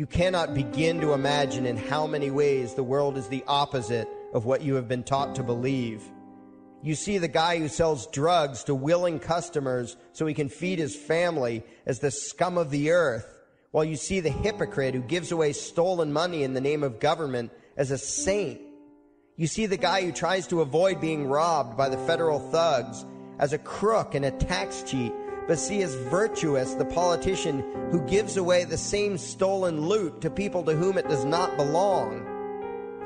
You cannot begin to imagine in how many ways the world is the opposite of what you have been taught to believe. You see the guy who sells drugs to willing customers so he can feed his family as the scum of the earth, while you see the hypocrite who gives away stolen money in the name of government as a saint. You see the guy who tries to avoid being robbed by the federal thugs as a crook and a tax cheat, but see as virtuous the politician who gives away the same stolen loot to people to whom it does not belong.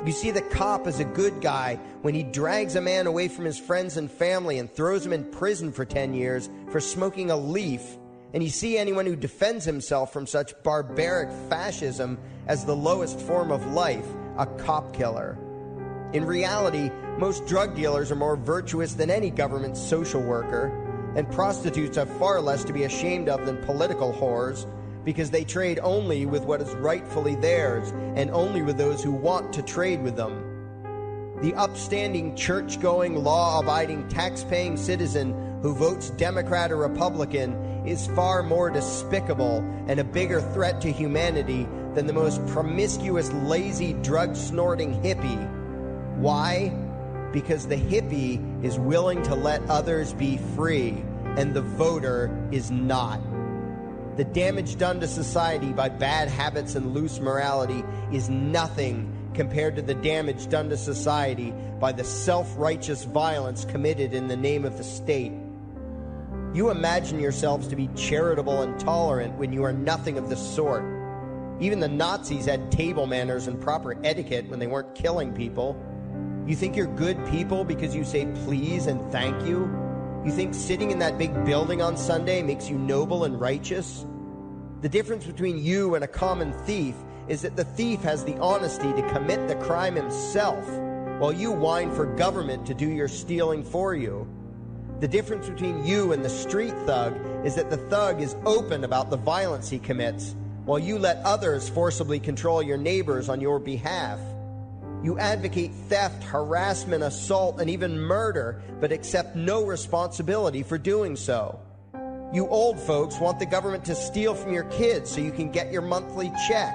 You see the cop as a good guy when he drags a man away from his friends and family and throws him in prison for 10 years for smoking a leaf. And you see anyone who defends himself from such barbaric fascism as the lowest form of life, a cop killer. In reality, most drug dealers are more virtuous than any government social worker, and prostitutes have far less to be ashamed of than political whores, because they trade only with what is rightfully theirs, and only with those who want to trade with them. The upstanding, church-going, law-abiding, tax-paying citizen who votes Democrat or Republican is far more despicable and a bigger threat to humanity than the most promiscuous, lazy, drug-snorting hippie. Why? Because the hippie is willing to let others be free, and the voter is not. The damage done to society by bad habits and loose morality is nothing compared to the damage done to society by the self-righteous violence committed in the name of the state. You imagine yourselves to be charitable and tolerant when you are nothing of the sort. Even the Nazis had table manners and proper etiquette when they weren't killing people. You think you're good people because you say please and thank you? You think sitting in that big building on Sunday makes you noble and righteous? The difference between you and a common thief is that the thief has the honesty to commit the crime himself, while you whine for government to do your stealing for you. The difference between you and the street thug is that the thug is open about the violence he commits, while you let others forcibly control your neighbors on your behalf. You advocate theft, harassment, assault, and even murder, but accept no responsibility for doing so. You old folks want the government to steal from your kids so you can get your monthly check.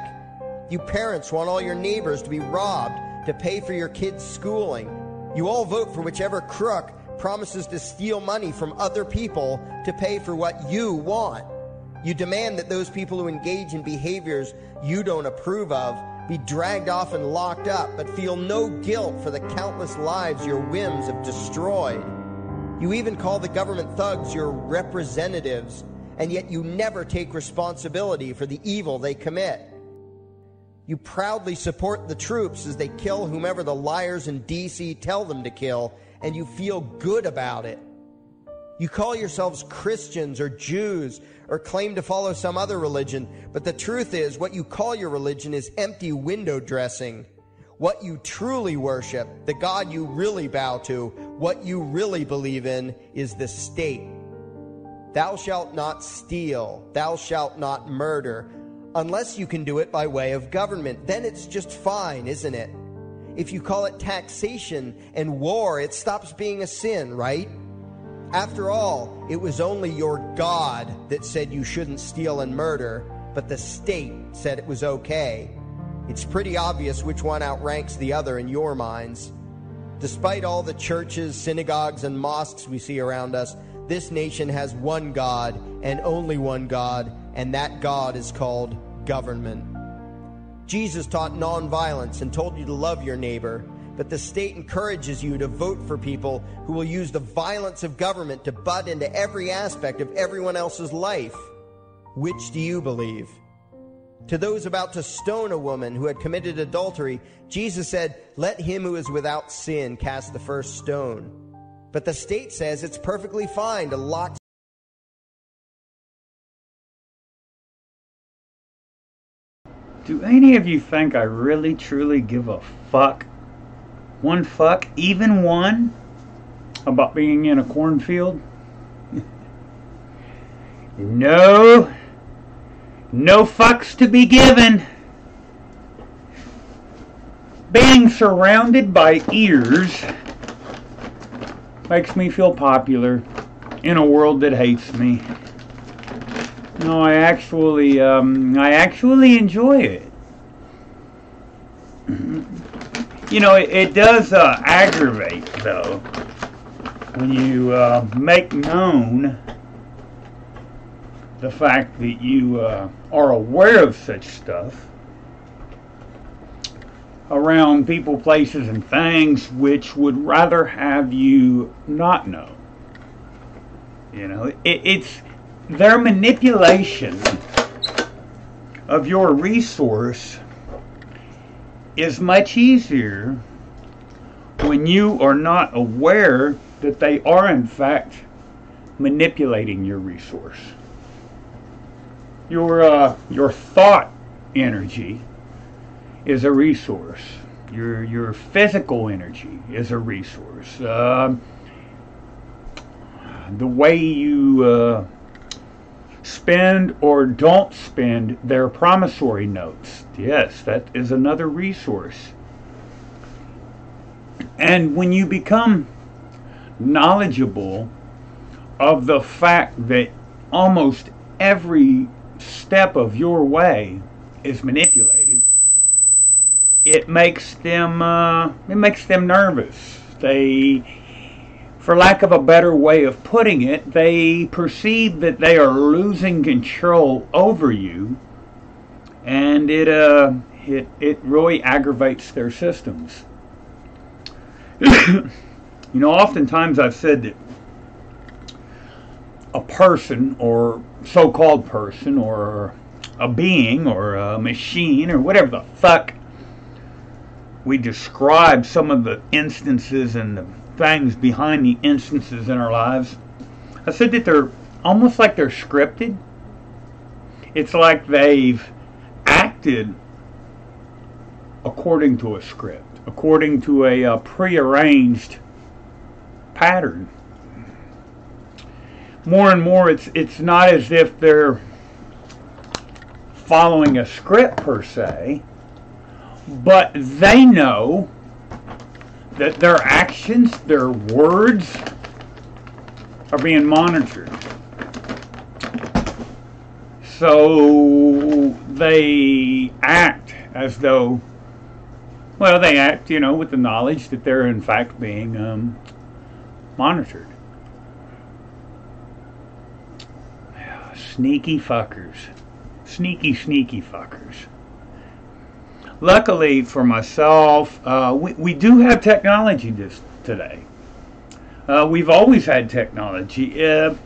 You parents want all your neighbors to be robbed to pay for your kids' schooling. You all vote for whichever crook promises to steal money from other people to pay for what you want. You demand that those people who engage in behaviors you don't approve of be dragged off and locked up, but feel no guilt for the countless lives your whims have destroyed. You even call the government thugs your representatives, and yet you never take responsibility for the evil they commit. You proudly support the troops as they kill whomever the liars in D.C. tell them to kill, and you feel good about it. You call yourselves Christians or Jews or claim to follow some other religion, but the truth is what you call your religion is empty window dressing. What you truly worship, the God you really bow to, what you really believe in is the state. Thou shalt not steal, thou shalt not murder, unless you can do it by way of government. Then it's just fine, isn't it? If you call it taxation and war, it stops being a sin, right? After all, it was only your God that said you shouldn't steal and murder, but the state said it was okay. It's pretty obvious which one outranks the other in your minds. Despite all the churches, synagogues, and mosques we see around us, this nation has one God and only one God, and that God is called government. Jesus taught nonviolence and told you to love your neighbor, but the state encourages you to vote for people who will use the violence of government to butt into every aspect of everyone else's life. Which do you believe? To those about to stone a woman who had committed adultery, Jesus said, "Let him who is without sin cast the first stone." But the state says it's perfectly fine to lock. Do any of you think I really truly give a fuck? One fuck, even one, about being in a cornfield? No fucks to be given. Being surrounded by ears makes me feel popular in a world that hates me. No, I actually enjoy it. You know, it does aggravate, though, when you make known the fact that you are aware of such stuff around people, places, and things which would rather have you not know. You know, it's their manipulation of your resource is much easier when you are not aware that they are in fact manipulating your resource. Your thought energy is a resource. Your physical energy is a resource. The way you spend or don't spend their promissory notes, yes, that is another resource. And when you become knowledgeable of the fact that almost every step of your way is manipulated, it makes them nervous. They, for lack of a better way of putting it, they perceive that they are losing control over you, and it really aggravates their systems. You know, oftentimes I've said that a person, or so-called person, or a being, or a machine, or whatever the fuck we describe some of the instances and the things behind the instances in our lives. I said that they're almost like they're scripted. It's like they've acted according to a script, according to a prearranged pattern. More and more, it's not as if they're following a script per se, but they know that their actions, their words, are being monitored. So they act as though, well, they act, you know, with the knowledge that they're in fact being monitored. Sneaky fuckers. Sneaky fuckers. Luckily for myself, we do have technology today. We've always had technology,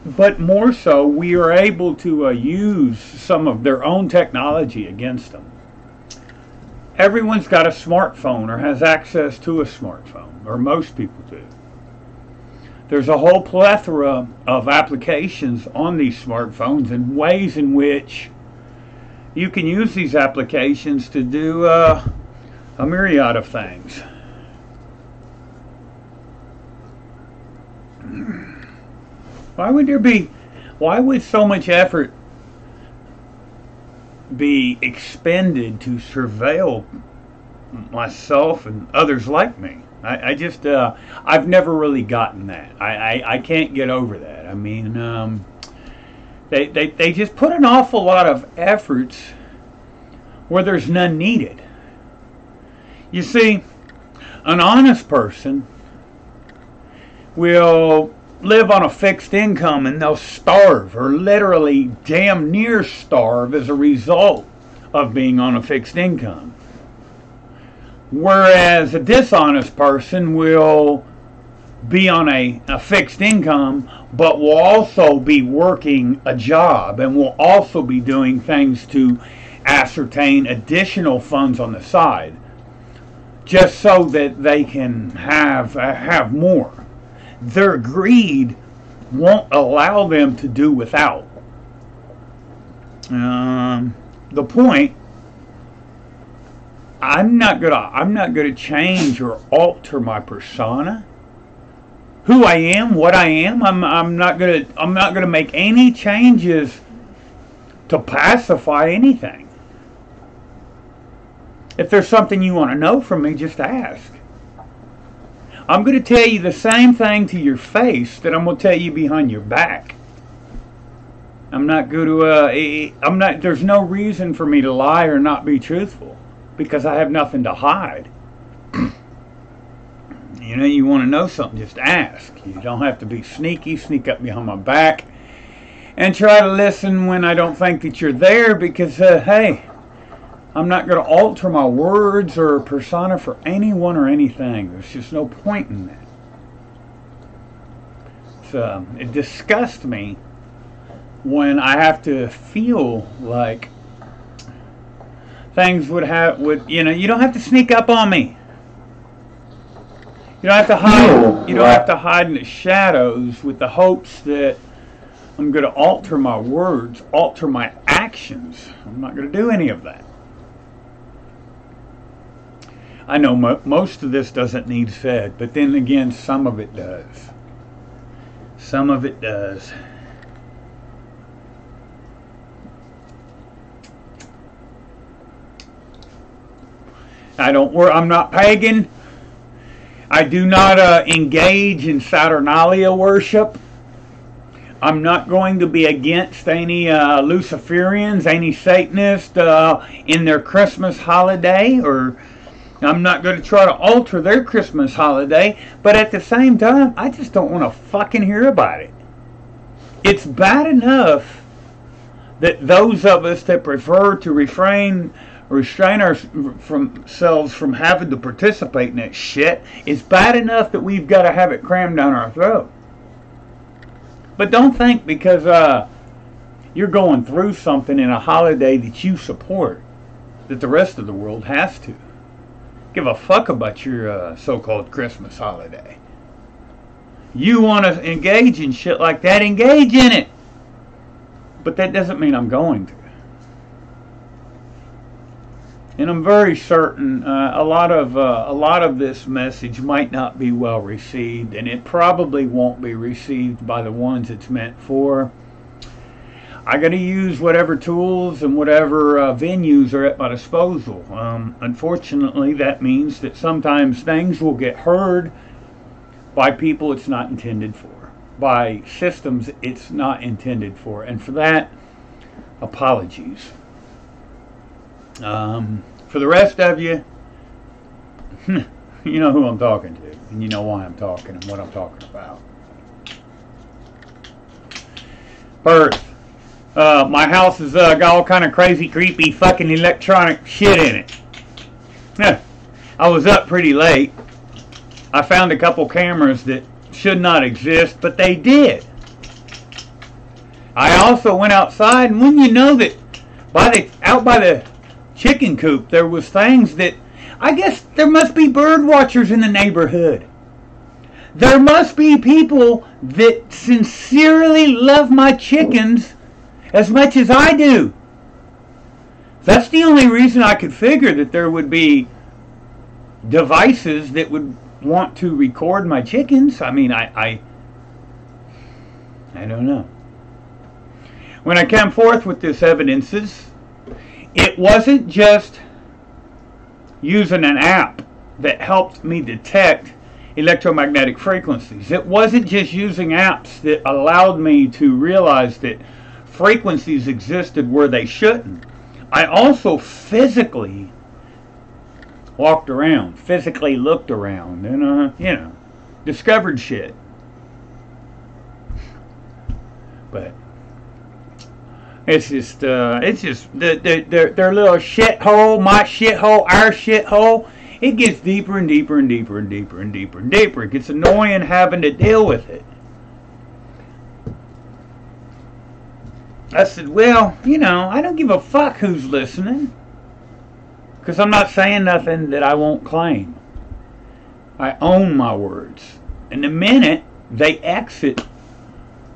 but more so, we are able to use some of their own technology against them. Everyone's got a smartphone or has access to a smartphone, or most people do. There's a whole plethora of applications on these smartphones and ways in which you can use these applications to do a myriad of things. Why would so much effort be expended to surveil myself and others like me? I've never really gotten that. I can't get over that. I mean, they just put an awful lot of efforts where there's none needed. You see, an honest person will live on a fixed income and they'll starve, or literally damn near starve, as a result of being on a fixed income. Whereas a dishonest person will be on a fixed income, but will also be working a job and will also be doing things to ascertain additional funds on the side, just so that they can have more. Their greed won't allow them to do without. The point, I'm not gonna change or alter my persona, who I am, what I am. I'm not gonna make any changes to pacify anything. If there's something you want to know from me, just ask. I'm going to tell you the same thing to your face that I'm going to tell you behind your back. I'm not going to, there's no reason for me to lie or not be truthful, because I have nothing to hide. You know, you want to know something, just ask. You don't have to be sneaky, sneak up behind my back, and try to listen when I don't think that you're there, because, hey, I'm not going to alter my words or persona for anyone or anything. There's just no point in that. It disgusts me when I have to feel like things would, you know, you don't have to sneak up on me. You don't have to hide. You don't have to hide in the shadows with the hopes that I'm going to alter my words, alter my actions. I'm not going to do any of that. I know most of this doesn't need said, but then again, some of it does. Some of it does. I'm not pagan. I do not engage in Saturnalia worship. I'm not going to be against any Luciferians, any Satanists in their Christmas holiday, or I'm not going to try to alter their Christmas holiday, but at the same time, I just don't want to fucking hear about it. It's bad enough that those of us that prefer to restrain ourselves from having to participate in that shit, it's bad enough that we've got to have it crammed down our throat. But don't think because you're going through something in a holiday that you support that the rest of the world has to. Give a fuck about your so-called Christmas holiday. You want to engage in shit like that, engage in it. But that doesn't mean I'm going to. And I'm very certain a lot of this message might not be well received, and it probably won't be received by the ones it's meant for. I got to use whatever tools and whatever venues are at my disposal. Unfortunately, that means that sometimes things will get heard by people it's not intended for, by systems it's not intended for, and for that, apologies. For the rest of you, you know who I'm talking to, and you know why I'm talking and what I'm talking about. First, my house has got all kind of crazy, creepy, fucking electronic shit in it. I was up pretty late. I found a couple cameras that should not exist, but they did. I also went outside, and when you know that out by the chicken coop, there was things that, I guess there must be bird watchers in the neighborhood. There must be people that sincerely love my chickens as much as I do. That's the only reason I could figure that there would be devices that would want to record my chickens. I mean, I don't know. When I came forth with this evidences, it wasn't just using an app that helped me detect electromagnetic frequencies. It wasn't just using apps that allowed me to realize that frequencies existed where they shouldn't. I also physically walked around, physically looked around, and discovered shit. But it's just their little shithole, my shithole, our shithole. It gets deeper and deeper and deeper and deeper and deeper and deeper. It gets annoying having to deal with it. I said, well, I don't give a fuck who's listening. Because I'm not saying nothing that I won't claim. I own my words. And the minute they exit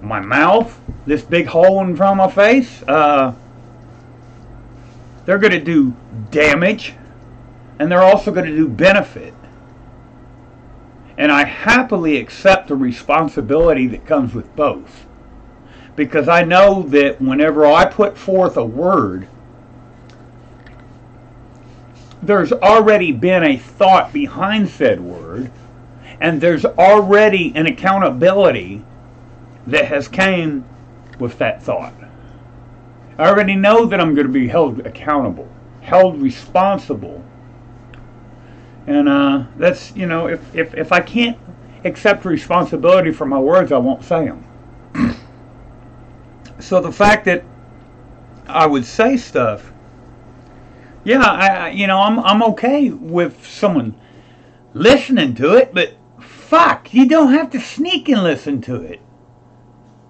my mouth, this big hole in front of my face, they're going to do damage. And they're also going to do benefit. And I happily accept the responsibility that comes with both. Because I know that whenever I put forth a word, there's already been a thought behind said word, and there's already an accountability that has came with that thought. I already know that I'm going to be held accountable, held responsible And that's, if I can't accept responsibility for my words, I won't say them. So the fact that I would say stuff, yeah, I'm okay with someone listening to it, but fuck, you don't have to sneak and listen to it.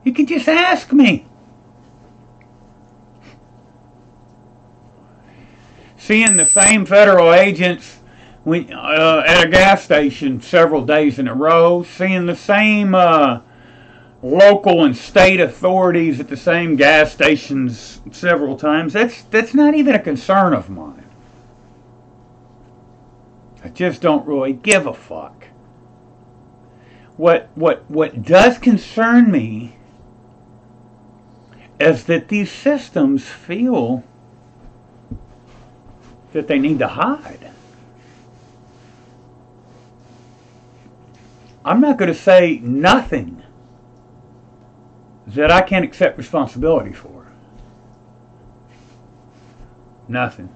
You can just ask me. Seeing the same federal agents at a gas station several days in a row, seeing the same local and state authorities at the same gas stations several times, that's not even a concern of mine. I just don't really give a fuck. What does concern me is that these systems feel that they need to hide. I'm not going to say nothing that I can't accept responsibility for. Nothing.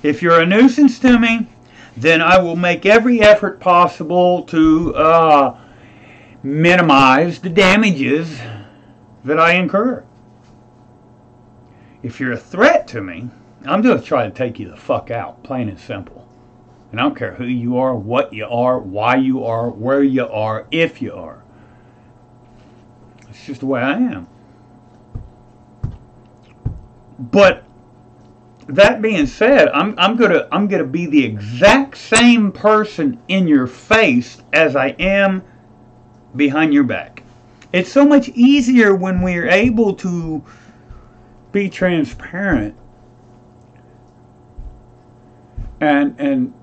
If you're a nuisance to me, then I will make every effort possible to minimize the damages that I incur. If you're a threat to me, I'm going to try to take you the fuck out, plain and simple. And I don't care who you are, what you are, why you are, where you are, if you are. It's just the way I am. But that being said, I'm gonna be the exact same person in your face as I am behind your back. It's so much easier when we're able to be transparent and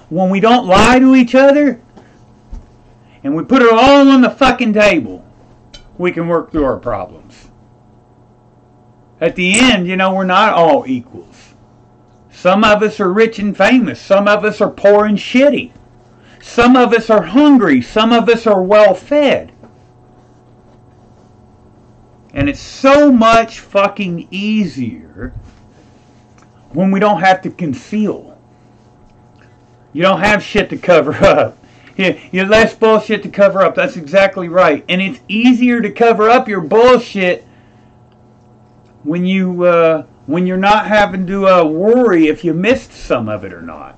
when we don't lie to each other and we put it all on the fucking table, we can work through our problems. At the end, we're not all equals. Some of us are rich and famous. Some of us are poor and shitty. Some of us are hungry. Some of us are well fed. And it's so much fucking easier when we don't have to conceal. You don't have shit to cover up. You're less bullshit to cover up. That's exactly right. And it's easier to cover up your bullshit when you're not having to worry if you missed some of it or not.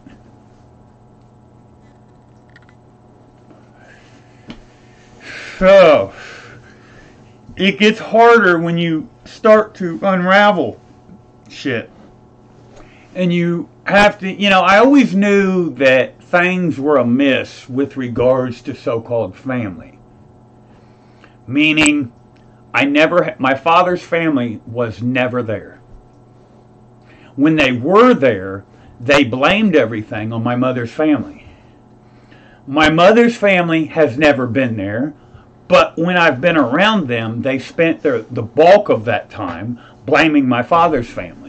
So it gets harder when you start to unravel shit. And you have to, I always knew that things were amiss with regards to so-called family. Meaning, my father's family was never there. When they were there, they blamed everything on my mother's family. My mother's family has never been there, but when I've been around them, they spent the bulk of that time blaming my father's family.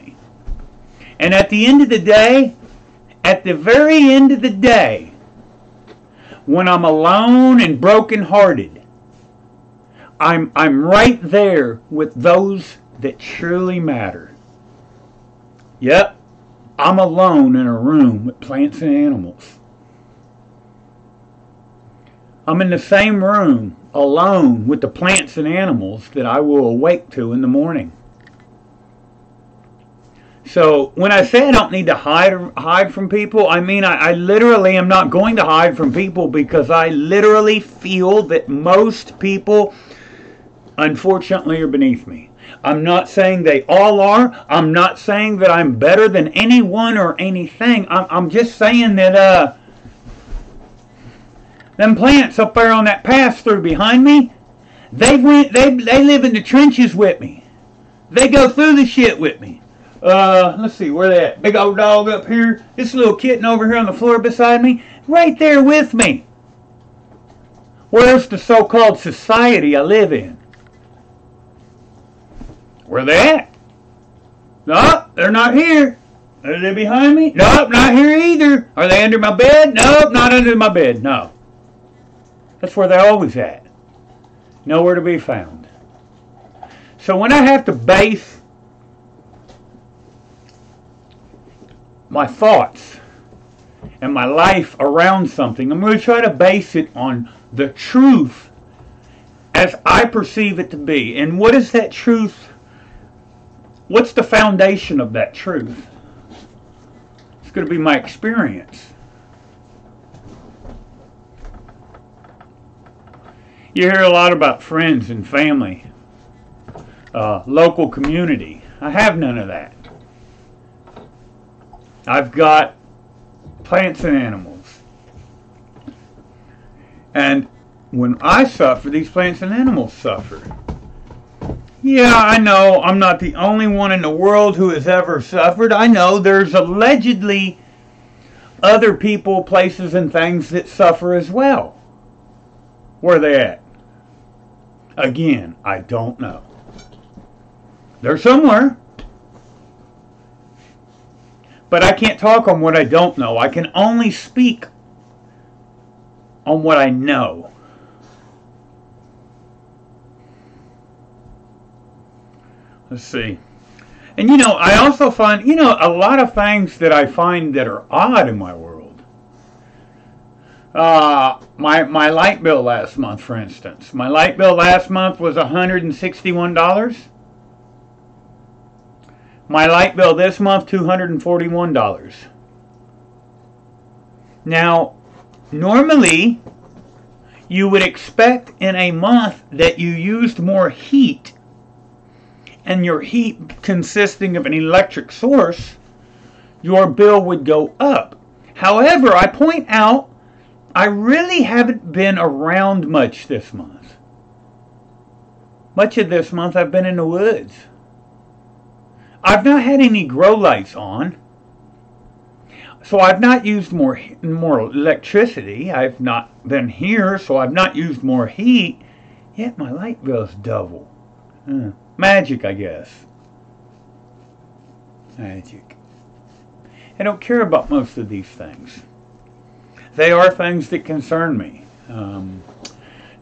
And at the end of the day, at the very end of the day, when I'm alone and brokenhearted, I'm right there with those that truly matter. Yep, I'm alone in a room with plants and animals. I'm in the same room, alone with the plants and animals that I will awake to in the morning. So when I say I don't need to hide from people, I mean I literally am not going to hide from people, because I literally feel that most people, unfortunately, are beneath me. I'm not saying they all are. I'm not saying that I'm better than anyone or anything. I'm just saying that them plants up there on that pass-through behind me, they live in the trenches with me. They go through the shit with me. Let's see, where they at? Big old dog up here. This little kitten over here on the floor beside me. Right there with me. Where's the so-called society I live in? Where they at? No, they're not here. Are they behind me? Nope, not here either. Are they under my bed? Nope, not under my bed. No. That's where they're always at. Nowhere to be found. So when I have to base my thoughts and my life around something, I'm going to try to base it on the truth as I perceive it to be. And what is that truth? What's the foundation of that truth? It's going to be my experience. You hear a lot about friends and family, local community. I have none of that. I've got plants and animals. And when I suffer, these plants and animals suffer. Yeah, I know I'm not the only one in the world who has ever suffered. I know there's allegedly other people, places, and things that suffer as well. Where are they at? Again, I don't know. They're somewhere. But I can't talk on what I don't know. I can only speak on what I know. Let's see. And I also find, a lot of things that I find that are odd in my world. My light bill last month, for instance. My light bill last month was $161. My light bill this month, $241. Now, normally, you would expect in a month that you used more heat, and your heat consisting of an electric source, your bill would go up. However, I point out, I really haven't been around much this month. Much of this month I've been in the woods. I've not had any grow lights on. So I've not used more electricity. I've not been here, so I've not used more heat. Yet my light bill's double. Magic, I guess. Magic. I don't care about most of these things. They are things that concern me.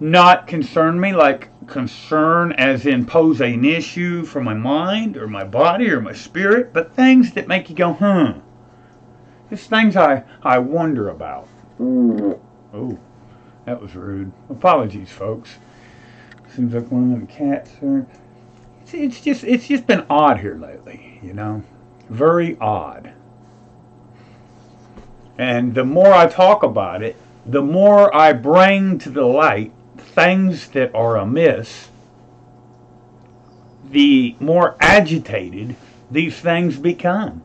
Not concern me like concern as in pose an issue for my mind or my body or my spirit, but things that make you go, Just things I wonder about. Oh, that was rude. Apologies, folks. Seems like one of them cats are... It's just been odd here lately, Very odd. And the more I talk about it, the more I bring to the light things that are amiss, the more agitated these things become.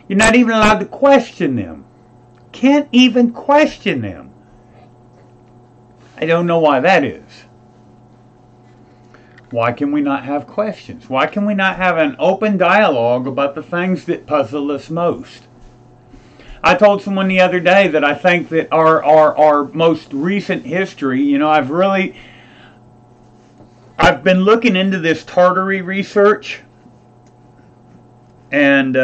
You're not even allowed to question them. Can't even question them. I don't know why that is. Why can we not have questions? Why can we not have an open dialogue about the things that puzzle us most? I told someone the other day that I think that our most recent history, I've been looking into this Tartary research and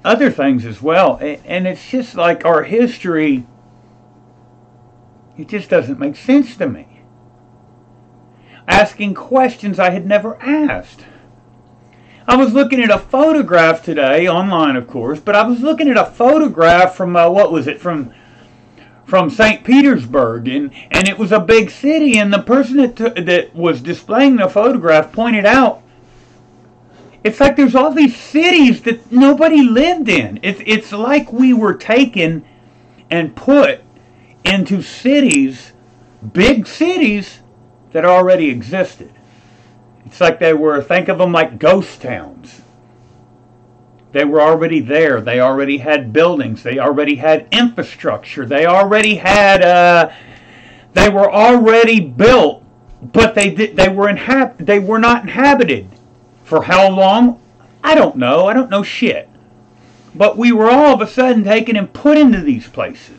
other things as well. And it's just like our history, it just doesn't make sense to me. Asking questions I had never asked. I was looking at a photograph today, online of course, but I was looking at a photograph from, from St. Petersburg, and it was a big city, and the person that was displaying the photograph pointed out, it's like there's all these cities that nobody lived in. It's like we were taken and put into cities, big cities, that already existed. It's like they were, think of them like ghost towns. They were already there. They already had buildings. They already had infrastructure. They already had, they were already built, but they were not inhabited. For how long? I don't know. I don't know shit. But we were all of a sudden taken and put into these places.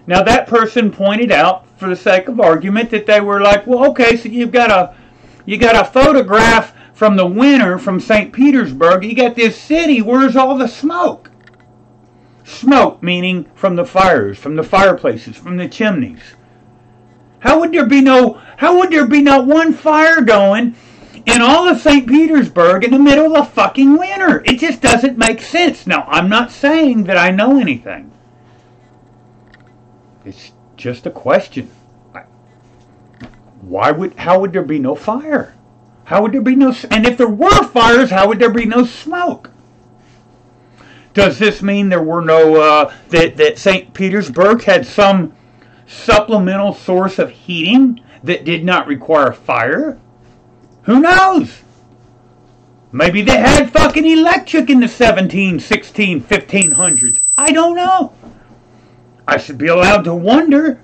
Now that person pointed out, for the sake of argument, that they were like, well, okay, so you got a photograph from the winter from St. Petersburg. You got this city. Where's all the smoke? Smoke meaning from the fires, from the fireplaces, from the chimneys. How would there be not one fire going in all of St. Petersburg in the middle of fucking winter? It just doesn't make sense. Now, I'm not saying that I know anything. It's just a question. How would there be no fire? How would there be no, and if there were fires, how would there be no smoke? Does this mean there were no, that St. Petersburg had some supplemental source of heating that did not require fire? Who knows? Maybe they had fucking electric in the 17, 16, 1500s. I don't know. I should be allowed to wonder.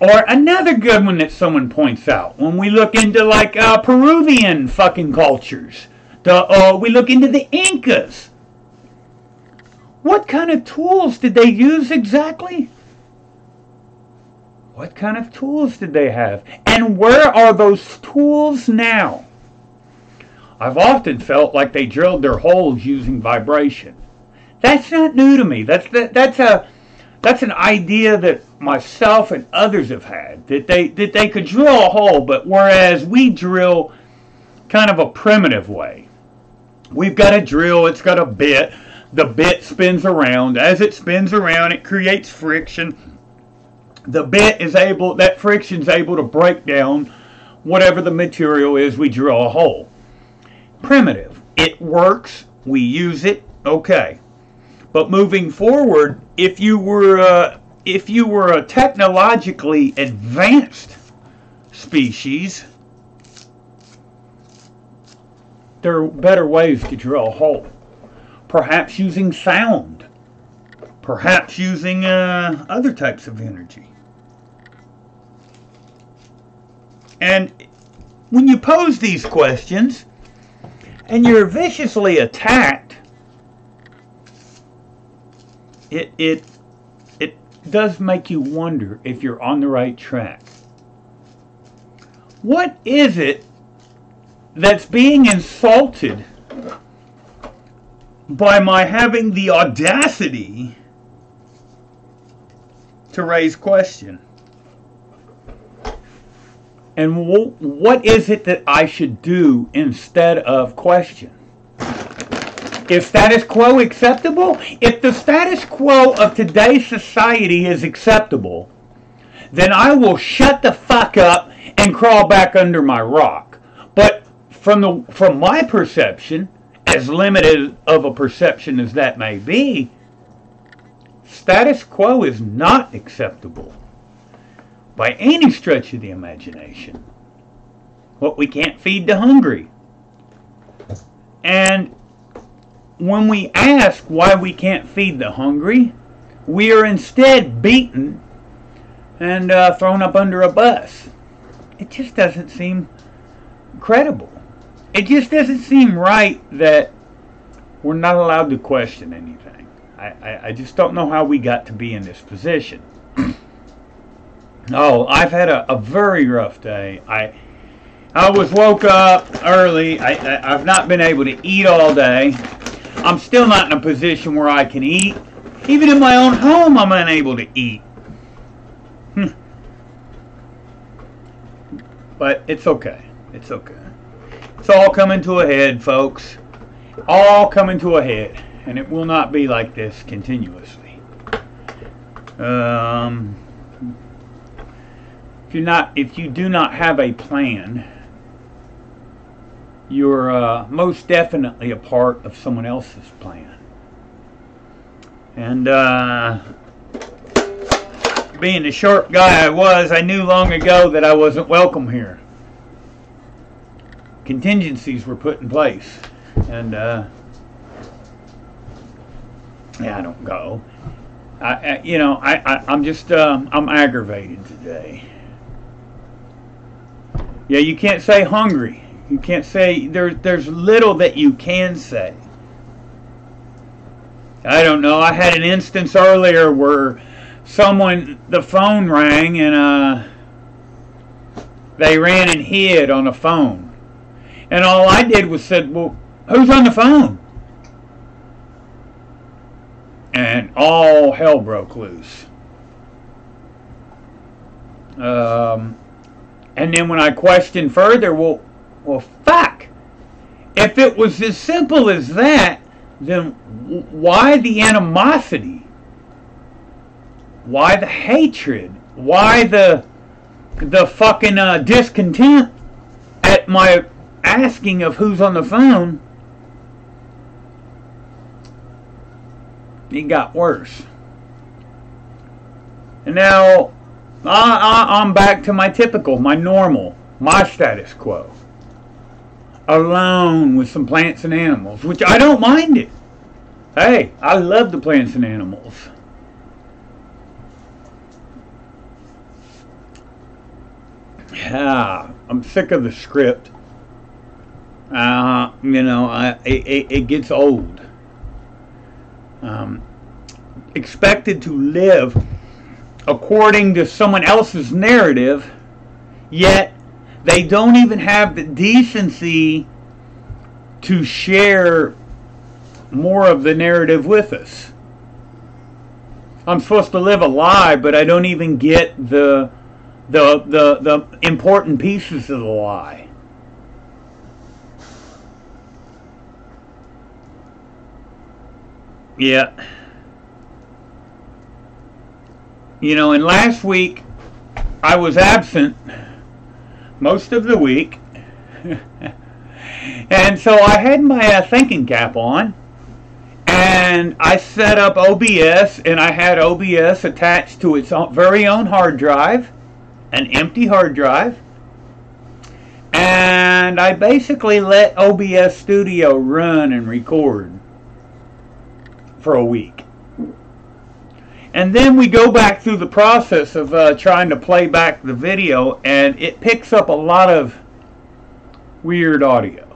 Or another good one that someone points out, when we look into like Peruvian fucking cultures, we look into the Incas. What kind of tools did they use exactly? What kind of tools did they have? And where are those tools now? I've often felt like they drilled their holes using vibration. That's not new to me. That's an idea that myself and others have had, that they could drill a hole, but whereas we drill kind of a primitive way. We've got a drill, it's got a bit, the bit spins around. As it spins around, it creates friction. That friction's able to break down whatever the material is we drill a hole. Primitive. It works, we use it, okay. But moving forward, if you were a technologically advanced species, there are better ways to drill a hole. Perhaps using sound. Perhaps using other types of energy. And when you pose these questions, and you're viciously attacked, it does make you wonder if you're on the right track. What is it that's being insulted by my having the audacity to raise question? And what is it that I should do instead of question? Is status quo acceptable? If the status quo of today's society is acceptable, then I will shut the fuck up and crawl back under my rock. But from my perception, as limited of a perception as that may be, status quo is not acceptable by any stretch of the imagination. What we can't feed the hungry. And when we ask why we can't feed the hungry, we are instead beaten and thrown up under a bus. It just doesn't seem credible. It just doesn't seem right that we're not allowed to question anything. I just don't know how we got to be in this position. Oh, I've had a very rough day. I was woke up early. I've not been able to eat all day. I'm still not in a position where I can eat. Even in my own home, I'm unable to eat. But it's okay. It's okay. It's all coming to a head, folks. All coming to a head. And it will not be like this continuously. If you do not have a plan, you're most definitely a part of someone else's plan. And being the sharp guy I was, I knew long ago that I wasn't welcome here. Contingencies were put in place, and I don't go. I'm just I'm aggravated today. Yeah, you can't say hungry. You can't say, there's little that you can say. I don't know. I had an instance earlier where the phone rang and they ran and hid on the phone. And all I did was said, well, who's on the phone? And all hell broke loose. And then when I question further, well, fuck. If it was as simple as that, then why the animosity? Why the hatred? Why the fucking discontent at my asking of who's on the phone? It got worse. And now I'm back to my typical, my normal, my status quo. Alone with some plants and animals, which I don't mind it. Hey, I love the plants and animals. I'm sick of the script. It gets old. Expected to live according to someone else's narrative, yet they don't even have the decency to share more of the narrative with us. I'm supposed to live a lie, but I don't even get the important pieces of the lie. Yeah. And last week I was absent most of the week. And so I had my thinking cap on, and I set up OBS, and I had OBS attached to its very own hard drive, an empty hard drive, and I basically let OBS Studio run and record for a week. And then we go back through the process of trying to play back the video, and it picks up a lot of weird audio.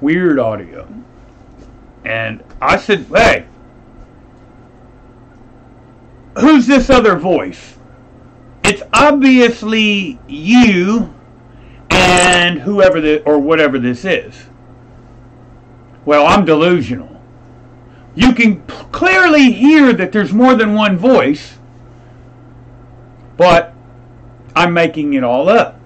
Weird audio. And I said, hey, who's this other voice? It's obviously you and whoever or whatever this is. Well, I'm delusional. You can clearly hear that there's more than one voice, but I'm making it all up.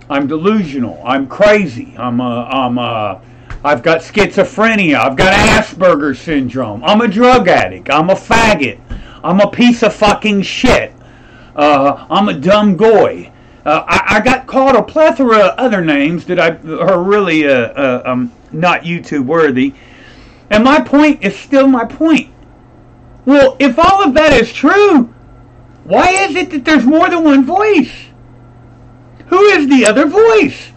I'm delusional. I'm crazy. I've got schizophrenia. I've got Asperger's syndrome. I'm a drug addict. I'm a faggot. I'm a piece of fucking shit. I'm a dumb goy. I got called a plethora of other names that are really not YouTube worthy. And my point is still my point. Well, if all of that is true, why is it that there's more than one voice? Who is the other voice?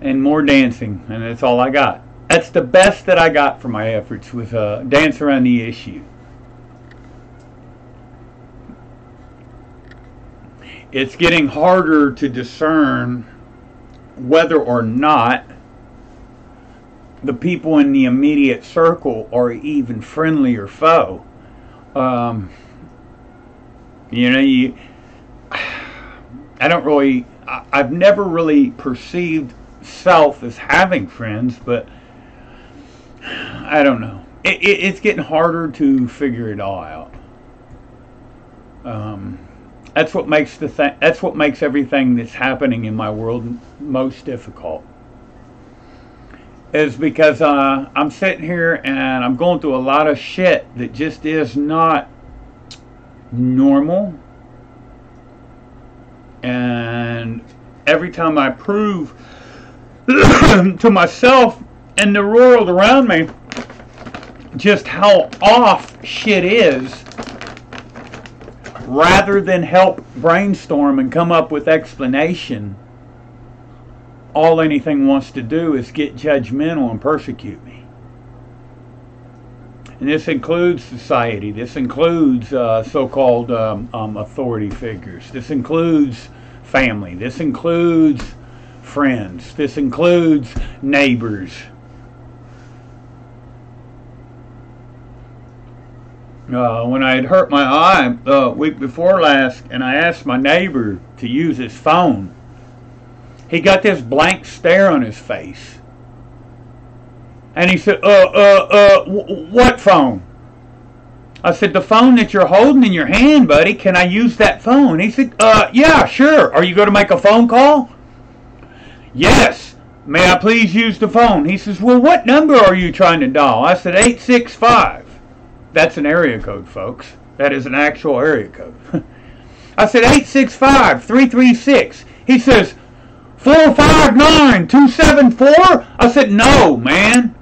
And more dancing, and that's all I got. That's the best that I got for my efforts with dance around the issue. It's getting harder to discern whether or not the people in the immediate circle are even friendly or foe. I've never really perceived self as having friends, but I don't know. It's getting harder to figure it all out. That's what makes that's what makes everything that's happening in my world most difficult. Is because I'm sitting here and I'm going through a lot of shit that just is not normal. And every time I prove to myself and the world around me just how off shit is, rather than help brainstorm and come up with explanation, all anything wants to do is get judgmental and persecute me. And this includes society. This includes so-called authority figures. This includes family. This includes friends. This includes neighbors. When I had hurt my eye week before last, and I asked my neighbor to use his phone, he got this blank stare on his face. And he said, what phone? I said, the phone that you're holding in your hand, buddy, can I use that phone? He said, yeah, sure. Are you going to make a phone call? Yes. May I please use the phone? He says, well, what number are you trying to dial? I said, 865. That's an area code, folks. That is an actual area code. I said, 865-336. He says, 459-274? I said, no, man.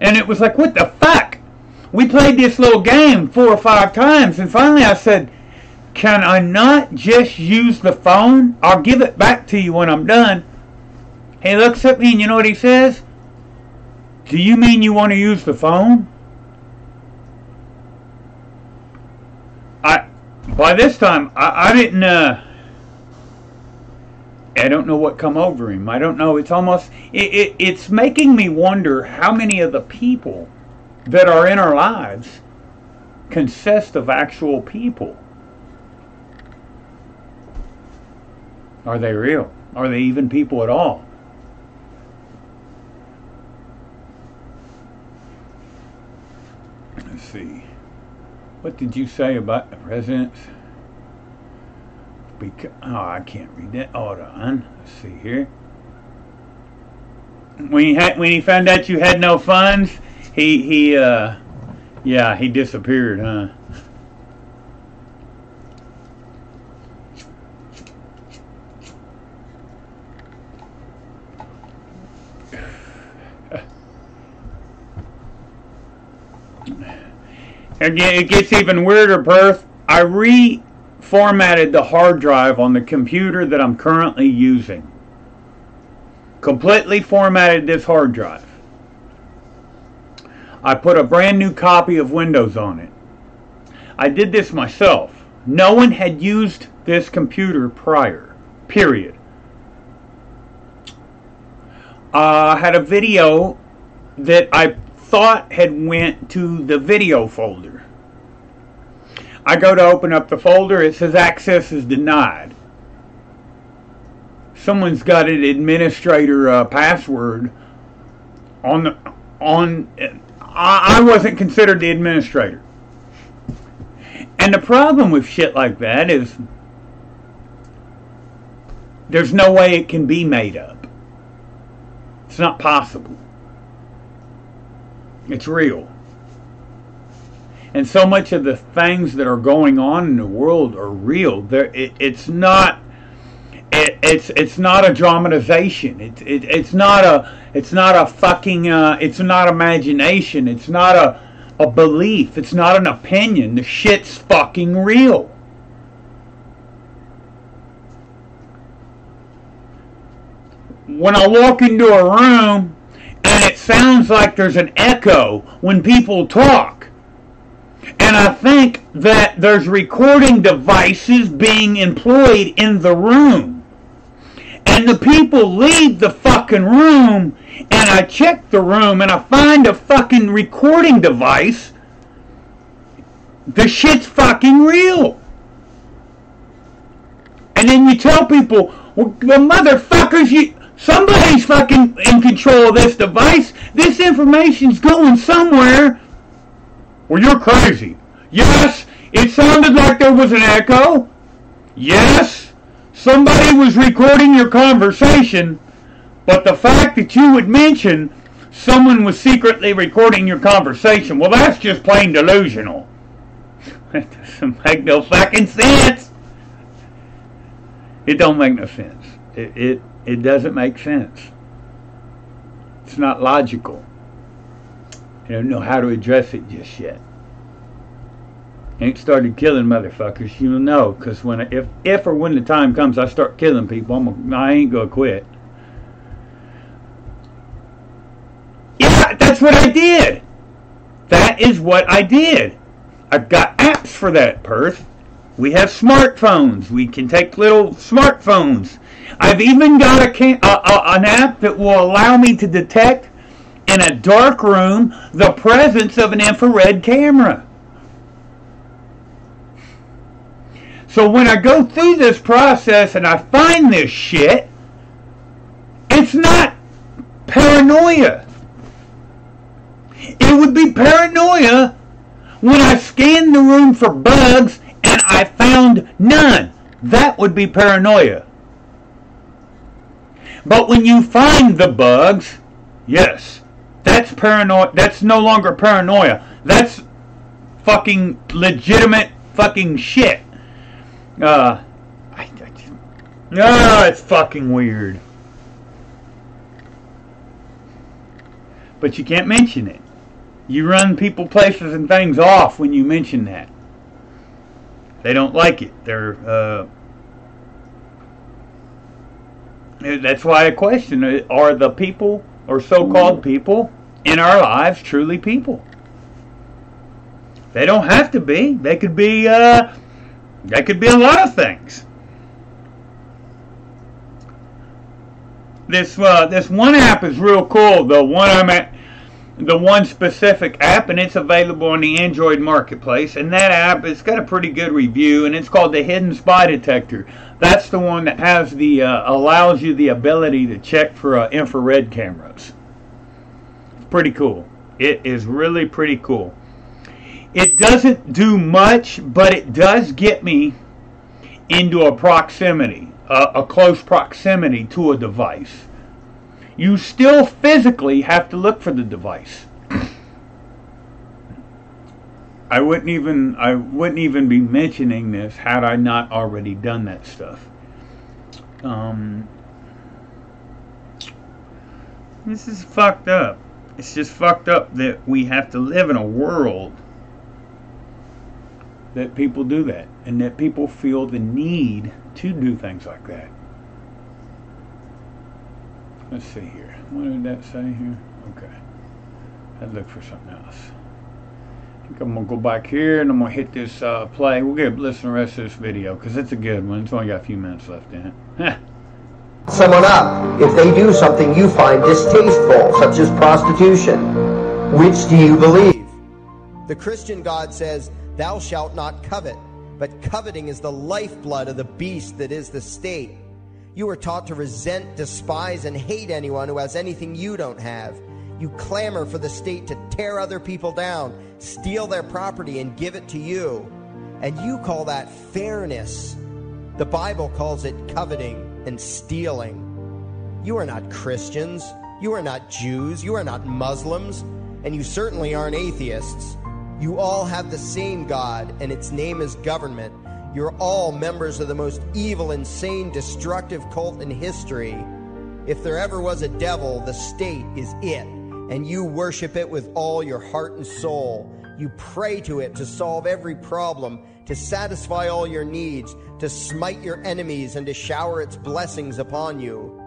And it was like, what the fuck? We played this little game 4 or 5 times, and finally I said, can I not just use the phone? I'll give it back to you when I'm done. He looks at me, and you know what he says? Do you mean you want to use the phone? By this time, I didn't, I don't know what come over him. I don't know. It's almost, it's making me wonder how many of the people that are in our lives consist of actual people. Are they real? Are they even people at all? Let's see. What did you say about the presidents? I can't read that. Hold on. Let's see here. When he found out you had no funds, he disappeared, huh? Again, it gets even weirder, Perth. I reformatted the hard drive on the computer that I'm currently using. Completely formatted this hard drive. I put a brand new copy of Windows on it. I did this myself. No one had used this computer prior. Period. I had a video that I thought had went to the video folder. I go to open up the folder, it says access is denied. Someone's got an administrator password I wasn't considered the administrator. And the problem with shit like that is there's no way it can be made up. It's not possible. It's real. And so much of the things that are going on in the world are real. It's not a dramatization. It's not a fucking it's not imagination. It's not a belief. It's not an opinion. The shit's fucking real. When I walk into a room and it sounds like there's an echo when people talk, and I think that there's recording devices being employed in the room, and the people leave the fucking room, and I check the room and I find a fucking recording device, the shit's fucking real. And then you tell people, well, the motherfuckers, somebody's fucking in control of this device. This information's going somewhere. Well, you're crazy. Yes, it sounded like there was an echo. Yes, somebody was recording your conversation. But the fact that you would mention someone was secretly recording your conversation, well, that's just plain delusional. That doesn't make no fucking sense. It don't make no sense. It doesn't make sense. It's not logical. I don't know how to address it just yet. Ain't started killing motherfuckers, you'll know, because if or when the time comes I start killing people, I ain't gonna quit. Yeah, that's what I did. That is what I did. I've got apps for that, Perth. We have smartphones. We can take little smartphones. I've even got an app that will allow me to detect in a dark room the presence of an infrared camera. So when I go through this process and I find this shit, it's not paranoia. It would be paranoia when I scanned the room for bugs and I found none. That would be paranoia. But when you find the bugs, yes, that's paranoia. That's no longer paranoia. That's fucking legitimate fucking shit. It's fucking weird. But you can't mention it. You run people, places, and things off when you mention that. They don't like it. That's why I question, are the people, or so-called people, in our lives truly people? They don't have to be. They could be a lot of things. This one app is real cool. The one specific app, and it's available on the Android marketplace. And that app, it's got a pretty good review, and it's called the Hidden Spy Detector. That's the one that has allows you the ability to check for infrared cameras. It's pretty cool. It is really pretty cool. It doesn't do much, but it does get me into a close proximity to a device. You still physically have to look for the device. I wouldn't even be mentioning this had I not already done that stuff. This is fucked up. It's just fucked up that we have to live in a world that people do that, and that people feel the need to do things like that. Let's see here. What did that say here? Okay. I'd look for something else. I think I'm going to go back here and I'm going to hit this play. We'll get listen to the rest of this video because it's a good one. It's only got a few minutes left in it. Someone up if they do something you find distasteful, such as prostitution. Which do you believe? The Christian God says, "Thou shalt not covet," but coveting is the lifeblood of the beast that is the state. You are taught to resent, despise, and hate anyone who has anything you don't have. You clamor for the state to tear other people down, steal their property, and give it to you. And you call that fairness. The Bible calls it coveting and stealing. You are not Christians. You are not Jews. You are not Muslims. And you certainly aren't atheists. You all have the same God, and its name is government. You're all members of the most evil, insane, destructive cult in history. If there ever was a devil, the state is it, and you worship it with all your heart and soul. You pray to it to solve every problem, to satisfy all your needs, to smite your enemies, and to shower its blessings upon you.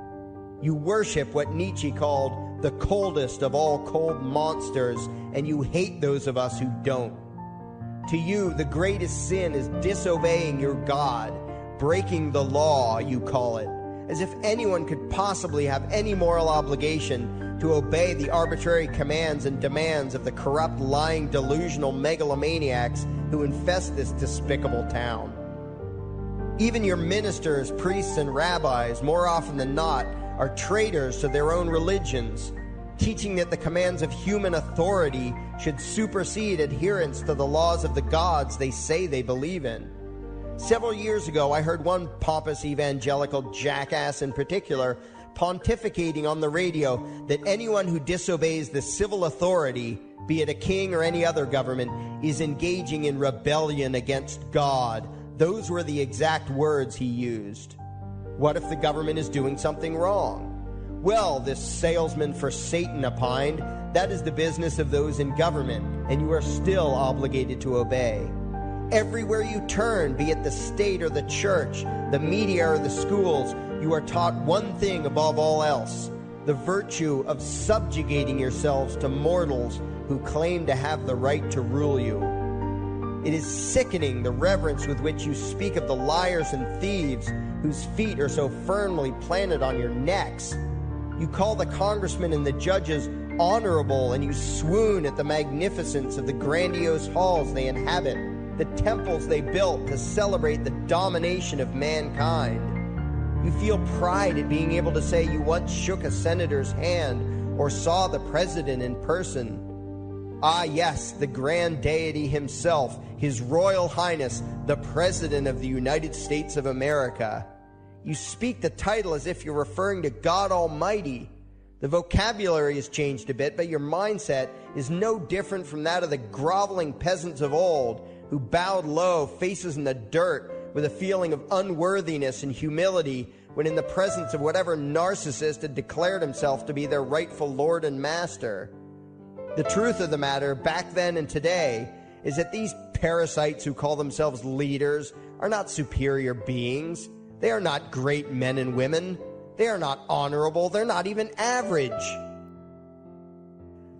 You worship what Nietzsche called the coldest of all cold monsters, and you hate those of us who don't. To you, the greatest sin is disobeying your God, breaking the law, you call it, as if anyone could possibly have any moral obligation to obey the arbitrary commands and demands of the corrupt, lying, delusional megalomaniacs who infest this despicable town. Even your ministers, priests, and rabbis, more often than not, are traitors to their own religions, teaching that the commands of human authority should supersede adherence to the laws of the gods they say they believe in. Several years ago, I heard one pompous evangelical jackass in particular pontificating on the radio that anyone who disobeys the civil authority, be it a king or any other government, is engaging in rebellion against God. Those were the exact words he used. What if the government is doing something wrong? Well, this salesman for Satan opined, that is the business of those in government, and you are still obligated to obey. Everywhere you turn, be it the state or the church, the media or the schools, you are taught one thing above all else, the virtue of subjugating yourselves to mortals who claim to have the right to rule you. It is sickening the reverence with which you speak of the liars and thieves whose feet are so firmly planted on your necks. You call the congressmen and the judges honorable, and you swoon at the magnificence of the grandiose halls they inhabit, the temples they built to celebrate the domination of mankind. You feel pride at being able to say you once shook a senator's hand or saw the president in person. Ah, yes, the grand deity himself, His Royal Highness, the President of the United States of America. You speak the title as if you're referring to God Almighty. The vocabulary has changed a bit, but your mindset is no different from that of the groveling peasants of old who bowed low, faces in the dirt, with a feeling of unworthiness and humility when in the presence of whatever narcissist had declared himself to be their rightful lord and master. The truth of the matter, back then and today, is that these parasites who call themselves leaders are not superior beings. They are not great men and women. They are not honorable. They're not even average.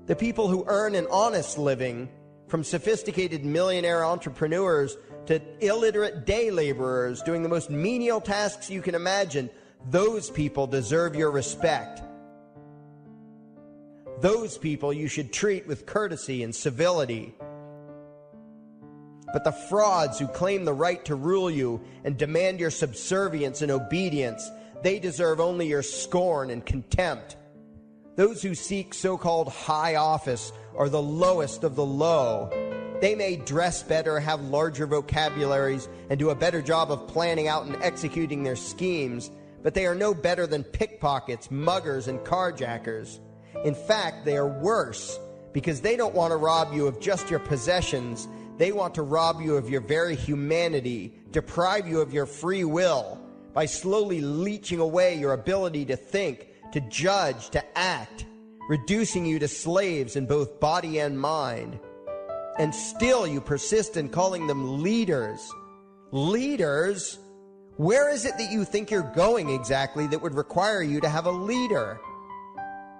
The people who earn an honest living, from sophisticated millionaire entrepreneurs to illiterate day laborers doing the most menial tasks you can imagine, those people deserve your respect. Those people you should treat with courtesy and civility. But the frauds who claim the right to rule you and demand your subservience and obedience, they deserve only your scorn and contempt. Those who seek so-called high office are the lowest of the low. They may dress better, have larger vocabularies, and do a better job of planning out and executing their schemes, but they are no better than pickpockets, muggers, and carjackers. In fact, they are worse, because they don't want to rob you of just your possessions. They want to rob you of your very humanity, deprive you of your free will, by slowly leeching away your ability to think, to judge, to act, reducing you to slaves in both body and mind. And still you persist in calling them leaders. Leaders? Where is it that you think you're going exactly that would require you to have a leader?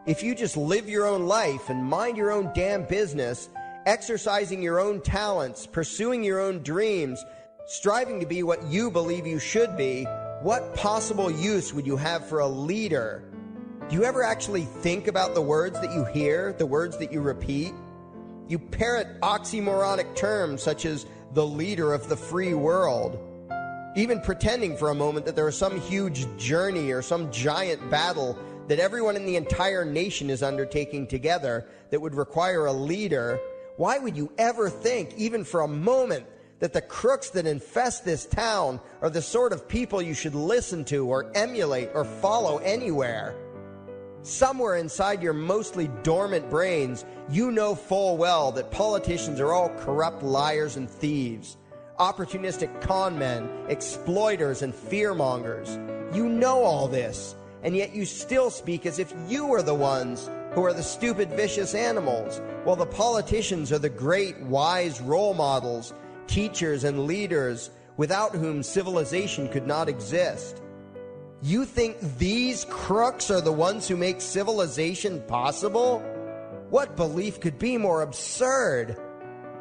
If you just live your own life and mind your own damn business, exercising your own talents, pursuing your own dreams, striving to be what you believe you should be, what possible use would you have for a leader? Do you ever actually think about the words that you hear, the words that you repeat? You parrot oxymoronic terms such as the leader of the free world, even pretending for a moment that there is some huge journey or some giant battle that everyone in the entire nation is undertaking together that would require a leader. Why would you ever think, even for a moment, that the crooks that infest this town are the sort of people you should listen to or emulate or follow anywhere? Somewhere inside your mostly dormant brains, you know full well that politicians are all corrupt liars and thieves, opportunistic con men, exploiters, and fearmongers. You know all this, and yet you still speak as if you are the ones who are the stupid, vicious animals, while the politicians are the great, wise role models, teachers, and leaders without whom civilization could not exist. You think these crooks are the ones who make civilization possible? What belief could be more absurd?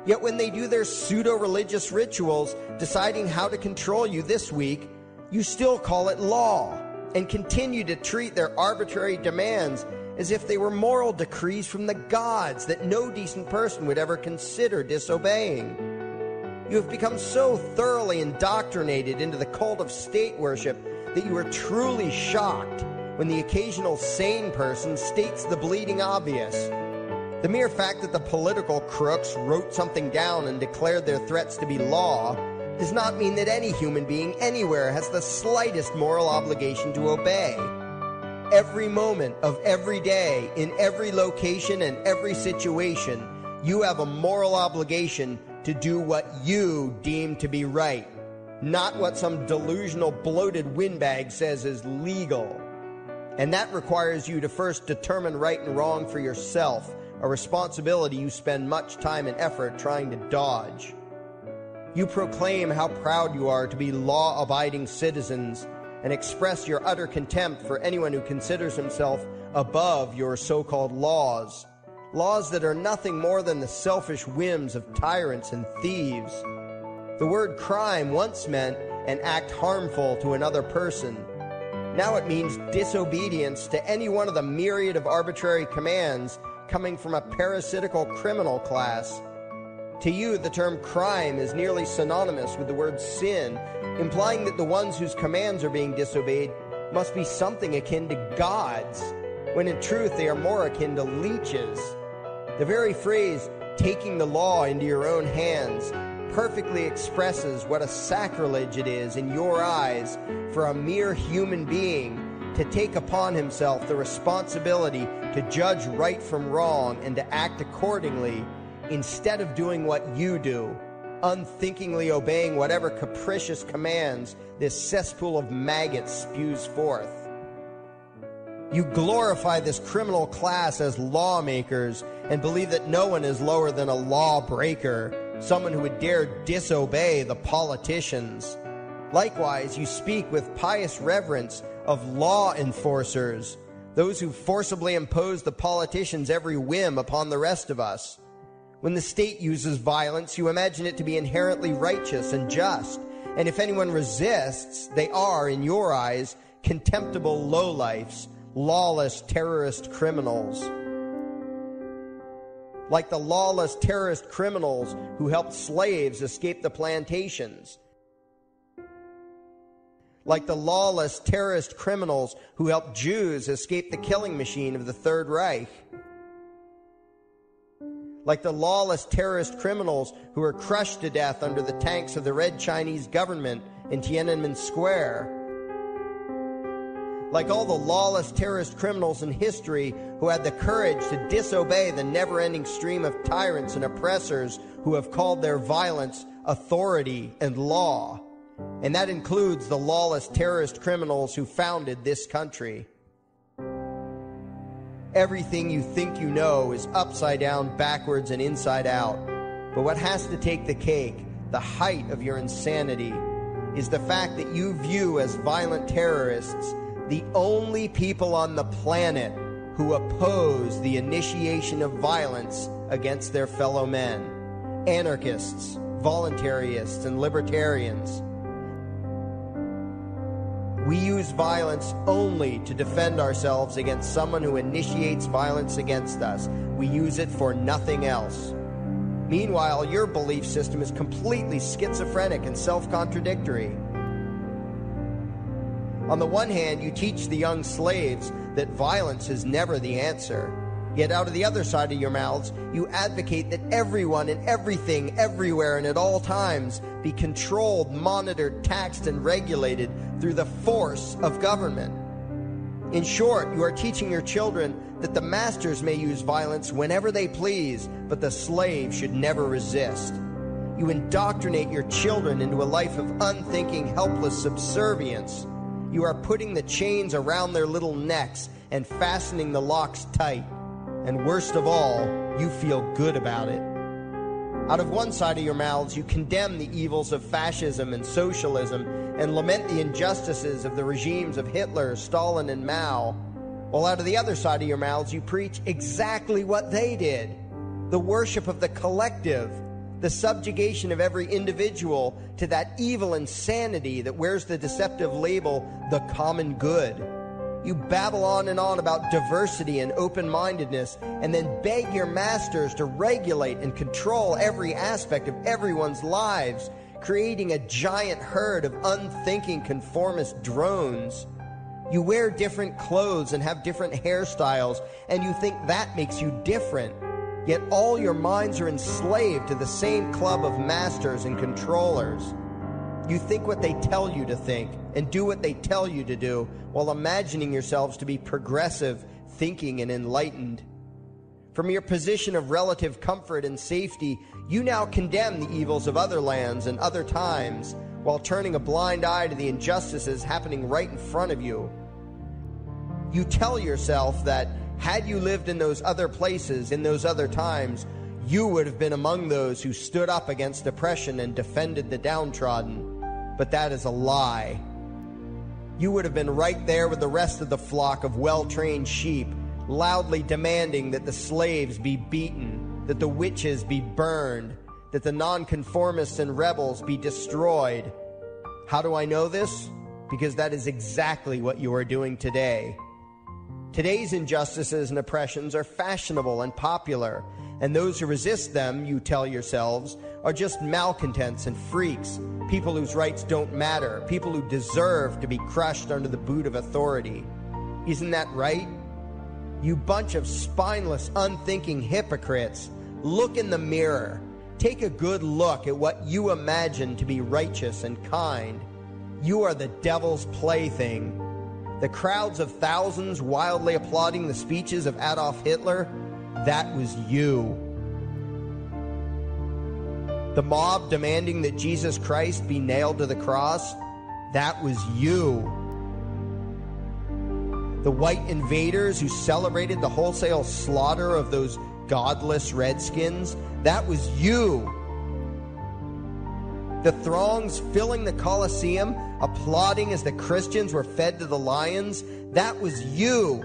Yet when they do their pseudo-religious rituals, deciding how to control you this week, you still call it law, and continue to treat their arbitrary demands as if they were moral decrees from the gods that no decent person would ever consider disobeying. You have become so thoroughly indoctrinated into the cult of state worship that you are truly shocked when the occasional sane person states the bleeding obvious. The mere fact that the political crooks wrote something down and declared their threats to be law does not mean that any human being anywhere has the slightest moral obligation to obey. Every moment of every day, in every location and every situation, you have a moral obligation to do what you deem to be right, not what some delusional bloated windbag says is legal. And that requires you to first determine right and wrong for yourself, a responsibility you spend much time and effort trying to dodge. You proclaim how proud you are to be law-abiding citizens and express your utter contempt for anyone who considers himself above your so-called laws, laws that are nothing more than the selfish whims of tyrants and thieves. The word crime once meant an act harmful to another person. Now it means disobedience to any one of the myriad of arbitrary commands coming from a parasitical criminal class. To you, the term crime is nearly synonymous with the word sin, implying that the ones whose commands are being disobeyed must be something akin to gods, when in truth they are more akin to leeches. The very phrase, taking the law into your own hands, perfectly expresses what a sacrilege it is in your eyes for a mere human being to take upon himself the responsibility to judge right from wrong and to act accordingly instead of doing what you do, unthinkingly obeying whatever capricious commands this cesspool of maggots spews forth. You glorify this criminal class as lawmakers and believe that no one is lower than a lawbreaker, someone who would dare disobey the politicians. Likewise, you speak with pious reverence of law enforcers, those who forcibly impose the politicians' every whim upon the rest of us. When the state uses violence, you imagine it to be inherently righteous and just, and if anyone resists, they are, in your eyes, contemptible lowlifes, lawless terrorist criminals. Like the lawless terrorist criminals who helped slaves escape the plantations. Like the lawless terrorist criminals who helped Jews escape the killing machine of the Third Reich. Like the lawless terrorist criminals who were crushed to death under the tanks of the Red Chinese government in Tiananmen Square. Like all the lawless terrorist criminals in history who had the courage to disobey the never-ending stream of tyrants and oppressors who have called their violence authority and law. And that includes the lawless terrorist criminals who founded this country. Everything you think you know is upside down, backwards, and inside out. But what has to take the cake, the height of your insanity, is the fact that you view as violent terrorists the only people on the planet who oppose the initiation of violence against their fellow men. Anarchists, voluntarists, and libertarians. We use violence only to defend ourselves against someone who initiates violence against us. We use it for nothing else. Meanwhile, your belief system is completely schizophrenic and self-contradictory. On the one hand, you teach the young slaves that violence is never the answer. Yet out of the other side of your mouths, you advocate that everyone and everything, everywhere and at all times be controlled, monitored, taxed, and regulated through the force of government. In short, you are teaching your children that the masters may use violence whenever they please, but the slave should never resist. You indoctrinate your children into a life of unthinking, helpless subservience. You are putting the chains around their little necks and fastening the locks tight. And worst of all, you feel good about it. Out of one side of your mouths, you condemn the evils of fascism and socialism and lament the injustices of the regimes of Hitler, Stalin, and Mao. While out of the other side of your mouths, you preach exactly what they did. The worship of the collective, the subjugation of every individual to that evil insanity that wears the deceptive label, the common good. You babble on and on about diversity and open-mindedness and then beg your masters to regulate and control every aspect of everyone's lives, creating a giant herd of unthinking conformist drones. You wear different clothes and have different hairstyles, and you think that makes you different. Yet all your minds are enslaved to the same club of masters and controllers. You think what they tell you to think and do what they tell you to do while imagining yourselves to be progressive, thinking, and enlightened. From your position of relative comfort and safety, you now condemn the evils of other lands and other times while turning a blind eye to the injustices happening right in front of you. You tell yourself that had you lived in those other places, in those other times, you would have been among those who stood up against oppression and defended the downtrodden. But that is a lie. You would have been right there with the rest of the flock of well-trained sheep, loudly demanding that the slaves be beaten, that the witches be burned, that the nonconformists and rebels be destroyed. How do I know this? Because that is exactly what you are doing today. Today's injustices and oppressions are fashionable and popular, and those who resist them, you tell yourselves, are just malcontents and freaks, people whose rights don't matter, people who deserve to be crushed under the boot of authority. Isn't that right? You bunch of spineless, unthinking hypocrites, Look in the mirror. Take a good look at what you imagine to be righteous and kind. You are the devil's plaything. The crowds of thousands wildly applauding the speeches of Adolf Hitler, that was you. The mob demanding that Jesus Christ be nailed to the cross, that was you. The white invaders who celebrated the wholesale slaughter of those godless redskins, that was you. The throngs filling the Colosseum, applauding as the Christians were fed to the lions, that was you.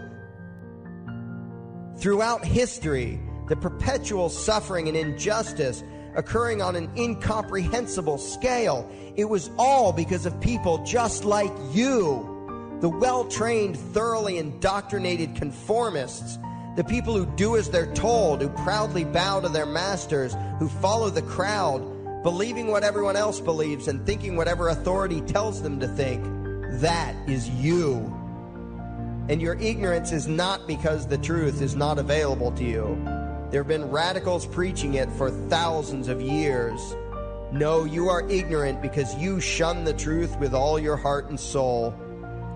Throughout history, the perpetual suffering and injustice occurring on an incomprehensible scale, it was all because of people just like you. The well-trained, thoroughly indoctrinated conformists, the people who do as they're told, who proudly bow to their masters, who follow the crowd, believing what everyone else believes and thinking whatever authority tells them to think. That is you. And your ignorance is not because the truth is not available to you. There have been radicals preaching it for thousands of years. No, you are ignorant because you shun the truth with all your heart and soul.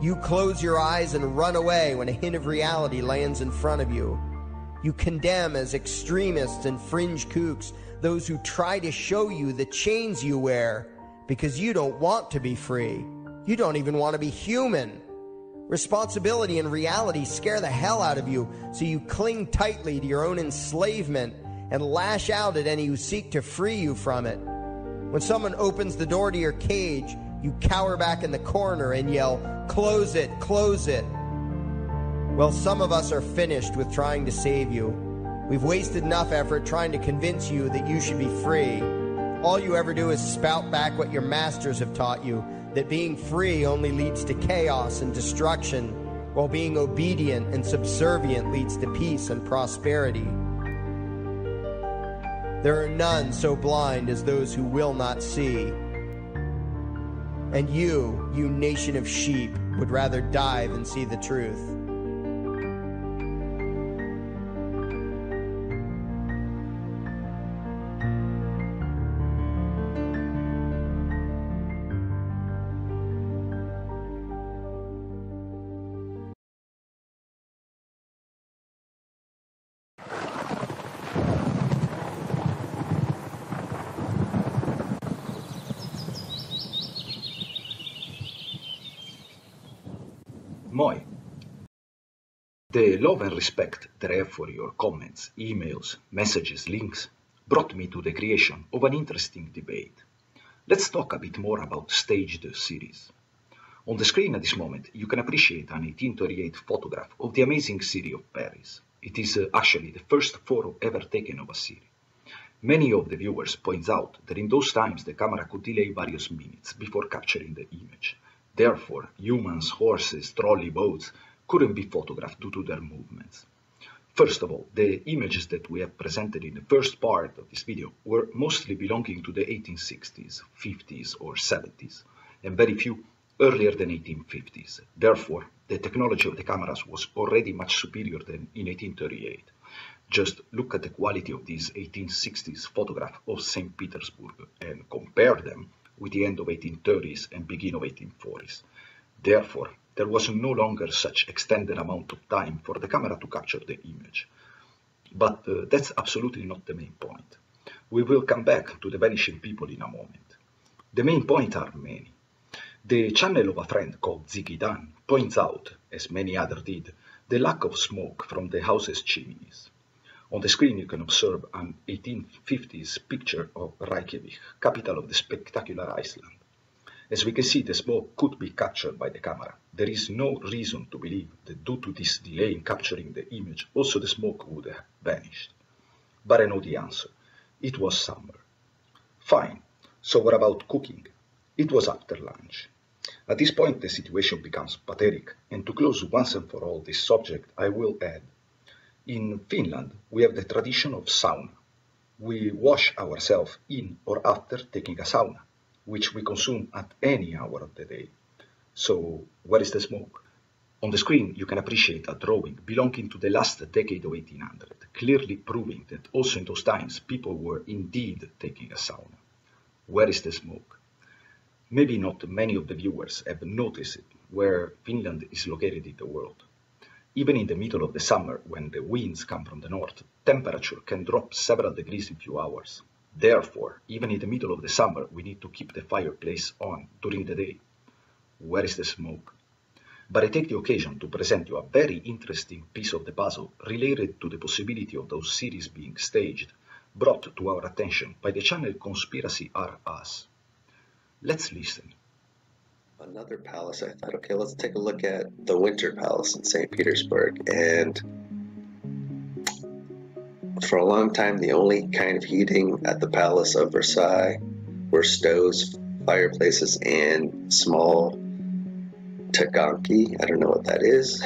You close your eyes and run away when a hint of reality lands in front of you. You condemn as extremists and fringe kooks those who try to show you the chains you wear because you don't want to be free. You don't even want to be human. Responsibility and reality scare the hell out of you, so you cling tightly to your own enslavement and lash out at any who seek to free you from it. When someone opens the door to your cage, you cower back in the corner and yell, "Close it, close it." Well, some of us are finished with trying to save you. We've wasted enough effort trying to convince you that you should be free. All you ever do is spout back what your masters have taught you, that being free only leads to chaos and destruction, while being obedient and subservient leads to peace and prosperity. There are none so blind as those who will not see. And you nation of sheep, would rather die than see the truth. Moi. The love and respect that I have for your comments, emails, messages, links brought me to the creation of an interesting debate. Let's talk a bit more about Staged series. On the screen at this moment, you can appreciate an 1838 photograph of the amazing city of Paris. It is actually the first photo ever taken of a city. Many of the viewers point out that in those times the camera could delay various minutes before capturing the image. Therefore, humans, horses, trolley boats couldn't be photographed due to their movements. First of all, the images that we have presented in the first part of this video were mostly belonging to the 1860s, 50s or 70s, and very few earlier than 1850s. Therefore, the technology of the cameras was already much superior than in 1838. Just look at the quality of these 1860s photographs of St. Petersburg and compare them with the end of 1830s and beginning of 1840s. Therefore, there was no longer such extended amount of time for the camera to capture the image. But that's absolutely not the main point. We will come back to the vanishing people in a moment. The main points are many. The channel of a friend called Ziggy Dan points out, as many others did, the lack of smoke from the house's chimneys. On the screen you can observe an 1850s picture of Reykjavik, capital of the spectacular Iceland. As we can see, the smoke could be captured by the camera. There is no reason to believe that due to this delay in capturing the image, also the smoke would have vanished. But I know the answer. It was summer. Fine. So what about cooking? It was after lunch. At this point the situation becomes pathetic, and to close once and for all this subject, I will add. In Finland, we have the tradition of sauna. We wash ourselves in or after taking a sauna, which we consume at any hour of the day. So, where is the smoke? On the screen, you can appreciate a drawing belonging to the last decade of 1800, clearly proving that also in those times people were indeed taking a sauna. Where is the smoke? Maybe not many of the viewers have noticed it, where Finland is located in the world. Even in the middle of the summer, when the winds come from the north, temperature can drop several degrees in few hours. Therefore, even in the middle of the summer, we need to keep the fireplace on during the day. Where is the smoke? But I take the occasion to present you a very interesting piece of the puzzle related to the possibility of those series being staged, brought to our attention by the channel Conspiracy R Us. Let's listen. Another palace, I thought, okay, let's take a look at the Winter Palace in St. Petersburg. And for a long time, the only kind of heating at the Palace of Versailles were stoves, fireplaces, and small taganki. I don't know what that is.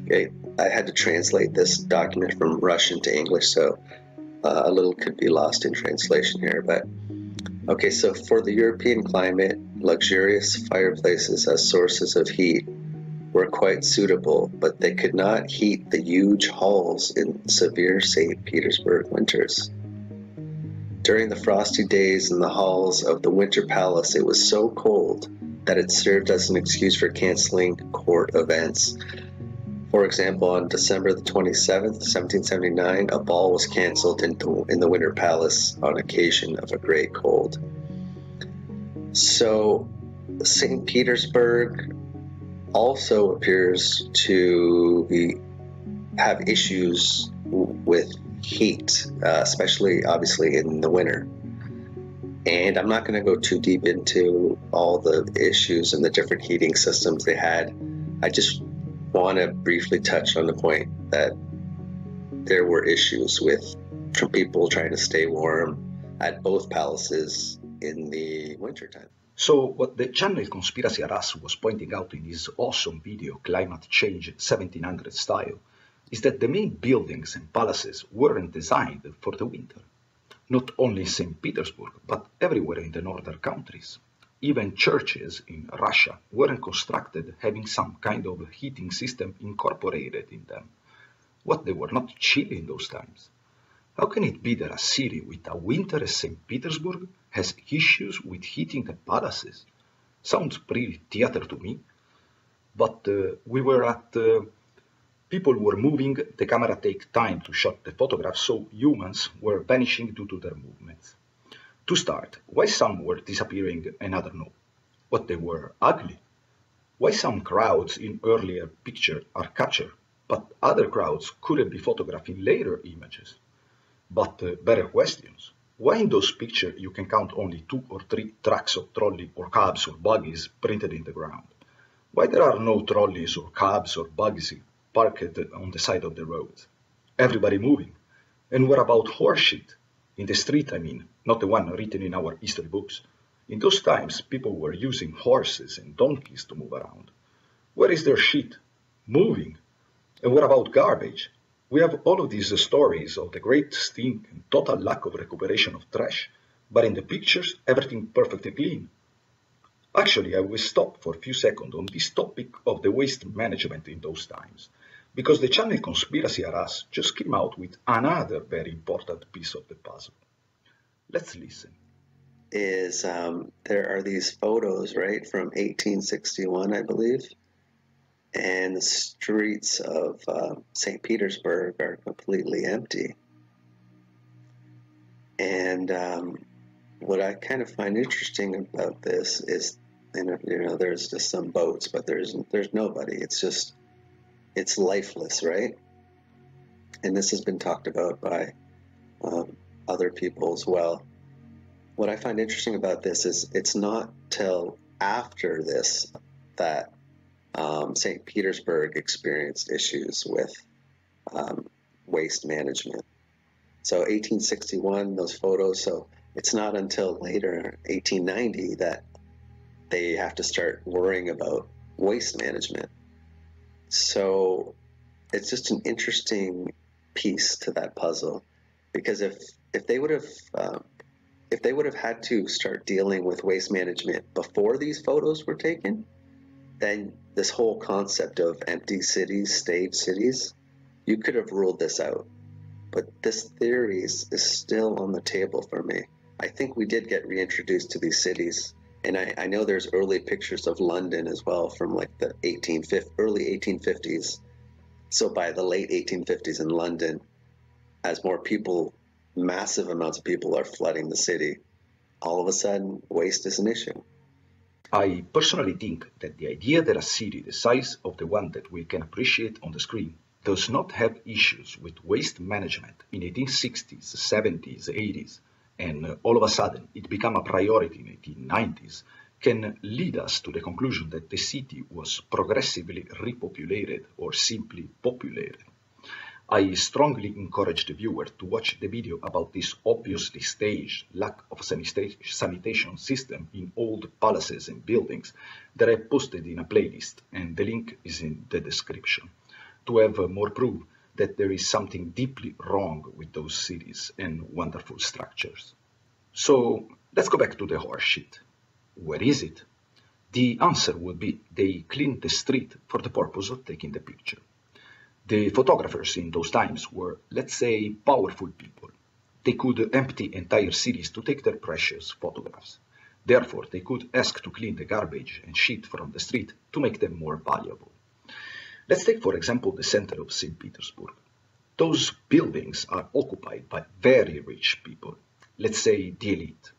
Okay, I had to translate this document from Russian to English, so a little could be lost in translation here. But okay, so for the European climate, luxurious fireplaces as sources of heat were quite suitable, but they could not heat the huge halls in severe St. Petersburg winters. During the frosty days in the halls of the Winter Palace, it was so cold that it served as an excuse for canceling court events. For example, on December the 27th, 1779, a ball was canceled in the Winter Palace on occasion of a great cold. So, St. Petersburg also appears to have issues with heat, especially obviously in the winter. And I'm not going to go too deep into all the issues and the different heating systems they had. I just want to briefly touch on the point that there were issues from people trying to stay warm at both palaces in the wintertime. So what the channel Conspiracy Us was pointing out in his awesome video Climate Change 1700 Style is that the main buildings and palaces weren't designed for the winter. Not only in St. Petersburg, but everywhere in the northern countries. Even churches in Russia weren't constructed having some kind of heating system incorporated in them. What, they were not chilly in those times? How can it be that a city with a winter as St. Petersburg has issues with heating the palaces? Sounds pretty theater to me. But people were moving, the camera take time to shot the photographs, so humans were vanishing due to their movements. To start, why some were disappearing and others no? What, they were ugly? Why some crowds in earlier picture are captured, but other crowds couldn't be photographed in later images? But better questions. Why in those pictures you can count only 2 or 3 trucks of trolley or cabs or buggies printed in the ground? Why there are no trolleys or cabs or buggies parked on the side of the road? Everybody moving. And what about horse shit? In the street, I mean, not the one written in our history books. In those times, people were using horses and donkeys to move around. Where is their shit? Moving. And what about garbage? We have all of these stories of the great stink and total lack of recuperation of trash, but in the pictures, everything perfectly clean. Actually, I will stop for a few seconds on this topic of the waste management in those times, because the channel Conspiracy Us just came out with another very important piece of the puzzle. Let's listen. There are these photos, right, from 1861, I believe, and the streets of St. Petersburg are completely empty. And what I kind of find interesting about this is, there's just some boats, but there's nobody. It's lifeless, right? And this has been talked about by other people as well. What I find interesting about this is it's not till after this that St. Petersburg experienced issues with waste management. So 1861, those photos, so it's not until later, 1890, that they have to start worrying about waste management. So it's just an interesting piece to that puzzle, because if they would have had to start dealing with waste management before these photos were taken, then this whole concept of empty cities, staged cities, you could have ruled this out. But this theory is still on the table for me. I think we did get reintroduced to these cities. And I know there's early pictures of London as well from like the early 1850s. So by the late 1850s in London, as more people, massive amounts of people are flooding the city, all of a sudden waste is an issue. I personally think that the idea that a city the size of the one that we can appreciate on the screen does not have issues with waste management in 1860s, 70s, 80s, and all of a sudden it became a priority in 1890s, can lead us to the conclusion that the city was progressively repopulated or simply populated. I strongly encourage the viewer to watch the video about this obviously staged lack of sanitation system in old palaces and buildings that I posted in a playlist, and the link is in the description, to have more proof that there is something deeply wrong with those cities and wonderful structures. So let's go back to the horseshit. Where is it? The answer would be they cleaned the street for the purpose of taking the picture. The photographers in those times were, let's say, powerful people. They could empty entire cities to take their precious photographs. Therefore, they could ask to clean the garbage and shit from the street to make them more valuable. Let's take, for example, the center of St. Petersburg. Those buildings are occupied by very rich people, let's say the elite.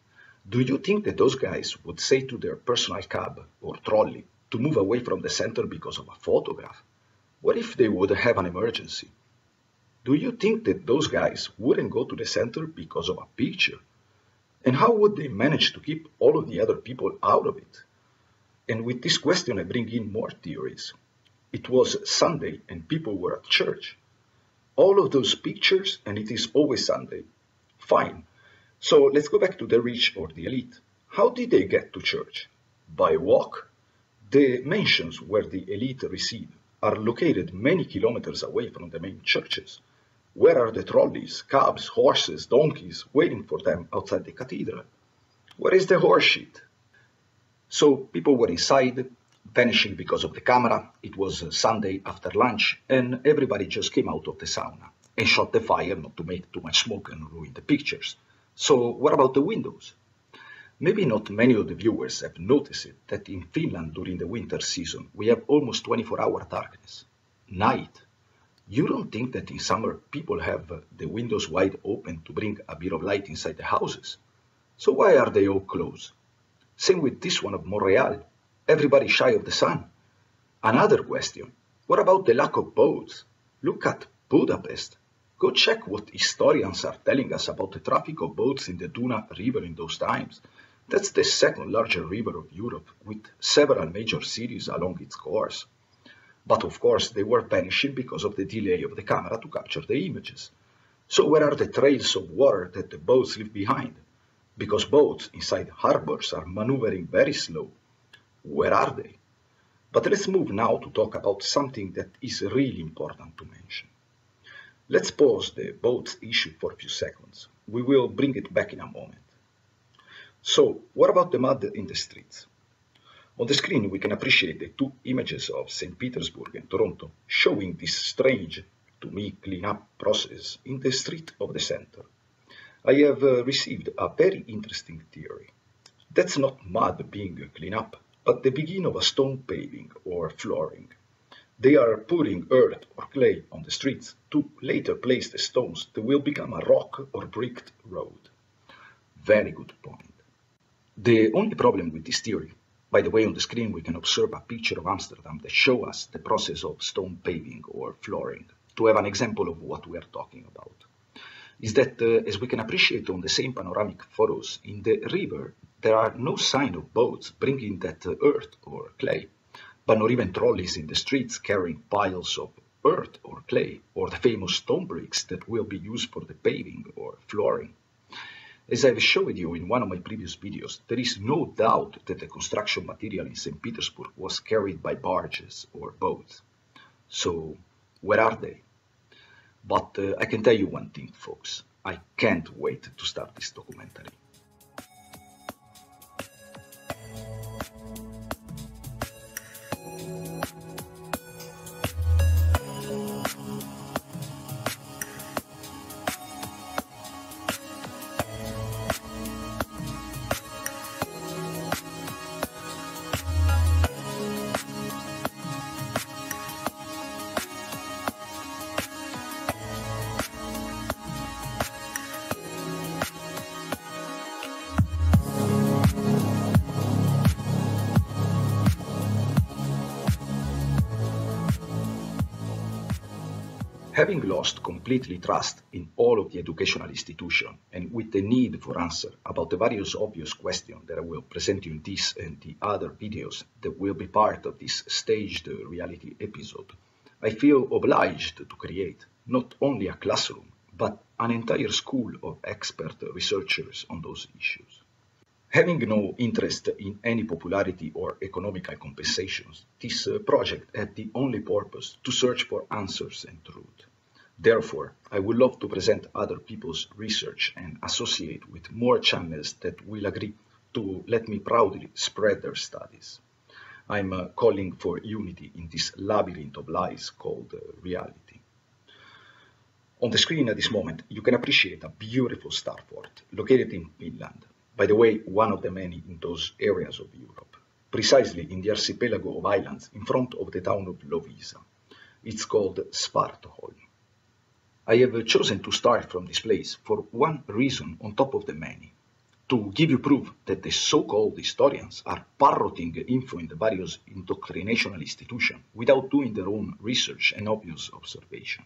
Do you think that those guys would say to their personal cab or trolley to move away from the center because of a photograph? What if they would have an emergency? Do you think that those guys wouldn't go to the center because of a picture? And how would they manage to keep all of the other people out of it? And with this question I bring in more theories. It was Sunday and people were at church. All of those pictures, and it is always Sunday. Fine. So let's go back to the rich or the elite. How did they get to church? By walk? The mansions where the elite reside are located many kilometers away from the main churches. Where are the trolleys, cabs, horses, donkeys waiting for them outside the cathedral? Where is the horseshit? So people were inside, vanishing because of the camera. It was Sunday after lunch, and everybody just came out of the sauna and shot the fire not to make too much smoke and ruin the pictures. So what about the windows? Maybe not many of the viewers have noticed it, that in Finland during the winter season we have almost 24-hour darkness. Night. You don't think that in summer people have the windows wide open to bring a bit of light inside the houses? So why are they all closed? Same with this one of Montreal. Everybody shy of the sun. Another question. What about the lack of boats? Look at Budapest. Go check what historians are telling us about the traffic of boats in the Duna River in those times. That's the second largest river of Europe, with several major cities along its course. But of course, they were vanishing because of the delay of the camera to capture the images. So where are the trails of water that the boats leave behind? Because boats inside harbors are maneuvering very slow. Where are they? But let's move now to talk about something that is really important to mention. Let's pause the boats issue for a few seconds. We will bring it back in a moment. So, what about the mud in the streets? On the screen we can appreciate the two images of St. Petersburg and Toronto showing this strange, to me, clean-up process in the street of the center. I have received a very interesting theory. That's not mud being cleaned up, but the beginning of a stone paving or flooring. They are putting earth or clay on the streets to later place the stones that will become a rock or bricked road. Very good point. The only problem with this theory, by the way, on the screen we can observe a picture of Amsterdam that shows us the process of stone paving or flooring, to have an example of what we are talking about, is that as we can appreciate on the same panoramic photos, in the river there are no sign of boats bringing that earth or clay, but not even trolleys in the streets carrying piles of earth or clay, or the famous stone bricks that will be used for the paving or flooring. As I've showed you in one of my previous videos, there is no doubt that the construction material in St. Petersburg was carried by barges or boats. So, where are they? But I can tell you one thing, folks. I can't wait to start this documentary. Having lost completely trust in all of the educational institution and with the need for answer about the various obvious questions that I will present you in this and the other videos that will be part of this staged reality episode, I feel obliged to create not only a classroom, but an entire school of expert researchers on those issues. Having no interest in any popularity or economical compensations, this project had the only purpose to search for answers and truth. Therefore, I would love to present other people's research and associate with more channels that will agree to let me proudly spread their studies. I'm calling for unity in this labyrinth of lies called reality. On the screen at this moment, you can appreciate a beautiful starport located in Finland. By the way, one of the many in those areas of Europe, precisely in the archipelago of islands in front of the town of Lovisa. It's called Svartholm. I have chosen to start from this place for one reason on top of the many, to give you proof that the so-called historians are parroting info in the various indoctrinational institutions without doing their own research and obvious observation.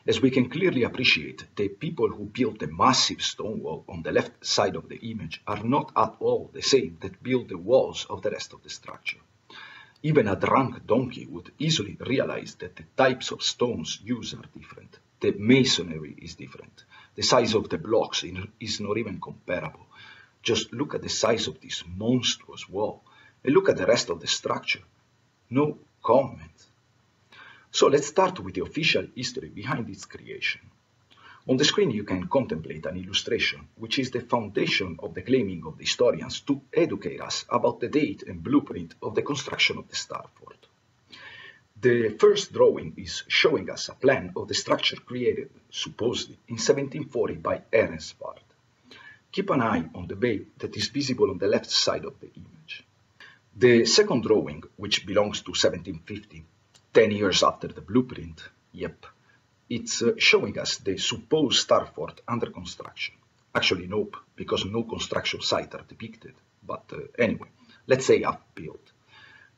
As we can clearly appreciate, the people who built the massive stone wall on the left side of the image are not at all the same that built the walls of the rest of the structure. Even a drunk donkey would easily realize that the types of stones used are different. The masonry is different. The size of the blocks is not even comparable. Just look at the size of this monstrous wall and look at the rest of the structure. No comment. So let's start with the official history behind its creation. On the screen you can contemplate an illustration, which is the foundation of the claiming of the historians to educate us about the date and blueprint of the construction of the starport. The first drawing is showing us a plan of the structure created, supposedly, in 1740 by Ernst Ward. Keep an eye on the bay that is visible on the left side of the image. The second drawing, which belongs to 1750, 10 years after the blueprint, yep, it's showing us the supposed starfort under construction. Actually, nope, because no construction site are depicted. But anyway, let's say half-built.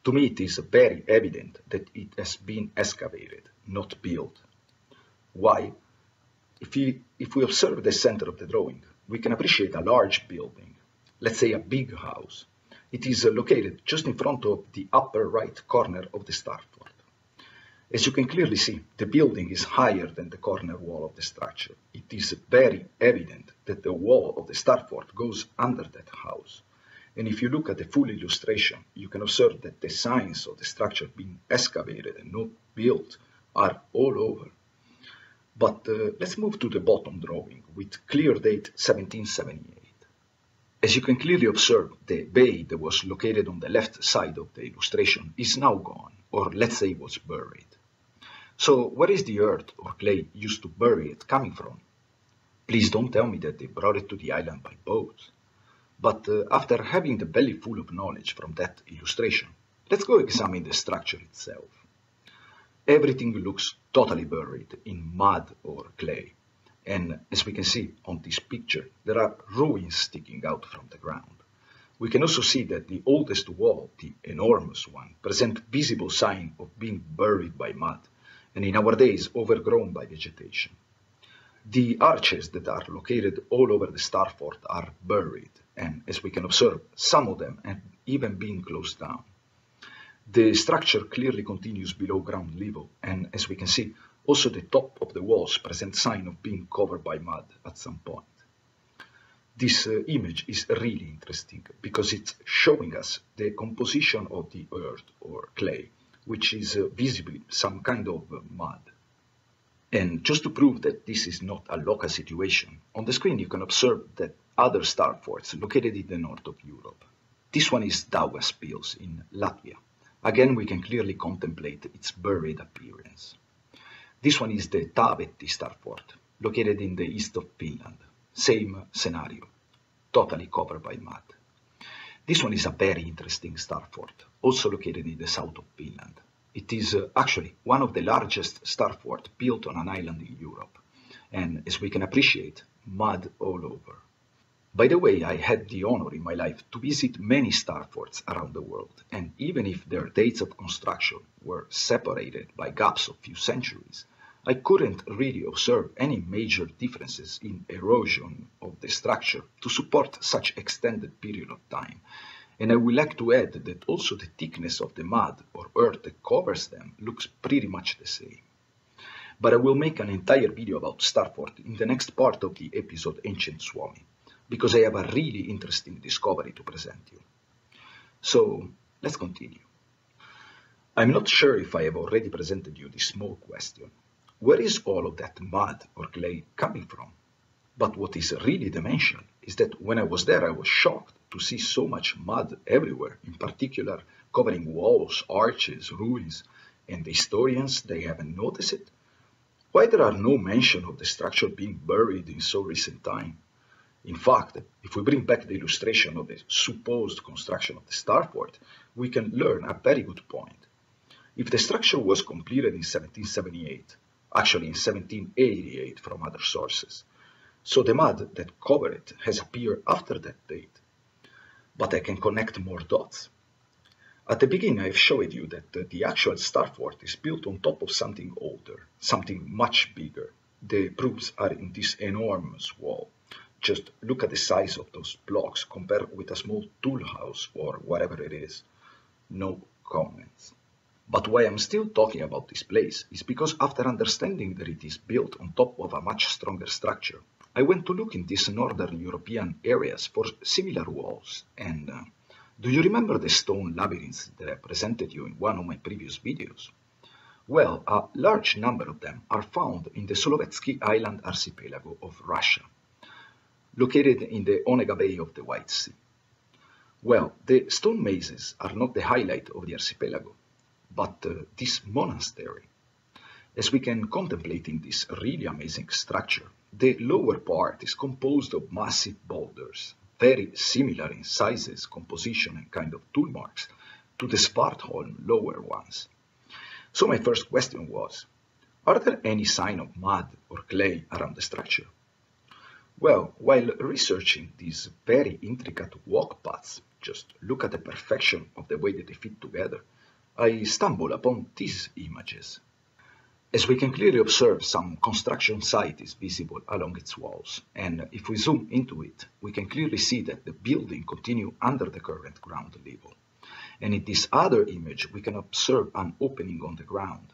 To me, it is very evident that it has been excavated, not built. Why? If we observe the center of the drawing, we can appreciate a large building, let's say a big house. It is located just in front of the upper right corner of the starfort. As you can clearly see, the building is higher than the corner wall of the structure. It is very evident that the wall of the starfort goes under that house. And if you look at the full illustration, you can observe that the signs of the structure being excavated and not built are all over. But let's move to the bottom drawing with clear date 1778. As you can clearly observe, the bay that was located on the left side of the illustration is now gone, or let's say was buried. So where is the earth or clay used to bury it coming from? Please don't tell me that they brought it to the island by boat. But after having the belly full of knowledge from that illustration, let's go examine the structure itself. Everything looks totally buried in mud or clay. And as we can see on this picture, there are ruins sticking out from the ground. We can also see that the oldest wall, the enormous one, presents visible sign of being buried by mud, and in our days overgrown by vegetation. The arches that are located all over the starfort are buried, and as we can observe, some of them have even been closed down. The structure clearly continues below ground level, and as we can see, also the top of the walls present sign of being covered by mud at some point. This image is really interesting because it's showing us the composition of the earth or clay, which is visibly some kind of mud. And just to prove that this is not a local situation, on the screen you can observe that other starforts located in the north of Europe. This one is Daugaspils in Latvia. Again, we can clearly contemplate its buried appearance. This one is the Taavetti starfort, located in the east of Finland. Same scenario, totally covered by mud. This one is a very interesting starfort, also located in the south of Finland. It is actually one of the largest starforts built on an island in Europe, and as we can appreciate, mud all over. By the way, I had the honor in my life to visit many starforts around the world, and even if their dates of construction were separated by gaps of few centuries, I couldn't really observe any major differences in erosion of the structure to support such extended period of time, and I would like to add that also the thickness of the mud or earth that covers them looks pretty much the same. But I will make an entire video about Starfort in the next part of the episode Ancient Swami, because I have a really interesting discovery to present you. So, let's continue. I'm not sure if I have already presented you this small question. Where is all of that mud or clay coming from? But what is really the mention is that when I was there, I was shocked to see so much mud everywhere, in particular covering walls, arches, ruins, and the historians, they haven't noticed it. Why there are no mention of the structure being buried in so recent time? In fact, if we bring back the illustration of the supposed construction of the starport, we can learn a very good point. If the structure was completed in 1778, actually in 1788 from other sources, so the mud that covered it has appeared after that date. But I can connect more dots. At the beginning, I've showed you that the actual starfort is built on top of something older, something much bigger. The proofs are in this enormous wall. Just look at the size of those blocks compared with a small tool house or whatever it is. No comments. But why I'm still talking about this place is because after understanding that it is built on top of a much stronger structure, I went to look in these northern European areas for similar walls, and do you remember the stone labyrinths that I presented you in one of my previous videos? Well, a large number of them are found in the Solovetsky Island archipelago of Russia, located in the Onega Bay of the White Sea. Well, the stone mazes are not the highlight of the archipelago, but this monastery. As we can contemplate in this really amazing structure, the lower part is composed of massive boulders, very similar in sizes, composition, and kind of tool marks to the Svartholm lower ones. So my first question was, are there any sign of mud or clay around the structure? Well, while researching these very intricate walk paths, just look at the perfection of the way that they fit together, I stumbled upon these images. As we can clearly observe, some construction site is visible along its walls, and if we zoom into it, we can clearly see that the building continues under the current ground level. And in this other image, we can observe an opening on the ground.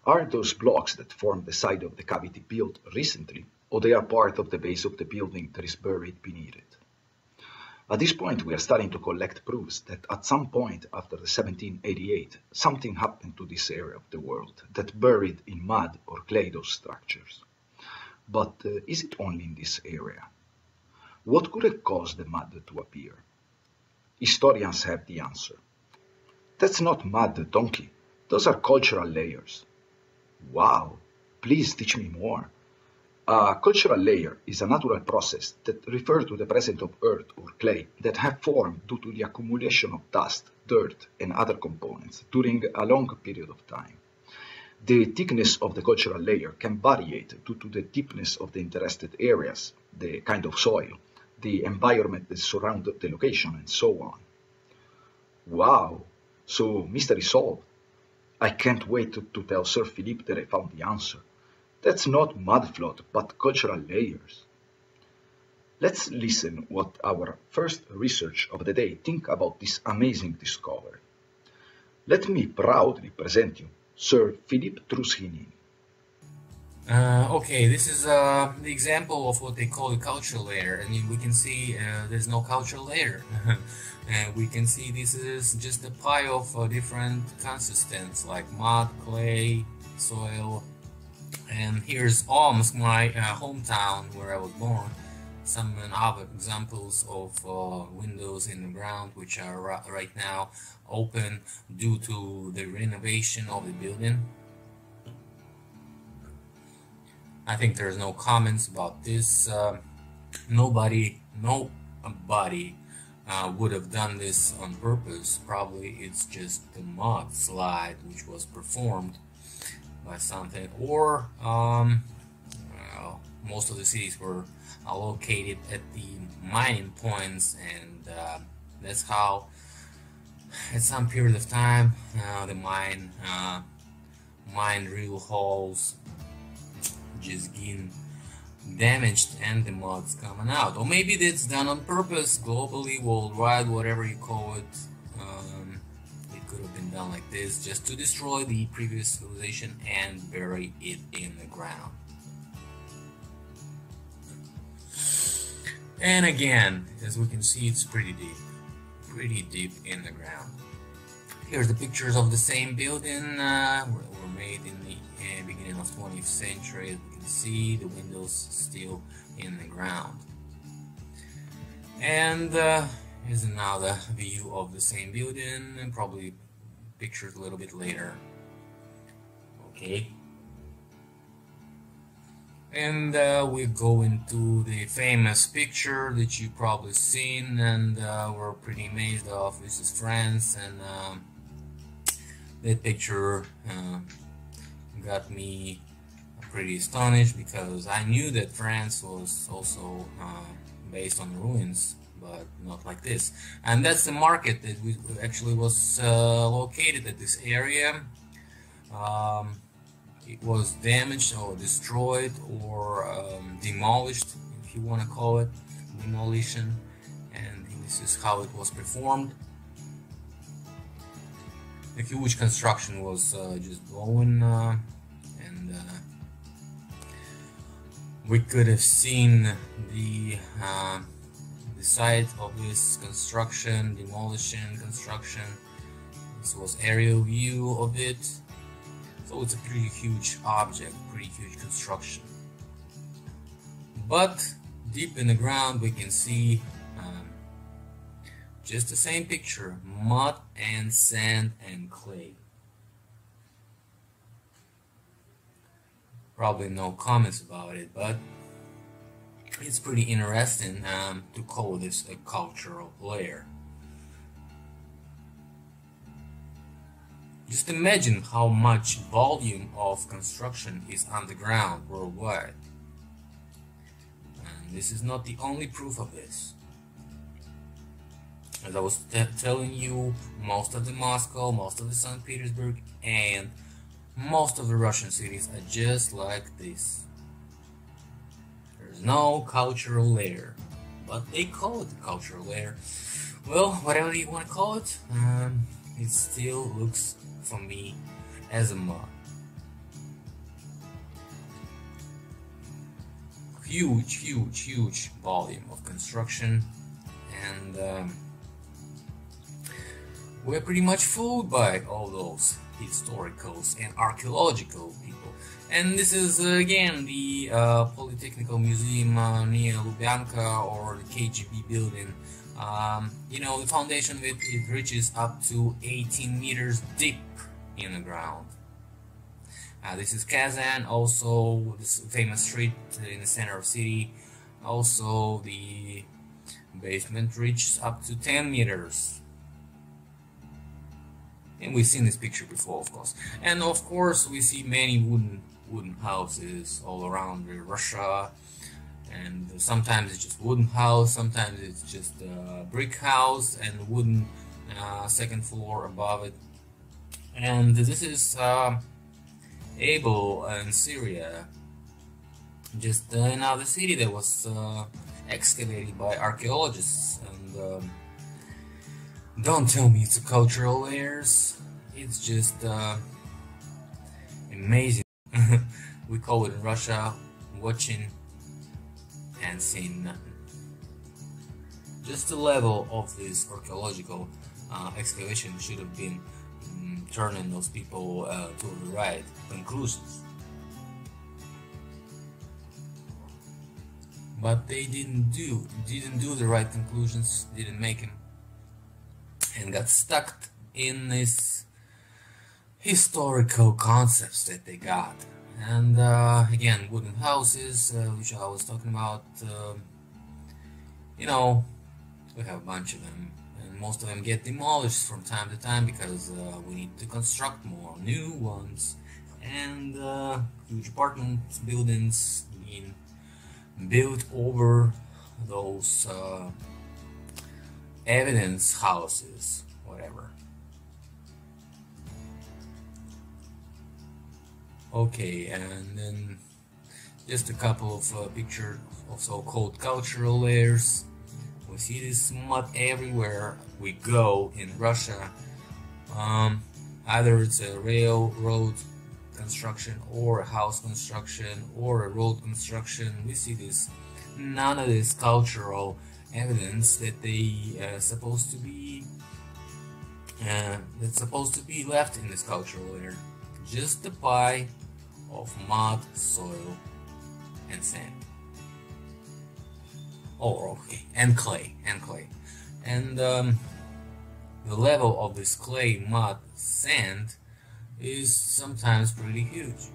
Are those blocks that form the side of the cavity built recently, or they are part of the base of the building that is buried beneath it? At this point, we are starting to collect proofs that at some point after the 1788, something happened to this area of the world that buried in mud or clay those structures. But is it only in this area? What could have caused the mud to appear? Historians have the answer. That's not mud, donkey. Those are cultural layers. Wow, please teach me more. A cultural layer is a natural process that refers to the presence of earth or clay that have formed due to the accumulation of dust, dirt, and other components during a long period of time. The thickness of the cultural layer can vary due to the deepness of the interested areas, the kind of soil, the environment that surrounds the location, and so on. Wow, so mystery solved. I can't wait to tell Sir Philippe that I found the answer. That's not mud flood, but cultural layers. Let's listen what our first research of the day think about this amazing discovery. Let me proudly present you Sir Philippe Truschinin. Okay, this is the example of what they call a cultural layer. I mean, we can see there's no cultural layer. We can see this is just a pile of different consistencies like mud, clay, soil. And here's Omsk, my hometown where I was born. Some other examples of windows in the ground which are right now open due to the renovation of the building. I think there's no comments about this. Nobody would have done this on purpose. Probably it's just the mud slide which was performed by something, or most of the cities were located at the mining points, and that's how at some period of time the mine drill holes just getting damaged and the mud's coming out. Or maybe that's done on purpose, globally, worldwide, whatever you call it. It could have been done like this, just to destroy the previous civilization and bury it in the ground. And again, as we can see, it's pretty deep in the ground. Here's the pictures of the same building, were made in the beginning of 20th century. As we can see, the windows still in the ground. And here's another view of the same building, and probably pictures a little bit later. Okay. And we go into the famous picture that you probably seen and were pretty amazed of. This is France, and that picture got me pretty astonished, because I knew that France was also based on ruins, but not like this. And that's the market that actually was located at this area. It was damaged or destroyed or demolished, if you want to call it demolition, and this is how it was performed. A huge construction was just going, and we could have seen the site of this construction, demolition, construction. This was aerial view of it. So it's a pretty huge object, pretty huge construction. But deep in the ground we can see just the same picture, mud and sand and clay. Probably no comments about it, but it's pretty interesting to call this a cultural layer. Just imagine how much volume of construction is underground worldwide. And this is not the only proof of this. As I was telling you, most of the Moscow, most of the St. Petersburg, and most of the Russian cities are just like this. There's no cultural layer, but they call it a cultural layer. Well, whatever you want to call it, it still looks for me as a mud. Huge volume of construction, and we're pretty much fooled by all those historicals and archaeological people. And this is again the Polytechnical Museum near Lubyanka, or the KGB building. You know, the foundation of it reaches up to 18 meters deep in the ground. This is Kazan, also this famous street in the center of city. Also, the basement reaches up to 10 meters. And we've seen this picture before, of course. And of course, we see many wooden houses all around Russia. And sometimes it's just wooden house, sometimes it's just a brick house and wooden second floor above it. And this is Abel in Syria, just another city that was excavated by archaeologists. And don't tell me it's a cultural layers, it's just amazing. We call it in Russia watching and seeing nothing. Just the level of this archaeological excavation should have been turning those people to the right conclusions. But they didn't do the right conclusions, didn't make them, and got stuck in this historical concepts that they got. And again, wooden houses, which I was talking about, you know, we have a bunch of them, and most of them get demolished from time to time because we need to construct more new ones, and huge apartment buildings being built over those evidence houses, whatever. Okay, and then just a couple of pictures of so-called cultural layers. We see this mud everywhere we go in Russia. Either it's a railroad construction or a house construction or a road construction. We see this. None of this cultural evidence that that's supposed to be left in this cultural layer. Just the pie of mud, soil, and sand. Oh, okay, and clay. And the level of this clay, mud, sand is sometimes pretty huge.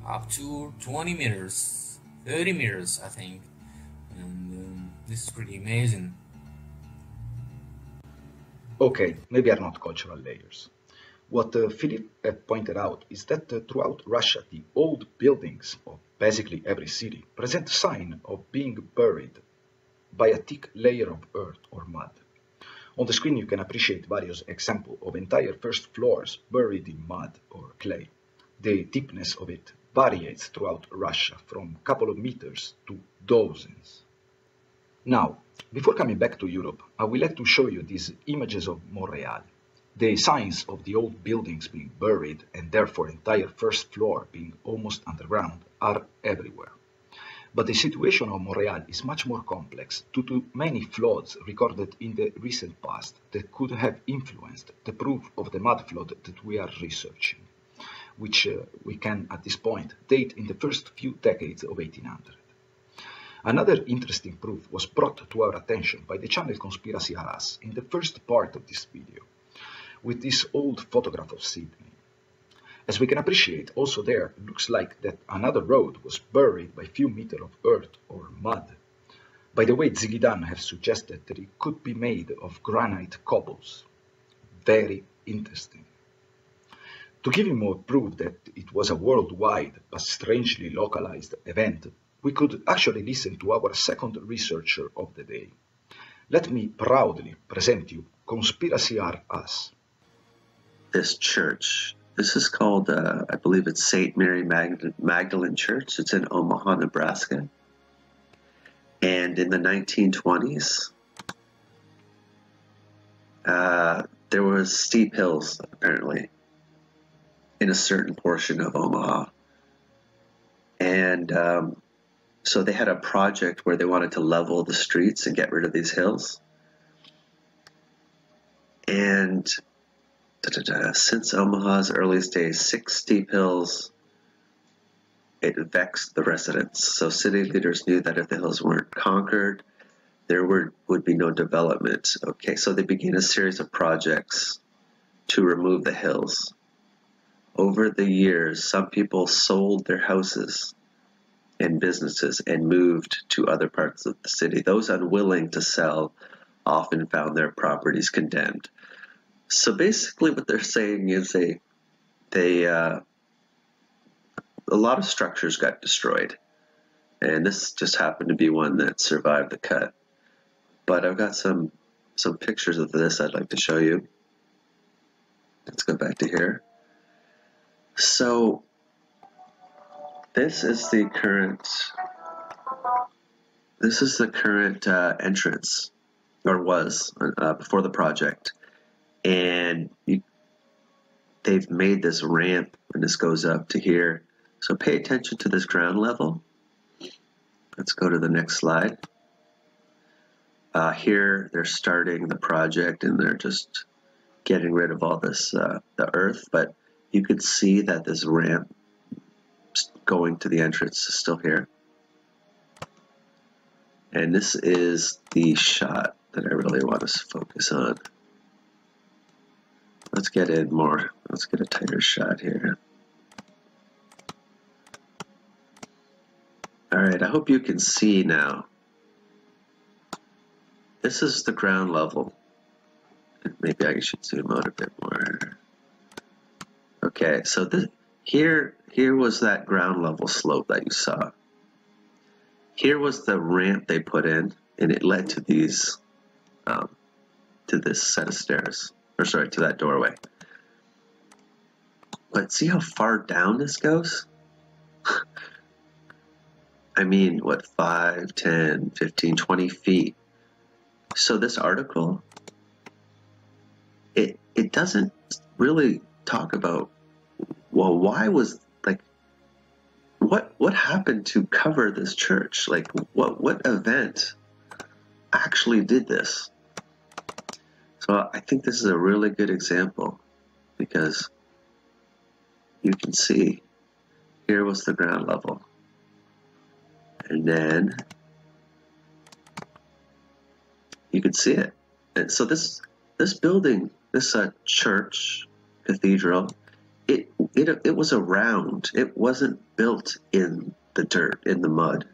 Up to 20 meters, 30 meters, I think. And this is pretty amazing. Okay, maybe are not cultural layers. What Philip pointed out is that throughout Russia, the old buildings of basically every city present sign of being buried by a thick layer of earth or mud. On the screen you can appreciate various examples of entire first floors buried in mud or clay. The deepness of it varies throughout Russia from a couple of meters to dozens. Now, before coming back to Europe, I would like to show you these images of Montreal. The signs of the old buildings being buried and therefore entire first floor being almost underground are everywhere. But the situation of Montreal is much more complex due to many floods recorded in the recent past that could have influenced the proof of the mud flood that we are researching, which we can at this point date in the first few decades of 1800. Another interesting proof was brought to our attention by the channel Conspiracy Harass in the first part of this video, with this old photograph of Sydney. As we can appreciate, also there looks like that another road was buried by a few meters of earth or mud. By the way, Zigidan have suggested that it could be made of granite cobbles. Very interesting. To give you more proof that it was a worldwide but strangely localized event, we could actually listen to our second researcher of the day. Let me proudly present you Conspiracy R Us. This church. This is called, I believe it's St. Mary Magdalene Church. It's in Omaha, Nebraska. And in the 1920s, there was steep hills, apparently, in a certain portion of Omaha. And so they had a project where they wanted to level the streets and get rid of these hills. And since Omaha's earliest days, 6 steep hills, it vexed the residents. So city leaders knew that if the hills weren't conquered, there would be no development. Okay, so they began a series of projects to remove the hills. Over the years, some people sold their houses and businesses and moved to other parts of the city. Those unwilling to sell often found their properties condemned. So basically what they're saying is a lot of structures got destroyed. And this just happened to be one that survived the cut. But I've got some pictures of this I'd like to show you. Let's go back to here. So this is the current entrance, or was before the project. And they've made this ramp, and this goes up to here. So pay attention to this ground level. Let's go to the next slide. Here they're starting the project, and they're just getting rid of all this the earth. But you can see that this ramp going to the entrance is still here. And this is the shot that I really want to focus on. Let's get in more. Let's get a tighter shot here. All right, I hope you can see now. This is the ground level. Maybe I should zoom out a bit more. Okay, so here was that ground level slope that you saw. Here was the ramp they put in, and it led to these, to this set of stairs. Or sorry, to that doorway. But see how far down this goes? I mean, what, 5, 10, 15, 20 feet. So this article, it doesn't really talk about, well, why was, like, what happened to cover this church? Like, what event actually did this? So I think this is a really good example, because you can see here was the ground level, and then you can see it. And so this building, this church, cathedral, it was around. It wasn't built in the dirt, in the mud,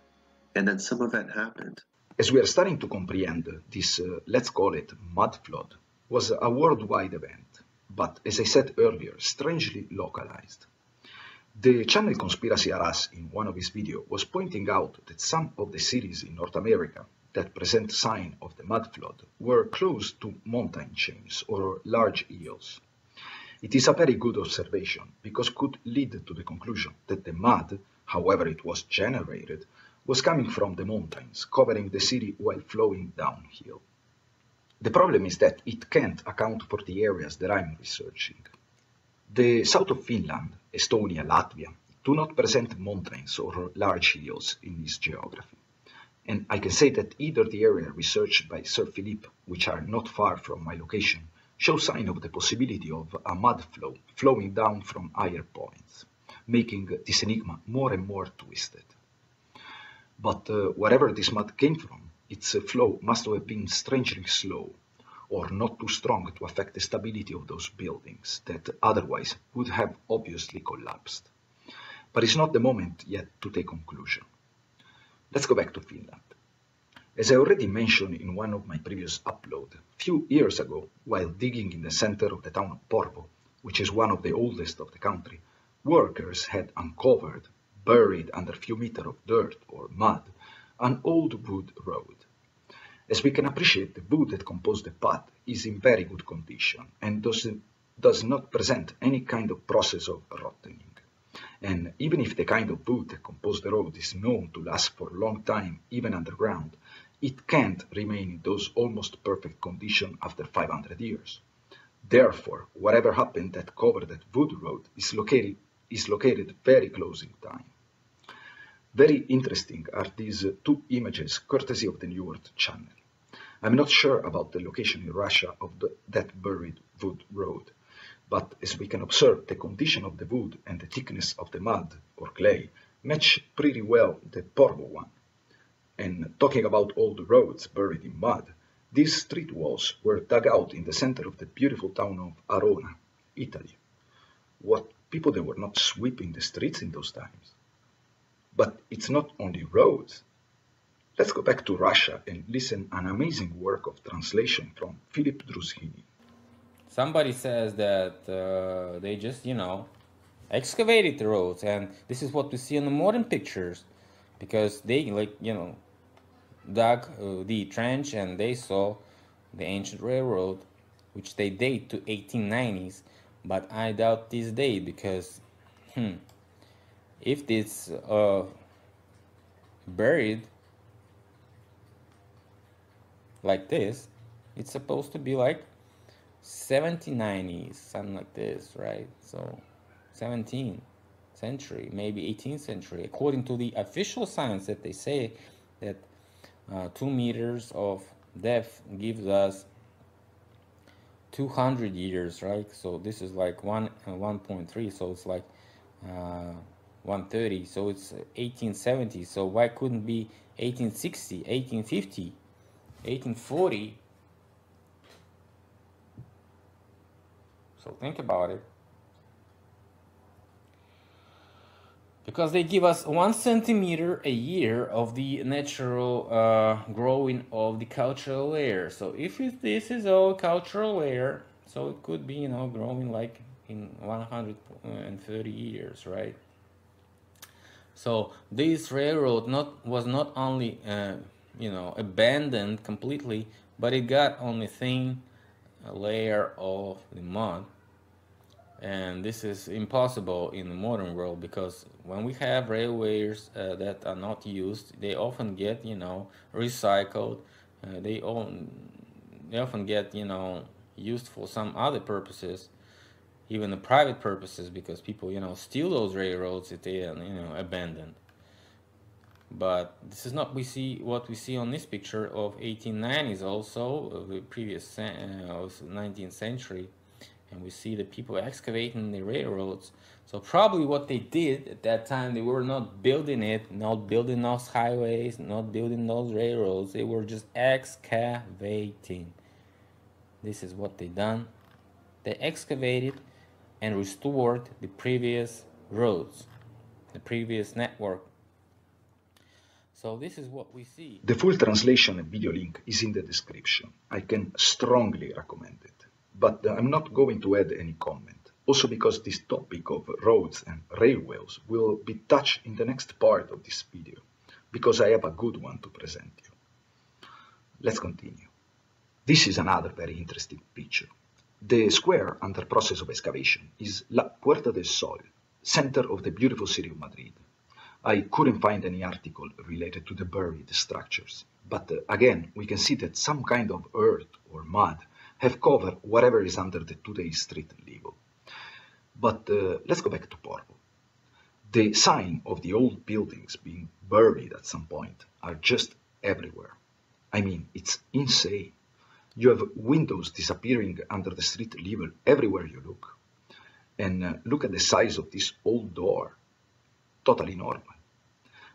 and then some event happened. As we are starting to comprehend, this, let's call it mud flood, was a worldwide event, but as I said earlier, strangely localized. The channel Conspiracy Aras in one of his videos was pointing out that some of the cities in North America that present sign of the mud flood were close to mountain chains or large hills. It is a very good observation because could lead to the conclusion that the mud, however it was generated, was coming from the mountains, covering the city while flowing downhill. The problem is that it can't account for the areas that I'm researching. The south of Finland, Estonia, Latvia, do not present mountains or large hills in this geography. And I can say that either the area researched by Sir Philippe, which are not far from my location, show sign of the possibility of a mud flow flowing down from higher points, making this enigma more and more twisted. But wherever this mud came from, its flow must have been strangely slow, or not too strong to affect the stability of those buildings that otherwise would have obviously collapsed. But it's not the moment yet to take conclusion. Let's go back to Finland. As I already mentioned in one of my previous uploads, a few years ago, while digging in the center of the town of Porvoo, which is one of the oldest of the country, workers had uncovered, buried under a few meters of dirt or mud, an old wood road. As we can appreciate, the wood that composed the path is in very good condition and does not present any kind of process of rotting. And even if the kind of wood that composed the road is known to last for a long time, even underground, it can't remain in those almost perfect condition after 500 years. Therefore, whatever happened that covered that wood road is located very close in time. Very interesting are these two images courtesy of the New Earth channel. I'm not sure about the location in Russia of that buried wood road, but as we can observe, the condition of the wood and the thickness of the mud or clay match pretty well the Porvoo one. And talking about old roads buried in mud, these street walls were dug out in the center of the beautiful town of Arona, Italy. What people, they were not sweeping the streets in those times. But it's not only roads. Let's go back to Russia and listen an amazing work of translation from Philip Druzhinin. Somebody says that they just, excavated the roads, and this is what we see in the modern pictures, because they, dug the trench and they saw the ancient railroad, which they date to 1890s, but I doubt this date, because if it's buried like this, it's supposed to be like 1790s, something like this, right? So 17th century, maybe 18th century, according to the official science that they say that 2 meters of depth gives us 200 years, right? So this is like 1.3, so it's like 130, so it's 1870. So why couldn't be 1860, 1850, 1840? So think about it. Because they give us 1 centimeter a year of the natural growing of the cultural layer. So if this is all cultural layer, so it could be, growing like in 130 years, right? So this railroad was not only abandoned completely, but it got on a thin layer of the mud, And this is impossible in the modern world, because when we have railways that are not used, they often get, recycled. They often get, used for some other purposes, even the private purposes, because people, steal those railroads if they are, abandoned. But this is not what we see on this picture of 1890s, also the previous 19th century. And we see the people excavating the railroads. So probably what they did at that time, they were not building those highways, not building those railroads. They were just excavating. This is what they done. They excavated and restored the previous roads, the previous network. So this is what we see. The full translation and video link is in the description. I can strongly recommend it. But I'm not going to add any comment. Also because this topic of roads and railways will be touched in the next part of this video, because I have a good one to present you. Let's continue. This is another very interesting picture. The square under process of excavation is La Puerta del Sol, center of the beautiful city of Madrid. I couldn't find any article related to the buried structures, but again, we can see that some kind of earth or mud have covered whatever is under the today's street level. But let's go back to Porvo. The sign of the old buildings being buried at some point are just everywhere. I mean, it's insane. You have windows disappearing under the street level everywhere you look. And look at the size of this old door. Totally normal.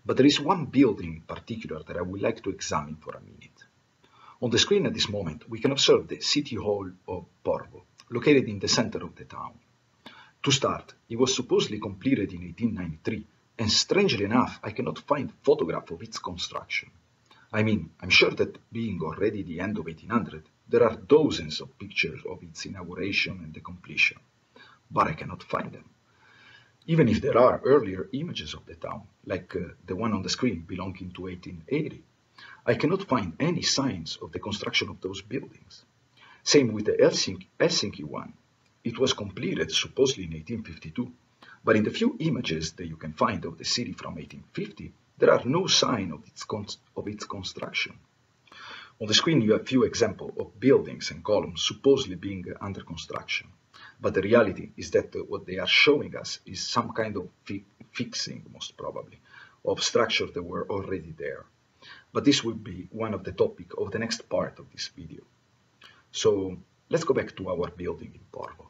But there is one building in particular that I would like to examine for a minute. On the screen at this moment, we can observe the City Hall of Porvo, located in the center of the town. To start, it was supposedly completed in 1893, and strangely enough, I cannot find photograph of its construction. I mean, I'm sure that being already the end of 1800, there are dozens of pictures of its inauguration and the completion, but I cannot find them. Even if there are earlier images of the town, like the one on the screen belonging to 1880, I cannot find any signs of the construction of those buildings. Same with the Helsinki one. It was completed supposedly in 1852, but in the few images that you can find of the city from 1850, there are no sign of its construction. On the screen you have few examples of buildings and columns supposedly being under construction, but the reality is that what they are showing us is some kind of fixing, most probably, of structures that were already there. But this will be one of the topics of the next part of this video. So let's go back to our building in Porvo.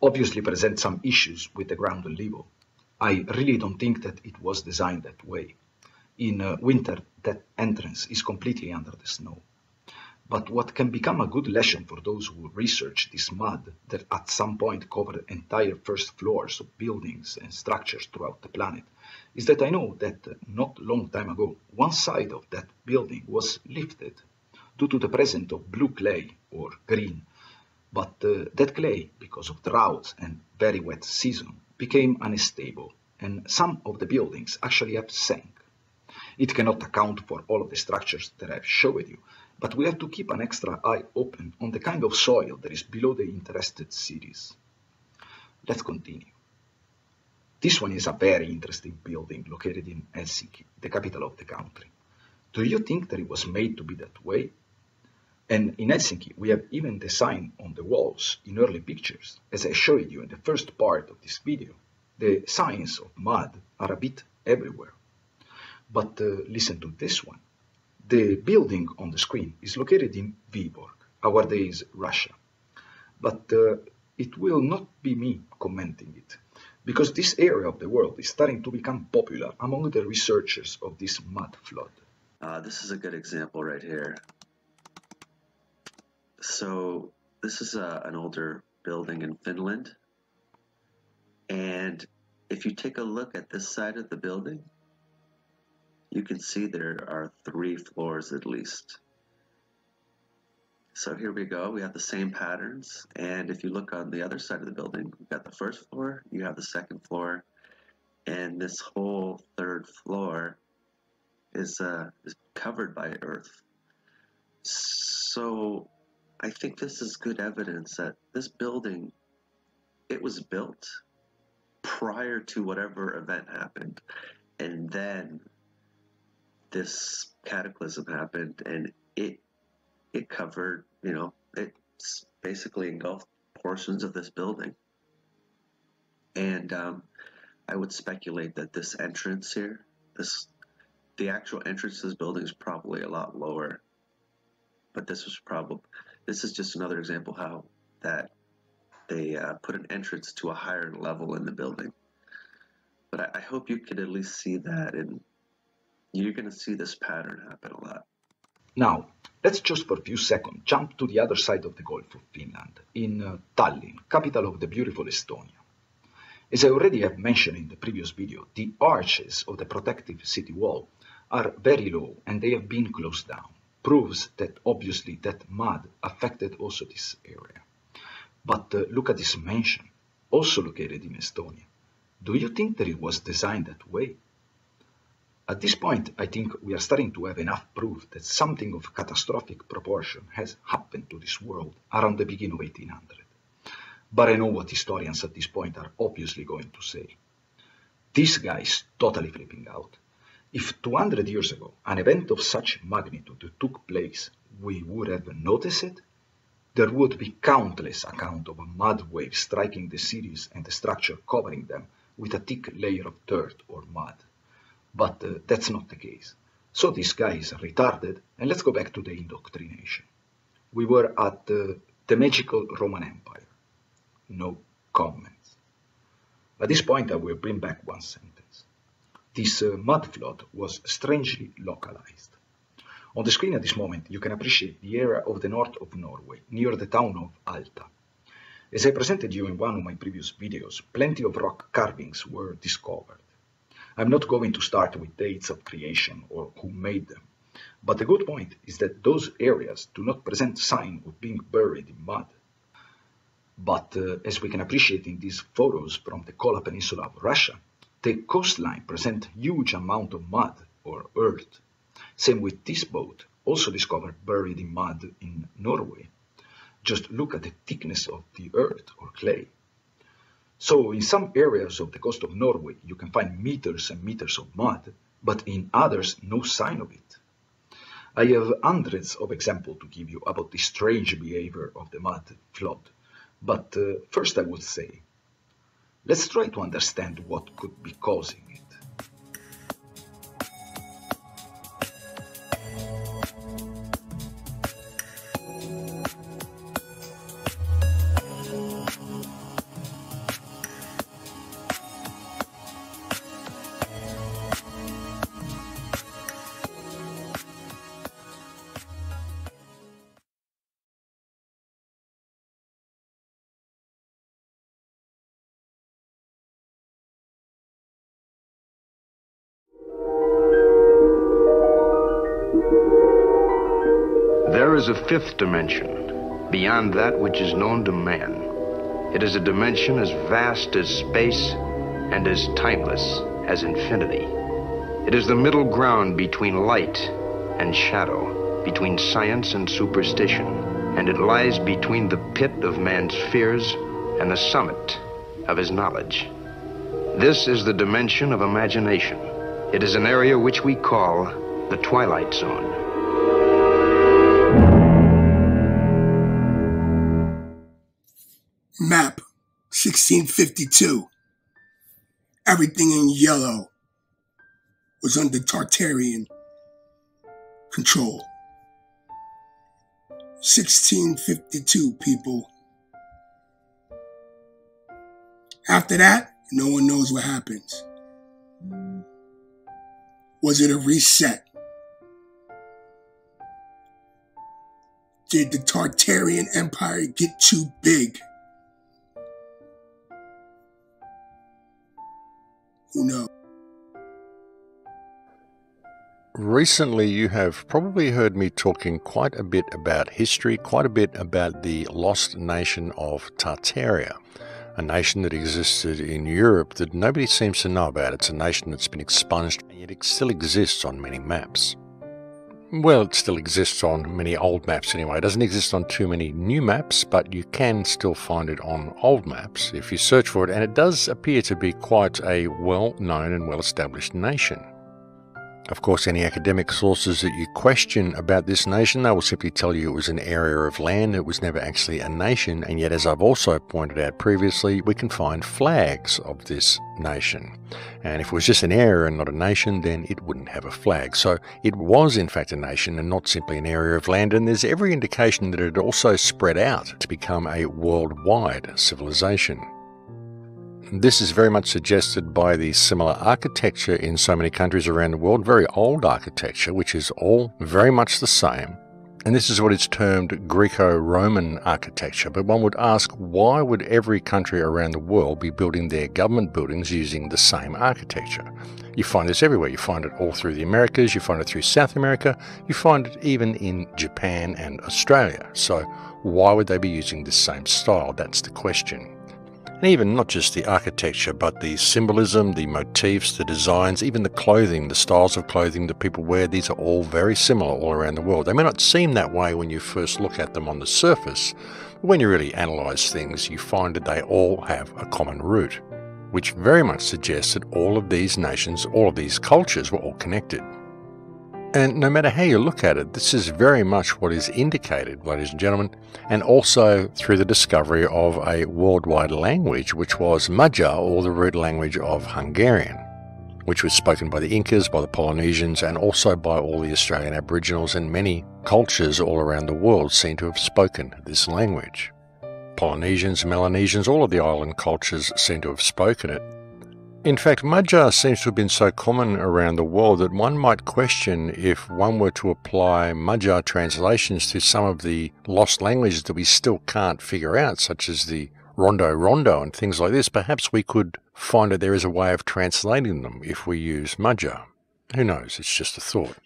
Obviously presents some issues with the ground level. I really don't think that it was designed that way. In winter, that entrance is completely under the snow. But what can become a good lesson for those who research this mud that at some point covered entire first floors of buildings and structures throughout the planet is that I know that not long time ago, one side of that building was lifted due to the presence of blue clay or green. But that clay, because of droughts and very wet season, became unstable, and some of the buildings actually have sank. It cannot account for all of the structures that I've showed you, but we have to keep an extra eye open on the kind of soil that is below the interested cities. Let's continue. This one is a very interesting building located in Helsinki, the capital of the country. Do you think that it was made to be that way? And in Helsinki, we have even the sign on the walls in early pictures, as I showed you in the first part of this video. The signs of mud are a bit everywhere. But listen to this one. The building on the screen is located in Vyborg, nowadays Russia. But it will not be me commenting it, because this area of the world is starting to become popular among the researchers of this mud flood. This is a good example right here. So this is an older building in Finland. And if you take a look at this side of the building, you can see there are 3 floors at least. So here we go, we have the same patterns, and if you look on the other side of the building, we've got the first floor, you have the second floor, and this whole 3rd floor is covered by earth. So I think this is good evidence that this building it was built prior to whatever event happened, and then this cataclysm happened, and it covered, it's basically engulfed portions of this building. And I would speculate that this entrance here, the actual entrance to this building is probably a lot lower. But this is just another example how that they put an entrance to a higher level in the building. But I hope you could at least see that, and you're going to see this pattern happen a lot. Now, let's just for a few seconds jump to the other side of the Gulf of Finland, in Tallinn, capital of the beautiful Estonia. As I already have mentioned in the previous video, the arches of the protective city wall are very low and they have been closed down. Proves that obviously that mud affected also this area. But look at this mansion, also located in Estonia. Do you think that it was designed that way? At this point, I think we are starting to have enough proof that something of catastrophic proportion has happened to this world around the beginning of 1800. But I know what historians at this point are obviously going to say. This guy is totally flipping out. If 200 years ago an event of such magnitude took place, we would have noticed it. There would be countless accounts of a mud wave striking the cities and the structure covering them with a thick layer of dirt or mud. But that's not the case. So this guy is retarded, and let's go back to the indoctrination. We were at the magical Roman Empire. No comments. At this point, I will bring back one sentence. This mud flood was strangely localized. On the screen at this moment, you can appreciate the area of the north of Norway, near the town of Alta. As I presented you in one of my previous videos, plenty of rock carvings were discovered. I'm not going to start with dates of creation or who made them, but the good point is that those areas do not present sign of being buried in mud. But as we can appreciate in these photos from the Kola Peninsula of Russia, the coastline present huge amount of mud or earth. Same with this boat, also discovered buried in mud in Norway. Just look at the thickness of the earth or clay. So in some areas of the coast of Norway, you can find meters and meters of mud, but in others, no sign of it. I have hundreds of examples to give you about the strange behavior of the mud flood. But first I would say, let's try to understand what could be causing it. There is a fifth dimension, beyond that which is known to man. It is a dimension as vast as space and as timeless as infinity. It is the middle ground between light and shadow, between science and superstition, and it lies between the pit of man's fears and the summit of his knowledge. This is the dimension of imagination. It is an area which we call the Twilight Zone. Map 1652. Everything in yellow was under Tartarian control. 1652, people. After that, no one knows what happens. Was it a reset? Did the Tartarian Empire get too big? Who knows? Recently, you have probably heard me talking quite a bit about history, quite a bit about the lost nation of Tartaria, a nation that existed in Europe that nobody seems to know about. It's a nation that's been expunged, and yet it still exists on many maps. Well, it still exists on many old maps anyway. It doesn't exist on too many new maps, but you can still find it on old maps if you search for it, and it does appear to be quite a well-known and well-established nation. Of course, any academic sources that you question about this nation, they will simply tell you it was an area of land, it was never actually a nation, and yet, as I've also pointed out previously, we can find flags of this nation. And if it was just an area and not a nation, then it wouldn't have a flag. So it was in fact a nation and not simply an area of land, and there's every indication that it had also spread out to become a worldwide civilization. This is very much suggested by the similar architecture in so many countries around the world, very old architecture, which is all very much the same. And this is what is termed Greco-Roman architecture. But one would ask, why would every country around the world be building their government buildings using the same architecture? You find this everywhere. You find it all through the Americas, you find it through South America, you find it even in Japan and Australia. So why would they be using the same style? That's the question. And even not just the architecture, but the symbolism, the motifs, the designs, even the clothing, the styles of clothing that people wear, these are all very similar all around the world. They may not seem that way when you first look at them on the surface, but when you really analyse things, you find that they all have a common root, which very much suggests that all of these nations, all of these cultures were all connected. And no matter how you look at it, this is very much what is indicated, ladies and gentlemen, and also through the discovery of a worldwide language, which was Magyar, or the root language of Hungarian, which was spoken by the Incas, by the Polynesians, and also by all the Australian Aboriginals, and many cultures all around the world seem to have spoken this language. Polynesians, Melanesians, all of the island cultures seem to have spoken it. In fact, Magyar seems to have been so common around the world that one might question if one were to apply Magyar translations to some of the lost languages that we still can't figure out, such as the Rondo and things like this. Perhaps we could find that there is a way of translating them if we use Magyar. Who knows? It's just a thought.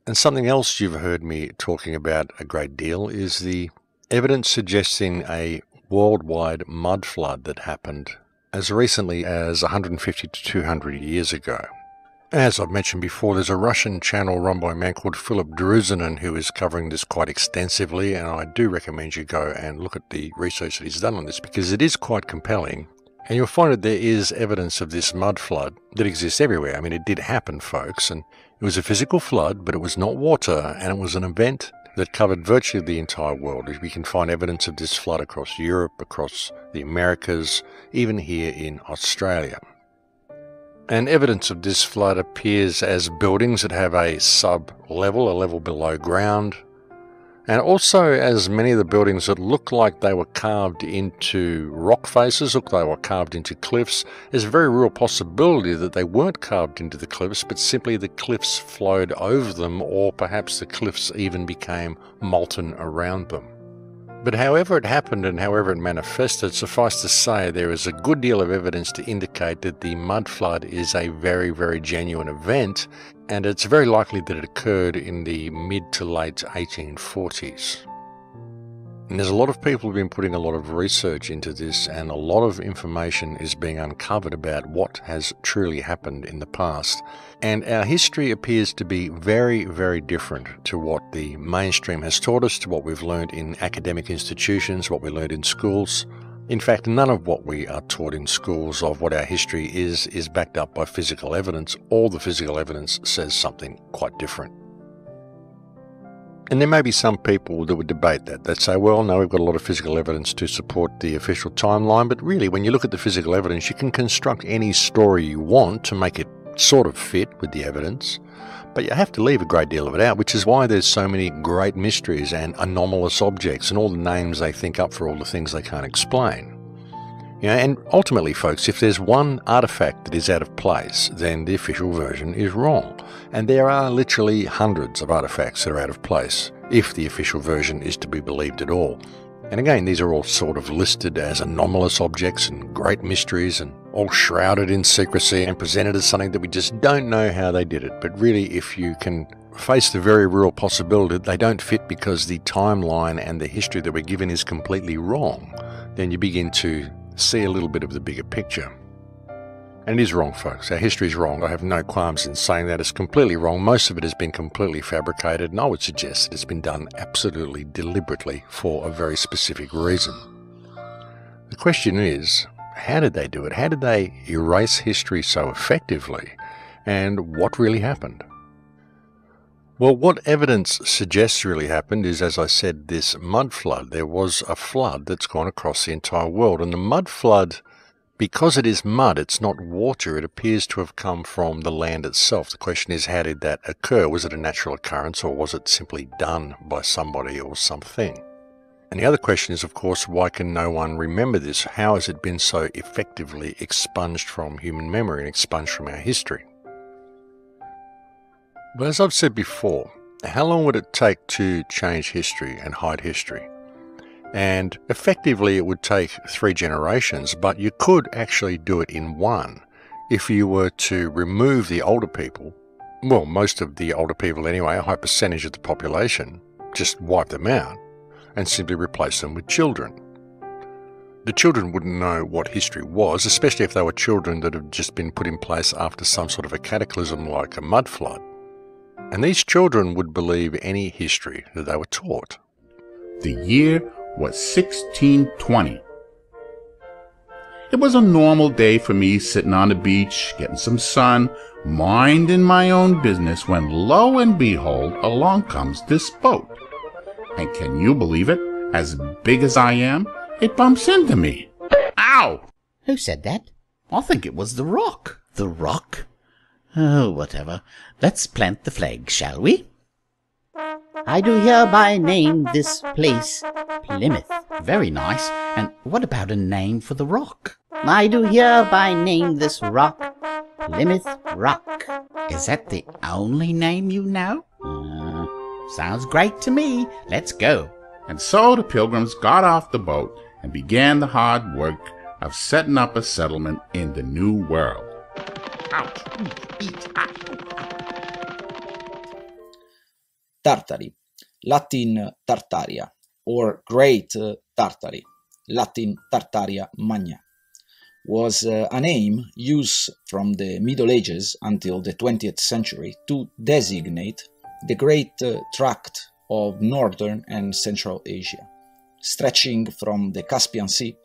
And something else you've heard me talking about a great deal is the evidence suggesting a worldwide mud flood that happened as recently as 150 to 200 years ago. As I've mentioned before, there's a Russian channel run by a man called Philip Druzinin who is covering this quite extensively, and I do recommend you go and look at the research that he's done on this, because it is quite compelling, and you'll find that there is evidence of this mud flood that exists everywhere. I mean, it did happen, folks, and it was a physical flood, but it was not water, and it was an event that covered virtually the entire world. We can find evidence of this flood across Europe, across the Americas, even here in Australia. And evidence of this flood appears as buildings that have a sub-level, a level below ground, and also as many of the buildings that look like they were carved into rock faces, look like they were carved into cliffs. There's a very real possibility that they weren't carved into the cliffs, but simply the cliffs flowed over them, or perhaps the cliffs even became molten around them. But however it happened and however it manifested, suffice to say there is a good deal of evidence to indicate that the mud flood is a very, very genuine event, and it's very likely that it occurred in the mid to late 1840s. And there's a lot of people who've been putting a lot of research into this, and a lot of information is being uncovered about what has truly happened in the past. And our history appears to be very, very different to what the mainstream has taught us, to what we've learned in academic institutions, what we learned in schools. In fact, none of what we are taught in schools of what our history is backed up by physical evidence. All the physical evidence says something quite different. And there may be some people that would debate that. They'd say, well, no, we've got a lot of physical evidence to support the official timeline, but really, when you look at the physical evidence, you can construct any story you want to make it sort of fit with the evidence, but you have to leave a great deal of it out, which is why there's so many great mysteries and anomalous objects and all the names they think up for all the things they can't explain. You know, and ultimately, folks, if there's one artifact that is out of place, then the official version is wrong. And there are literally hundreds of artifacts that are out of place, if the official version is to be believed at all. And again, these are all sort of listed as anomalous objects and great mysteries and all shrouded in secrecy and presented as something that we just don't know how they did it. But really, if you can face the very real possibility that they don't fit because the timeline and the history that we're given is completely wrong, then you begin to see a little bit of the bigger picture. And it is wrong, folks. Our history is wrong. I have no qualms in saying that. It's completely wrong. Most of it has been completely fabricated, and I would suggest that it's been done absolutely deliberately for a very specific reason. The question is, how did they do it? How did they erase history so effectively? And what really happened? Well, what evidence suggests really happened is, as I said, this mud flood. There was a flood that's gone across the entire world, and the mud flood, because it is mud, it's not water, it appears to have come from the land itself. The question is, how did that occur? Was it a natural occurrence, or was it simply done by somebody or something? And the other question is, of course, why can no one remember this? How has it been so effectively expunged from human memory and expunged from our history? But as I've said before, how long would it take to change history and hide history? And effectively it would take 3 generations, but you could actually do it in 1 if you were to remove the older people, well, most of the older people anyway, a high percentage of the population, just wipe them out and simply replace them with children. The children wouldn't know what history was, especially if they were children that had just been put in place after some sort of a cataclysm like a mud flood. And these children would believe any history that they were taught. The year was 1620. It was a normal day for me, sitting on the beach, getting some sun, minding my own business, when lo and behold, along comes this boat. And can you believe it? As big as I am, it bumps into me. Ow! Who said that? I think it was the Rock. The Rock? Oh, whatever. Let's plant the flag, shall we? I do hereby name this place Plymouth. Very nice. And what about a name for the rock? I do hereby name this rock Plymouth Rock. Is that the only name you know? Sounds great to me. Let's go. And so the Pilgrims got off the boat and began the hard work of setting up a settlement in the New World. Ouch! Tartary, Latin Tartaria, or Great Tartary, Latin Tartaria Magna, was a name used from the Middle Ages until the 20th century to designate the great tract of northern and central Asia, stretching from the Caspian Sea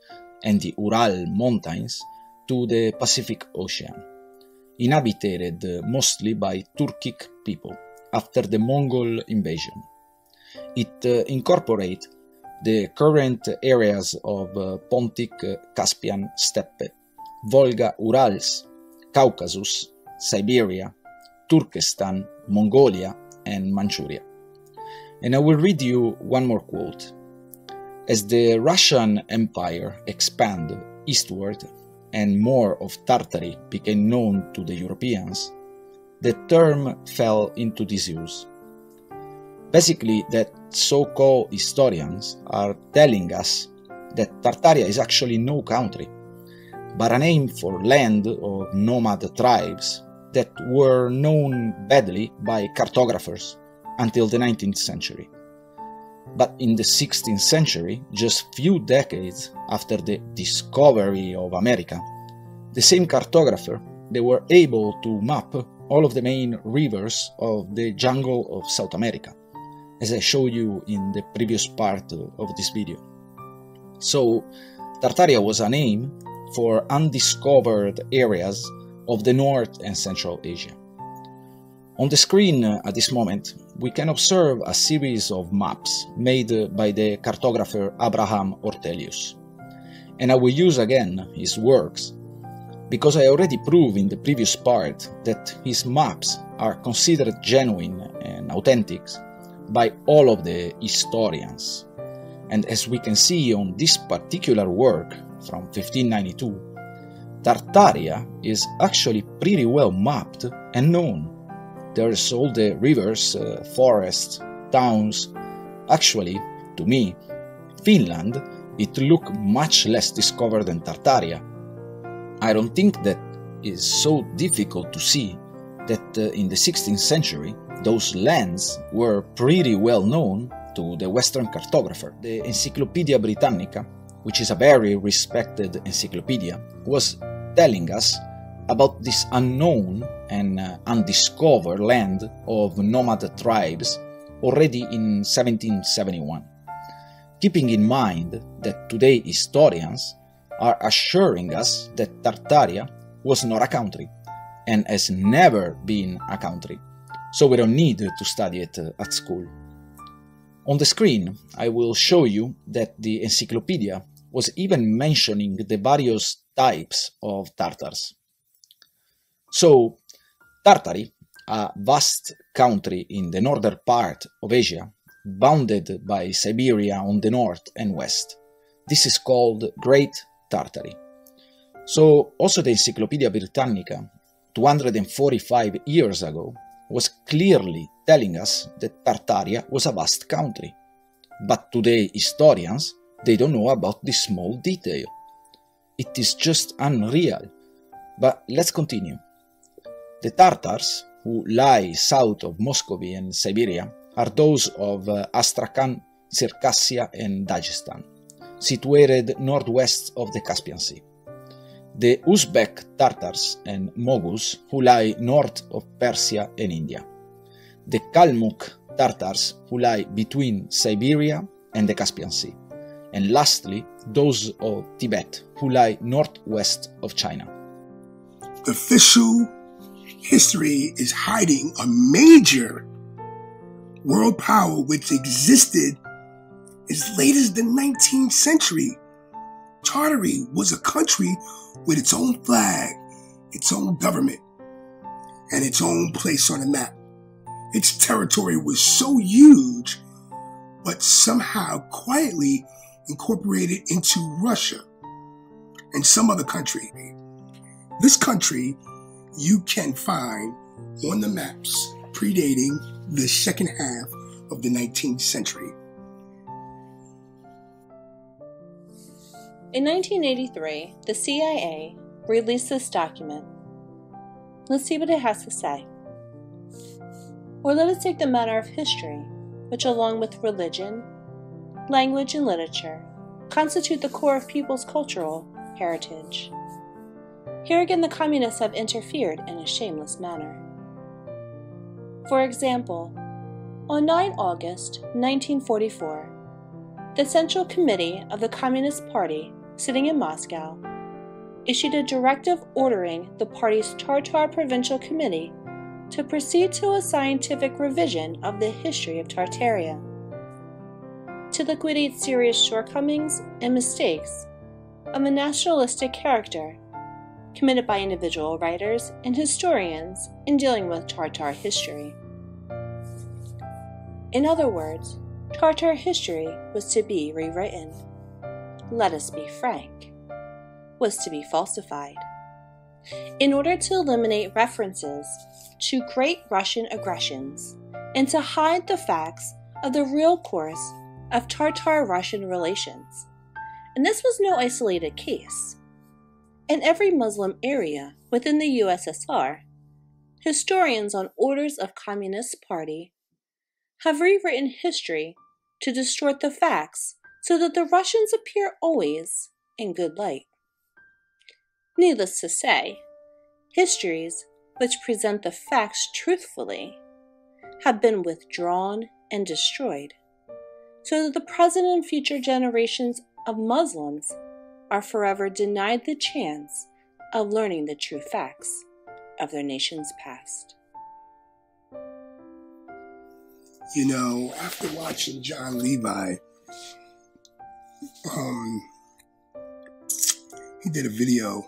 and the Ural Mountains to the Pacific Ocean, inhabited mostly by Turkic people after the Mongol invasion. It incorporates the current areas of Pontic Caspian Steppe, Volga Urals, Caucasus, Siberia, Turkestan, Mongolia, and Manchuria. And I will read you one more quote. As the Russian Empire expanded eastward and more of Tartary became known to the Europeans, the term fell into disuse. Basically, that so-called historians are telling us that Tartaria is actually no country, but a name for land of nomad tribes that were known badly by cartographers until the 19th century. But in the 16th century, just few decades after the discovery of America, the same cartographer, they were able to map all of the main rivers of the jungle of South America, as I showed you in the previous part of this video. So, Tartaria was a name for undiscovered areas of the North and Central Asia. On the screen at this moment, we can observe a series of maps made by the cartographer Abraham Ortelius. And I will use again his works, because I already proved in the previous part that his maps are considered genuine and authentic by all of the historians. And as we can see on this particular work from 1592, Tartaria is actually pretty well mapped and known. There's all the rivers, forests, towns. Actually, to me, Finland, it looked much less discovered than Tartaria. I don't think that is so difficult to see that in the 16th century, those lands were pretty well known to the Western cartographer. The Encyclopedia Britannica, which is a very respected encyclopedia, was telling us about this unknown and undiscovered land of nomad tribes already in 1771, keeping in mind that today historians are assuring us that Tartaria was not a country and has never been a country, so we don't need to study it at school. On the screen, I will show you that the encyclopedia was even mentioning the various types of Tartars. So, Tartary, a vast country in the northern part of Asia, bounded by Siberia on the north and west. This is called Great Tartary. So, also the Encyclopedia Britannica, 245 years ago, was clearly telling us that Tartaria was a vast country. But today historians, they don't know about this small detail. It is just unreal. But let's continue. The Tartars, who lie south of Muscovy and Siberia, are those of Astrakhan, Circassia and Dagestan, situated northwest of the Caspian Sea. The Uzbek Tartars and Mogus, who lie north of Persia and India. The Kalmuk Tartars, who lie between Siberia and the Caspian Sea. And lastly, those of Tibet, who lie northwest of China. The official history is hiding a major world power which existed as late as the 19th century. Tartary was a country with its own flag, its own government, and its own place on the map. Its territory was so huge, but somehow quietly incorporated into Russia and some other country. This country you can find on the maps predating the second half of the 19th century. In 1983, the CIA released this document. Let's see what it has to say. Or let us take the matter of history, which along with religion, language, and literature, constitute the core of people's cultural heritage. Here again the communists have interfered in a shameless manner. For example, on 9 August 1944, the Central Committee of the Communist Party, sitting in Moscow, issued a directive ordering the party's Tartar Provincial Committee to proceed to a scientific revision of the history of Tartaria, to liquidate serious shortcomings and mistakes of a nationalistic character committed by individual writers and historians in dealing with Tartar history. In other words, Tartar history was to be rewritten. Let us be frank, was to be falsified. In order to eliminate references to Great Russian aggressions and to hide the facts of the real course of Tartar-Russian relations. And this was no isolated case. In every Muslim area within the USSR, historians on orders of Communist Party have rewritten history to distort the facts so that the Russians appear always in good light. Needless to say, histories which present the facts truthfully have been withdrawn and destroyed, so that the present and future generations of Muslims are forever denied the chance of learning the true facts of their nation's past. You know, after watching John Levi, he did a video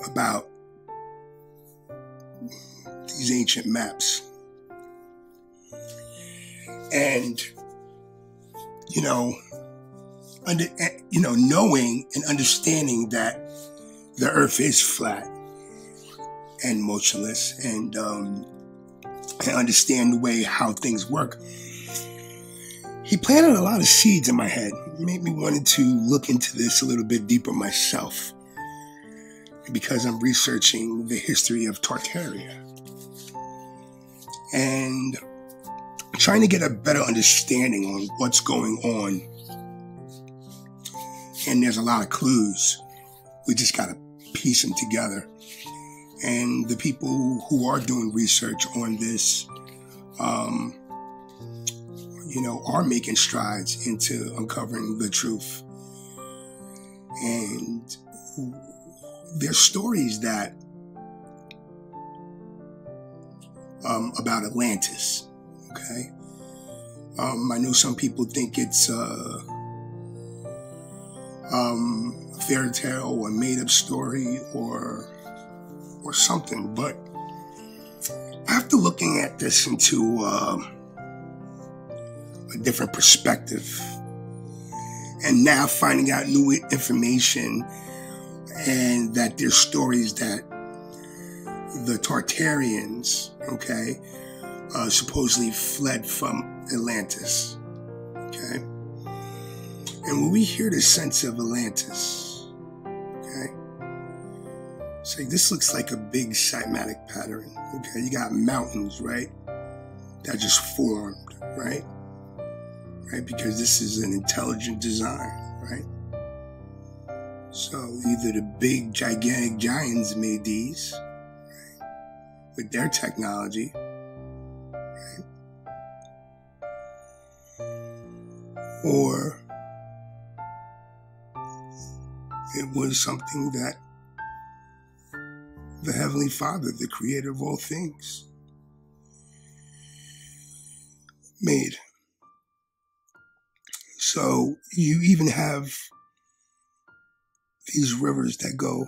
about these ancient maps. And, knowing and understanding that the earth is flat and motionless, and understand the way how things work, he planted a lot of seeds in my head. It made me wanted to look into this a little bit deeper myself, because I'm researching the history of Tartaria and trying to get a better understanding on what's going on. And there's a lot of clues We just got to piece them together. And the people who are doing research on this, are making strides into uncovering the truth. And there's stories that about Atlantis. Okay, I know some people think it's a fairy tale or made-up story or something, but after looking at this into a different perspective, and now finding out new information, and that there's stories that the Tartarians, okay, supposedly fled from Atlantis, okay? And when we hear the sense of Atlantis, okay, say this looks like a big cymatic pattern, okay? You got mountains, right, that just formed, right? Right, because this is an intelligent design, right? So either the big gigantic giants made these, right, with their technology, right? Or it was something that the Heavenly Father, the creator of all things, made. So you even have these rivers that go,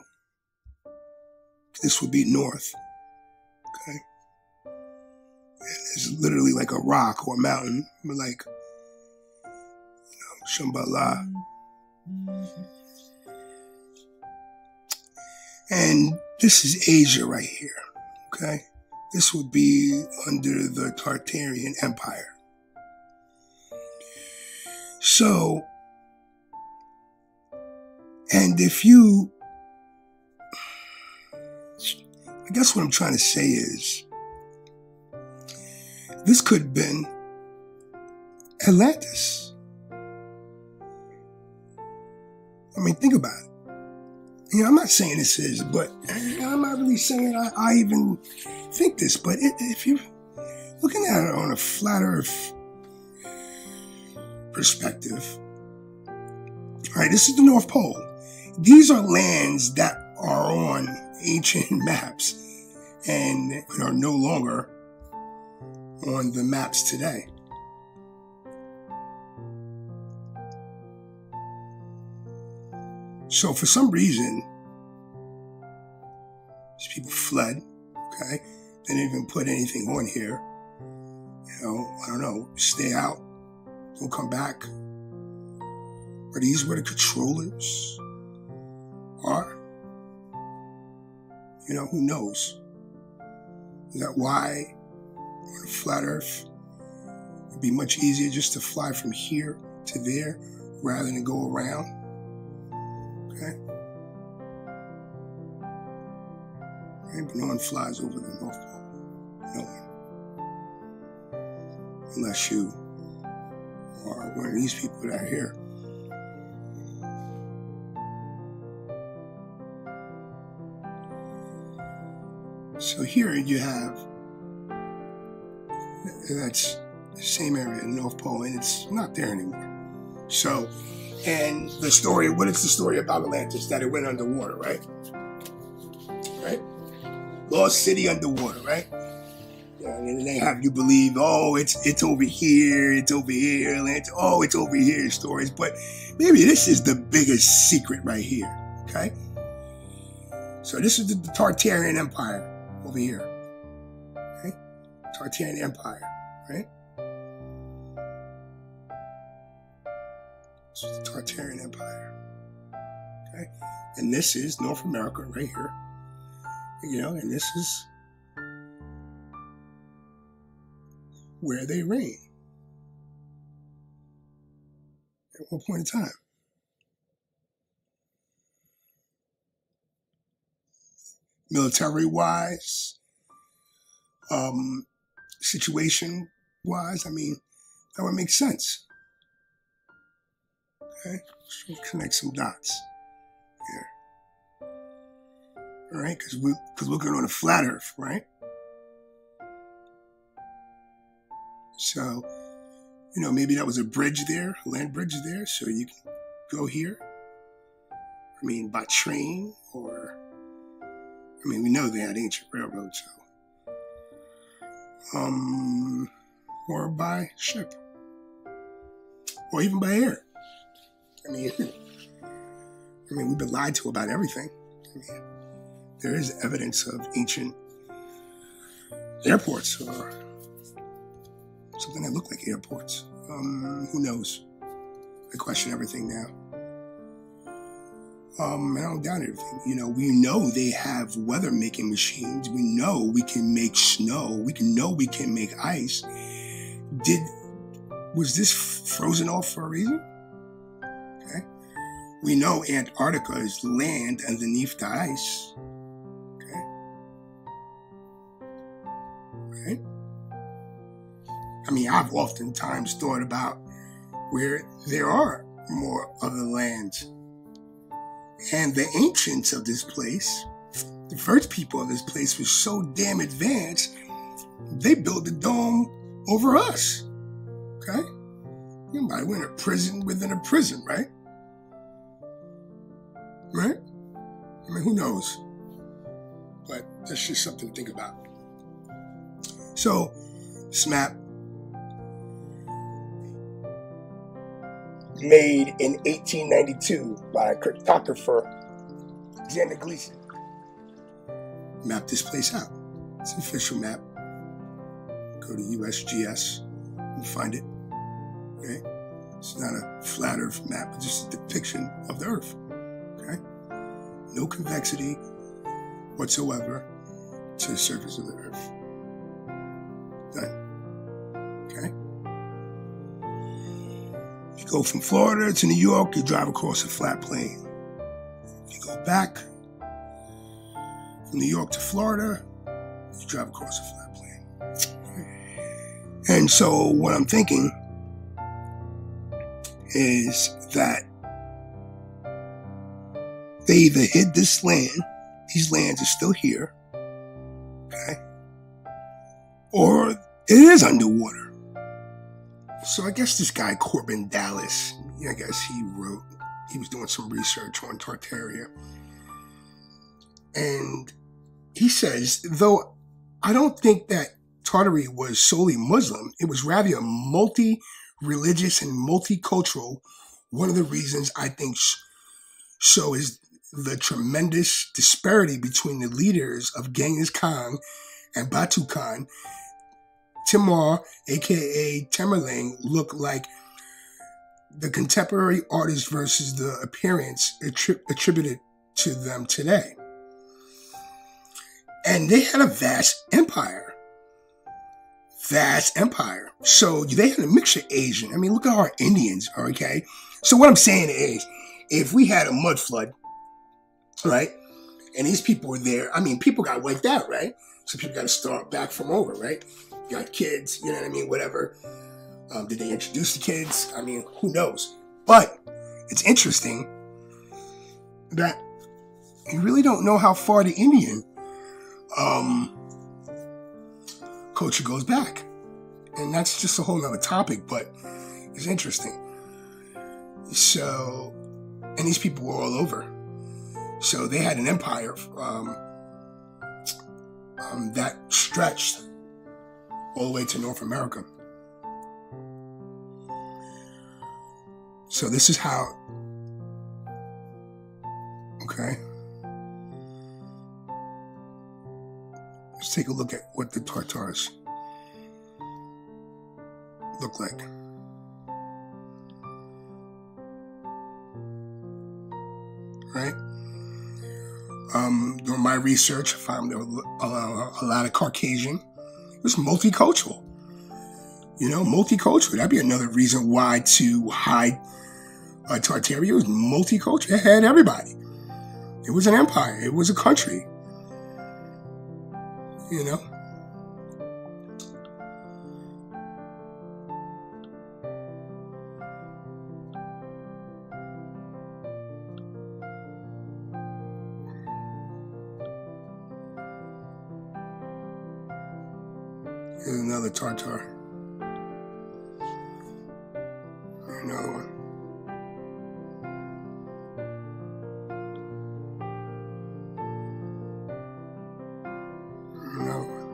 this would be north, okay? And it's literally like a rock or a mountain, like, Shambhala. And this is Asia right here, okay? This would be under the Tartarian Empire. So, and I guess what I'm trying to say is, this could have been Atlantis. I mean, think about it. I'm not saying this is, but I'm not really saying I even think this, but if you're looking at it on a flat earth perspective, all right, this is the North Pole. These are lands that are on ancient maps and are no longer on the maps today. So for some reason, these people fled, okay? They didn't even put anything on here. I don't know, stay out, don't come back. Are these where the controllers are? Who knows? Is that why on a flat earth, it'd be much easier just to fly from here to there rather than go around? Okay? Right? But no one flies over the North Pole. No one. Unless you are one of these people that are here. So here you have, that's the same area, North Pole, and it's not there anymore. So, and the story, what is the story about Atlantis? That it went underwater, right? Right? Lost city underwater, right? And they have you believe, it's over here, Atlantis, it's over here, stories. But maybe this is the biggest secret right here, okay? So this is the Tartarian Empire over here, okay? Tartarian Empire, right? This is the Tartarian Empire, okay? And this is North America right here, and this is where they reign at one point in time. Military-wise, situation-wise, that would make sense. Okay, let's connect some dots here. All right, because we're going on a flat Earth, right? So, maybe that was a bridge there, a land bridge there, so you can go here. I mean, by train, or, we know they had ancient railroads, so, or by ship, or even by air. We've been lied to about everything. There is evidence of ancient airports, or something that look like airports. Who knows? I question everything now. I don't doubt everything. We know they have weather-making machines. We know we can make snow. We can make ice. Was this frozen off for a reason? Okay. We know Antarctica is land underneath the ice. Okay. Right? I've oftentimes thought about where there are more other lands. And the ancients of this place, the first people of this place, were so damn advanced, they built a dome over us. Okay? We're in a prison within a prison, right? Right? Who knows? But that's just something to think about. So, this map, made in 1892 by cartographer Xander Gleason, mapped this place out. It's an official map. Go to USGS and find it. Okay? It's not a flat Earth map, it's just a depiction of the Earth. Okay? No convexity whatsoever to the surface of the Earth. Done. Okay? If you go from Florida to New York, you drive across a flat plain. If you go back from New York to Florida, you drive across a flat plain. And so what I'm thinking is that they either hid this land, these lands are still here, okay, or it is underwater. So I guess this guy, Corbin Dallas, I guess he was doing some research on Tartaria. And he says, though I don't think that Tartary was solely Muslim, it was rather a multi-religious and multicultural. One of the reasons I think so is the tremendous disparity between the leaders of Genghis Khan and Batu Khan. Timur, aka Tamerlane, looked like the contemporary artist versus the appearance attributed to them today. And they had a vast empire. So they had a mixture of Asian. Look at our Indians, okay? So what I'm saying is, if we had a mud flood, right, and these people were there, people got wiped out, right? So people got to start back from over, right? You got kids, whatever. Did they introduce the kids? Who knows? But it's interesting that you really don't know how far the Indian culture goes back. And that's just a whole nother topic, but it's interesting. So, and these people were all over. So they had an empire that stretched all the way to North America. So this is how, okay. Let's take a look at what the Tartars look like. Right? During my research, I found there was a lot of Caucasian. It was multicultural. Multicultural. That'd be another reason why to hide Tartaria. It was multicultural. It had everybody. It was an empire. It was a country. Here's another tartar. Another one. Another one.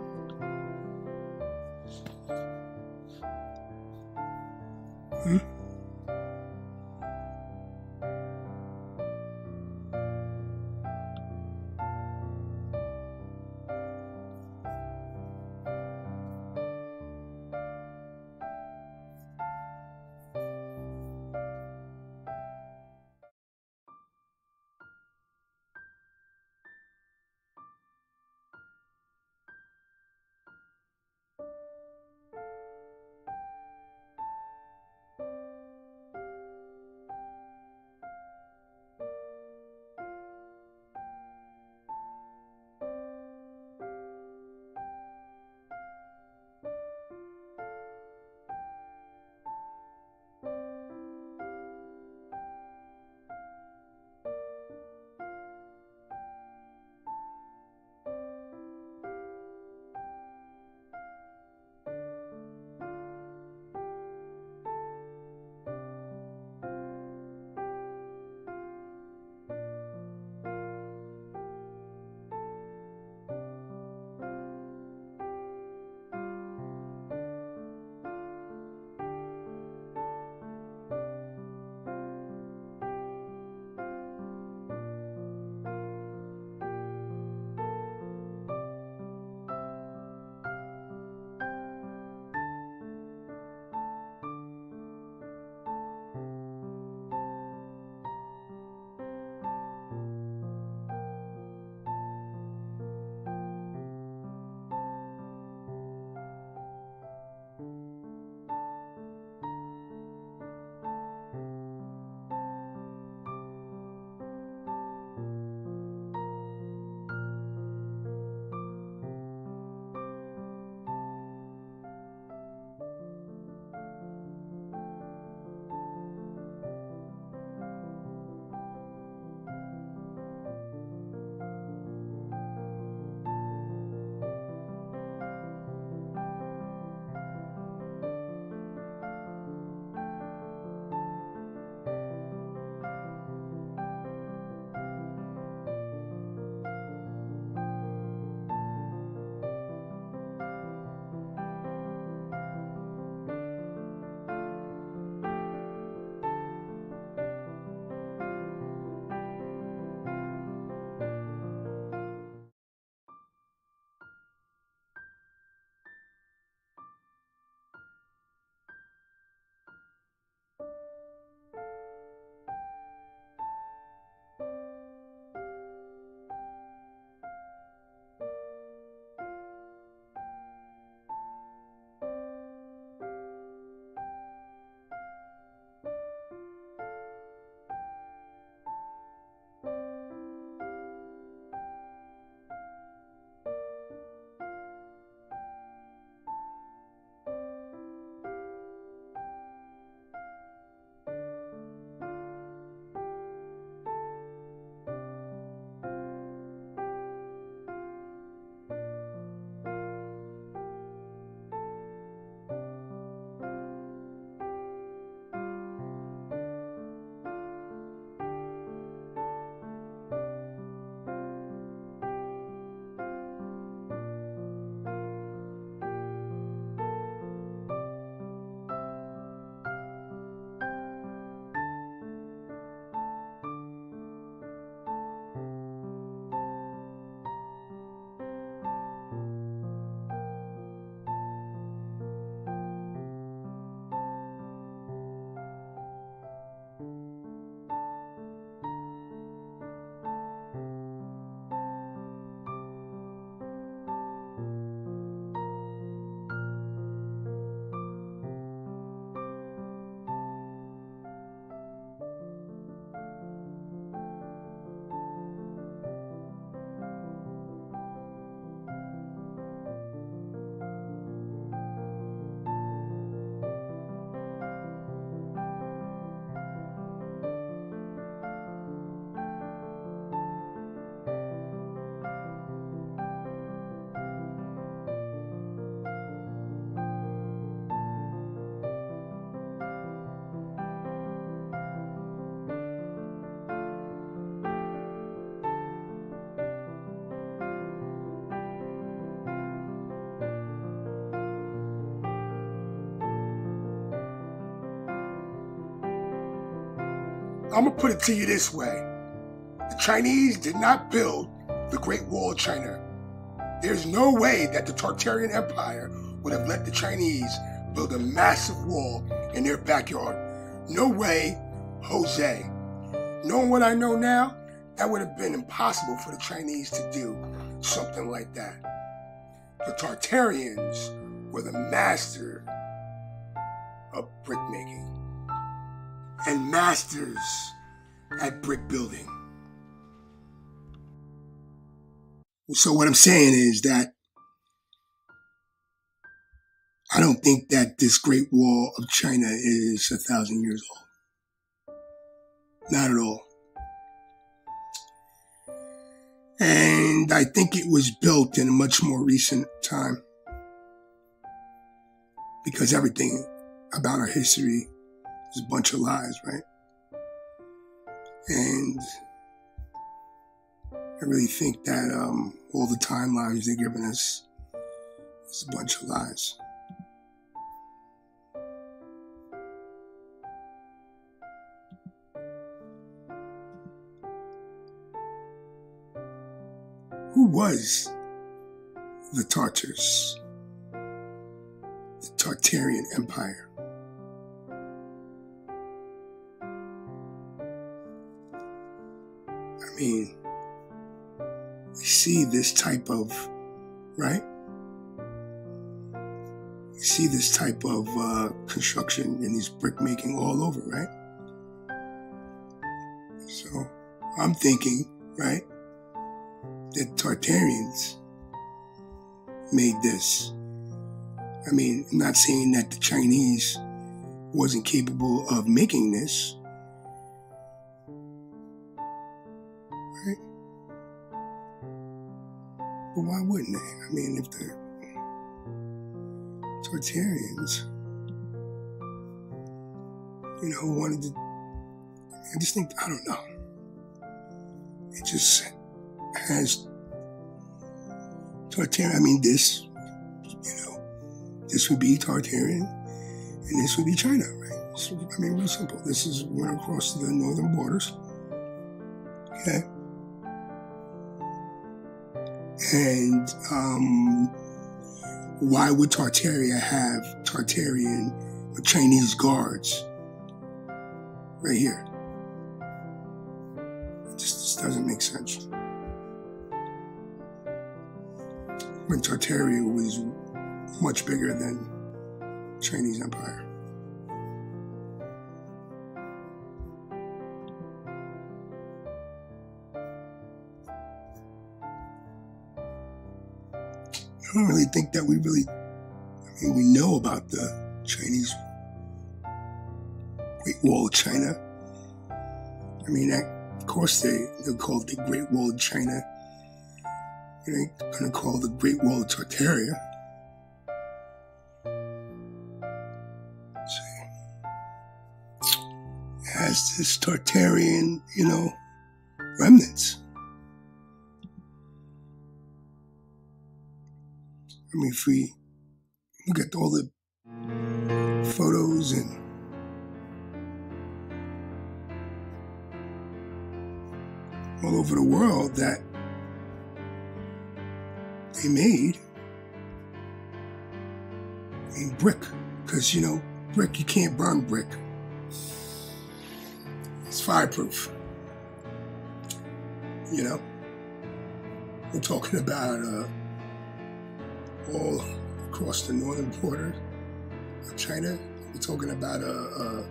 I'm going to put it to you this way. The Chinese did not build the Great Wall of China. There's no way that the Tartarian Empire would have let the Chinese build a massive wall in their backyard. No way, Jose. Knowing what I know now, that would have been impossible for the Chinese to do something like that. The Tartarians were the master of brick making and masters at brick building. So what I'm saying is that I don't think that this Great Wall of China is 1,000 years old. Not at all. And I think it was built in a much more recent time, because everything about our history is a bunch of lies, right? And I really think that all the timelines they're giving us is a bunch of lies. Who was the Tartars? The Tartarian Empire. I mean, we see this type of, right? We see this type of construction and these brick making all over, right? So I'm thinking, right, that Tartarians made this. I mean, I'm not saying that the Chinese wasn't capable of making this, right? But why wouldn't they? I mean, if the Tartarians, wanted to, I just think, I don't know. It just has Tartarian, I mean, this would be Tartarian, and this would be China, right? So, I mean, real simple. This is went across the northern borders, okay? And why would Tartaria have Tartarian or Chinese guards right here? It just doesn't make sense. When Tartaria was much bigger than Chinese Empire. I don't really think that we know about the Chinese Great Wall of China. I mean, of course they're called the Great Wall of China. They ain't gonna call the Great Wall of Tartaria. It has this Tartarian, remnants. I mean, if we look at all the photos and all over the world that they made, I mean, brick, because, brick, you can't burn brick. It's fireproof. We're talking about all across the northern border of China. We're talking about a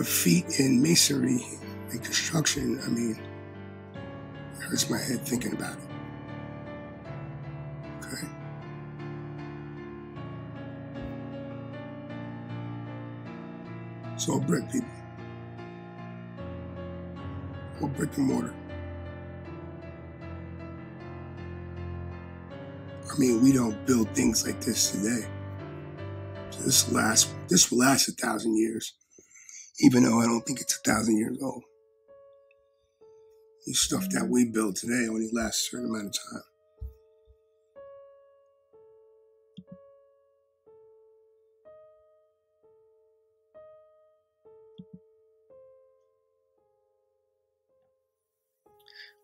feat in masonry and construction. I mean, it hurts my head thinking about it. Okay. It's all brick, people. All brick and mortar. I mean, we don't build things like this today. So this will last 1,000 years, even though I don't think it's 1,000 years old. The stuff that we build today only lasts a certain amount of time.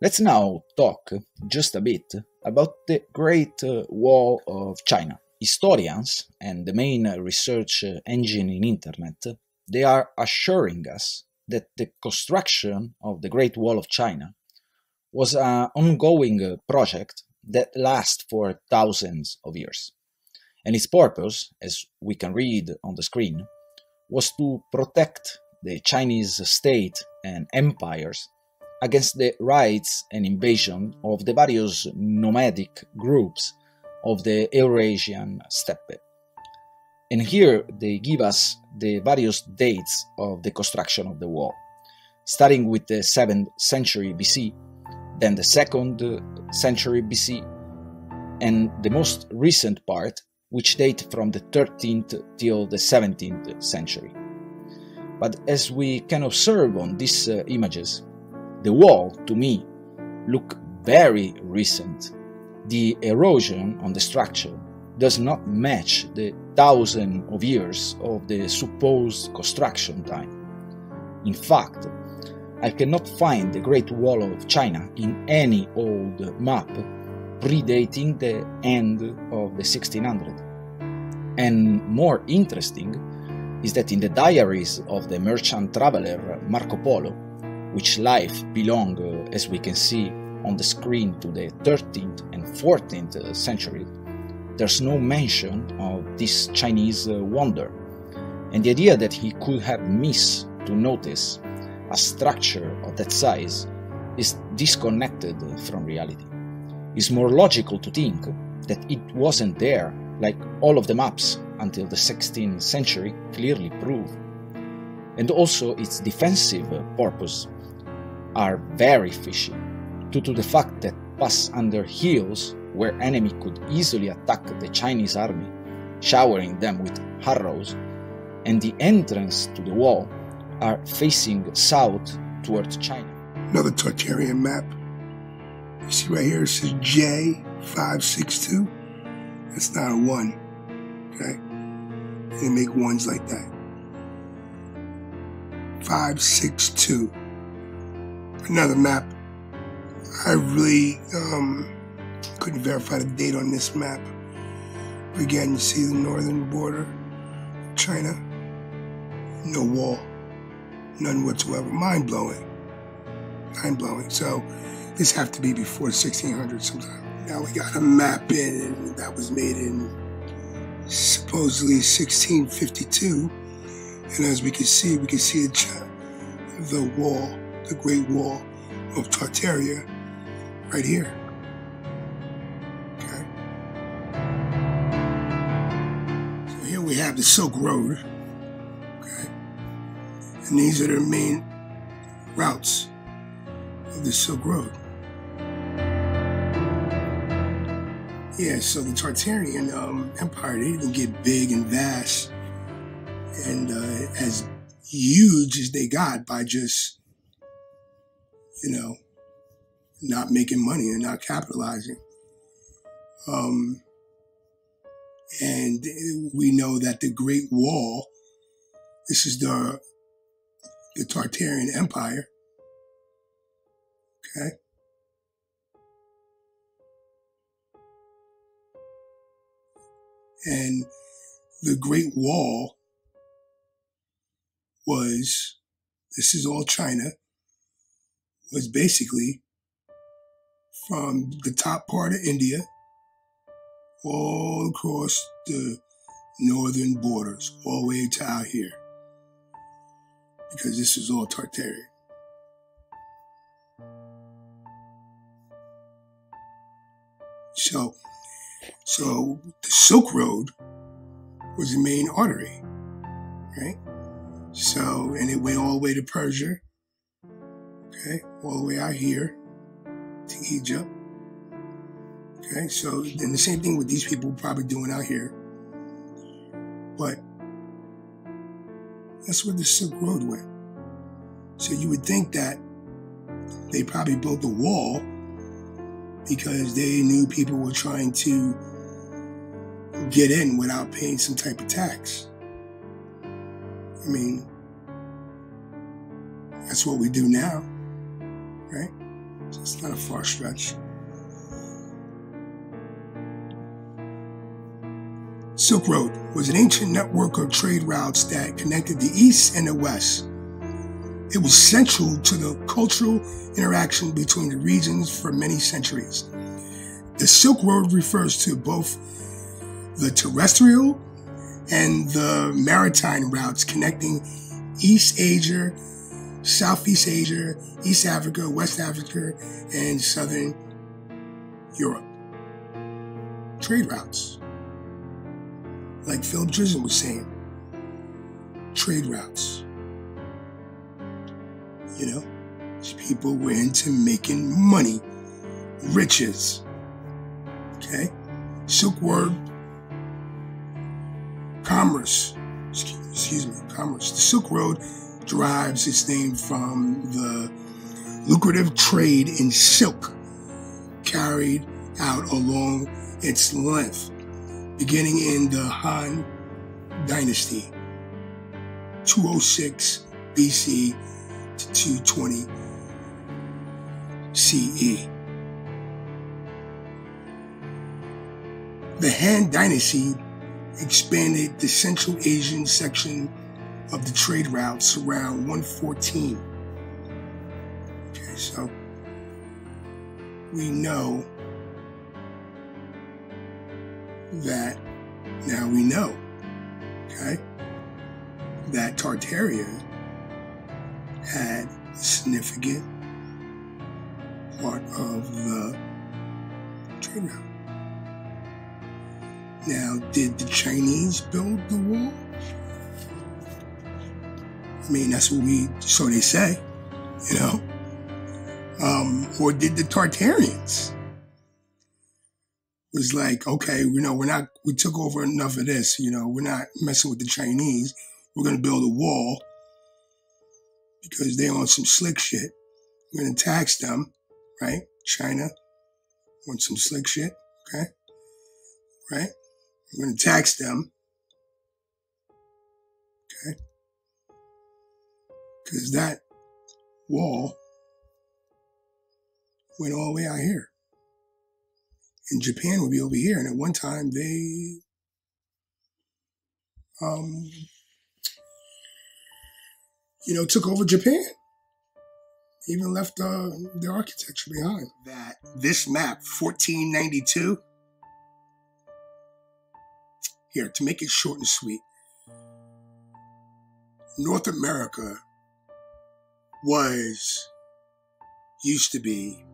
Let's now talk just a bit about the Great Wall of China. Historians and the main research engine in internet, they are assuring us that the construction of the Great Wall of China was an ongoing project that lasts for thousands of years. And its purpose, as we can read on the screen, was to protect the Chinese state and empires against the raids and invasion of the various nomadic groups of the Eurasian steppe. And here they give us the various dates of the construction of the wall, starting with the 7th century BC, then the 2nd century BC, and the most recent part, which date from the 13th till the 17th century. But as we can observe on these images, the wall, to me, look very recent. The erosion on the structure does not match the thousands of years of the supposed construction time. In fact, I cannot find the Great Wall of China in any old map predating the end of the 1600s. And more interesting is that in the diaries of the merchant traveler Marco Polo, which life belonged, as we can see on the screen, to the 13th and 14th century, there's no mention of this Chinese wonder, and the idea that he could have missed to notice a structure of that size is disconnected from reality. It's more logical to think that it wasn't there, like all of the maps until the 16th century clearly prove. And also its defensive purpose are very fishy, due to the fact that pass under hills where enemy could easily attack the Chinese army, showering them with arrows, and the entrance to the wall are facing south towards China. Another Tartarian map. You see right here it says J562. That's not a 1. Okay? They make ones like that. 562. Another map. I really couldn't verify the date on this map. But again, you see the northern border of China. No wall. None whatsoever. Mind-blowing. Mind-blowing. So this have to be before 1600 sometime. Now we got a map in that was made in supposedly 1652. And as we can see the wall, the Great Wall of Tartaria right here. Okay. So here we have the Silk Road. Okay. And these are the main routes of the Silk Road. Yeah, so the Tartarian Empire, they didn't get big and vast and as huge as they got by just, not making money and not capitalizing. And we know that the Great Wall, this is the Tartarian Empire, okay? And the Great Wall was, this is all China, was basically from the top part of India all across the northern borders, all the way to out here, because this is all Tartarian. So the Silk Road was the main artery, right? So, and it went all the way to Persia, okay, all the way out here to Egypt. Okay, so then the same thing with these people probably doing out here. But that's where the Silk Road went. So you would think that they probably built a wall because they knew people were trying to get in without paying some type of tax. I mean, that's what we do now, right? So it's not a far stretch. Silk Road was an ancient network of trade routes that connected the East and the West. It was central to the cultural interaction between the regions for many centuries. The Silk Road refers to both the terrestrial and the maritime routes connecting East Asia, Southeast Asia, East Africa, West Africa, and Southern Europe. Trade routes. Like Philip Drisden was saying, trade routes. You know, these people were into making money, riches. Okay? Silk Road, commerce. Excuse me, commerce. The Silk Road derives its name from the lucrative trade in silk carried out along its length, beginning in the Han Dynasty, 206 BC to 220 CE. The Han Dynasty expanded the Central Asian section of the trade routes around 114. Okay, so we know that, now we know, okay, that Tartaria had a significant part of the trade route. Now, did the Chinese build the wall? I mean, that's what so they say, you know? Or did the Tartarians? It was like, okay, you know, we took over enough of this, you know, we're not messing with the Chinese. We're going to build a wall because they on some slick shit. We're going to tax them, right? China on some slick shit, okay? Right? We're going to tax them, okay? Because that wall went all the way out here. And Japan would be over here. And at one time, they, you know, took over Japan. Even left their architecture behind. That this map, 1492, here, to make it short and sweet, North America used to be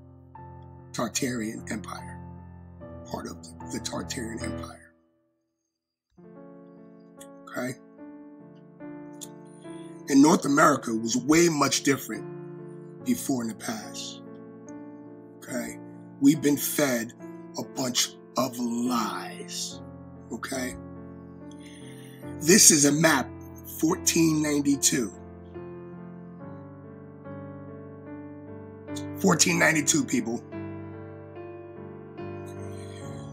Tartarian Empire, part of the Tartarian Empire. Okay? And North America was way much different before in the past. Okay? We've been fed a bunch of lies. Okay? This is a map, 1492. 1492, people.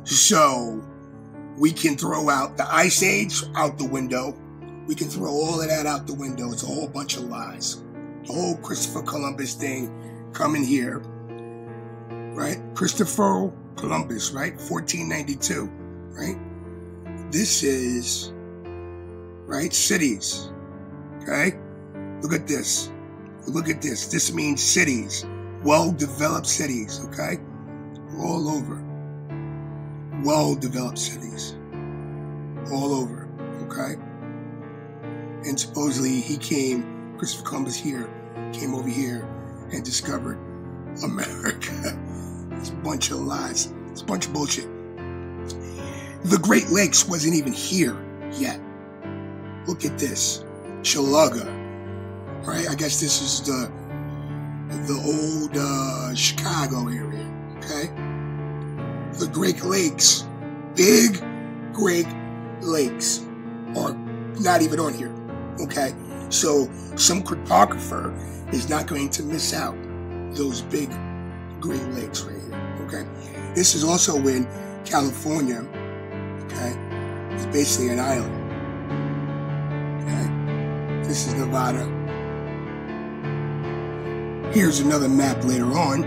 So, we can throw out the Ice Age out the window. We can throw all of that out the window. It's a whole bunch of lies. The whole Christopher Columbus thing coming here, right? Christopher Columbus, right? 1492, right? This is, right, cities, okay? Look at this. Look at this. This means cities, well-developed cities, okay? All over. Well-developed cities. All over, okay? And supposedly Christopher Columbus came over here and discovered America. It's a bunch of lies. It's a bunch of bullshit. The Great Lakes wasn't even here yet. Look at this. Chalaga. Right? I guess this is the old Chicago area. Okay? The Great Lakes, big Great Lakes, are not even on here. Okay? So some cryptographer is not going to miss out those big Great Lakes right here. Okay? This is also in California. Okay? It's basically an island. Okay? This is Nevada. Here's another map later on,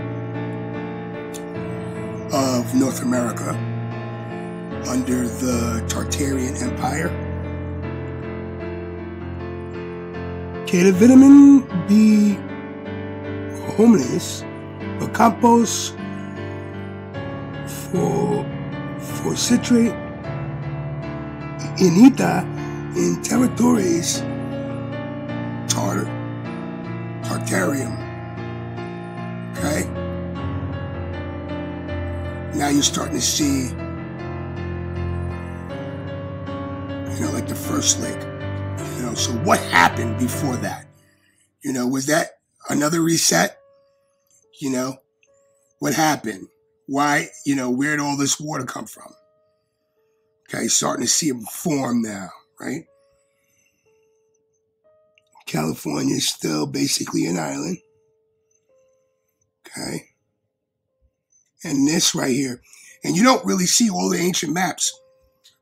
of North America under the Tartarian Empire. Okay, the vitamin B hominis, Ocampos for citrate inita in territories Tartarium. Okay? Now you're starting to see, like the first lake. So what happened before that? Was that another reset? What happened? Why, where'd all this water come from? Okay, starting to see it form now, right? California is still basically an island. Okay. And this right here. And you don't really see all the ancient maps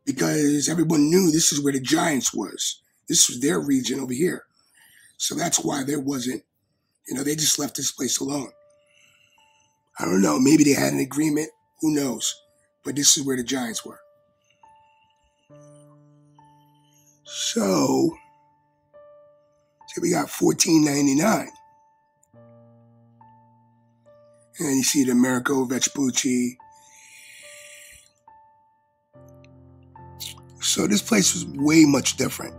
because everyone knew this is where the giants was. This was their region over here. So that's why there wasn't, they just left this place alone. I don't know. Maybe they had an agreement. Who knows? But this is where the giants were. So we got 1499. And you see the Americo Vespucci. So this place was way much different.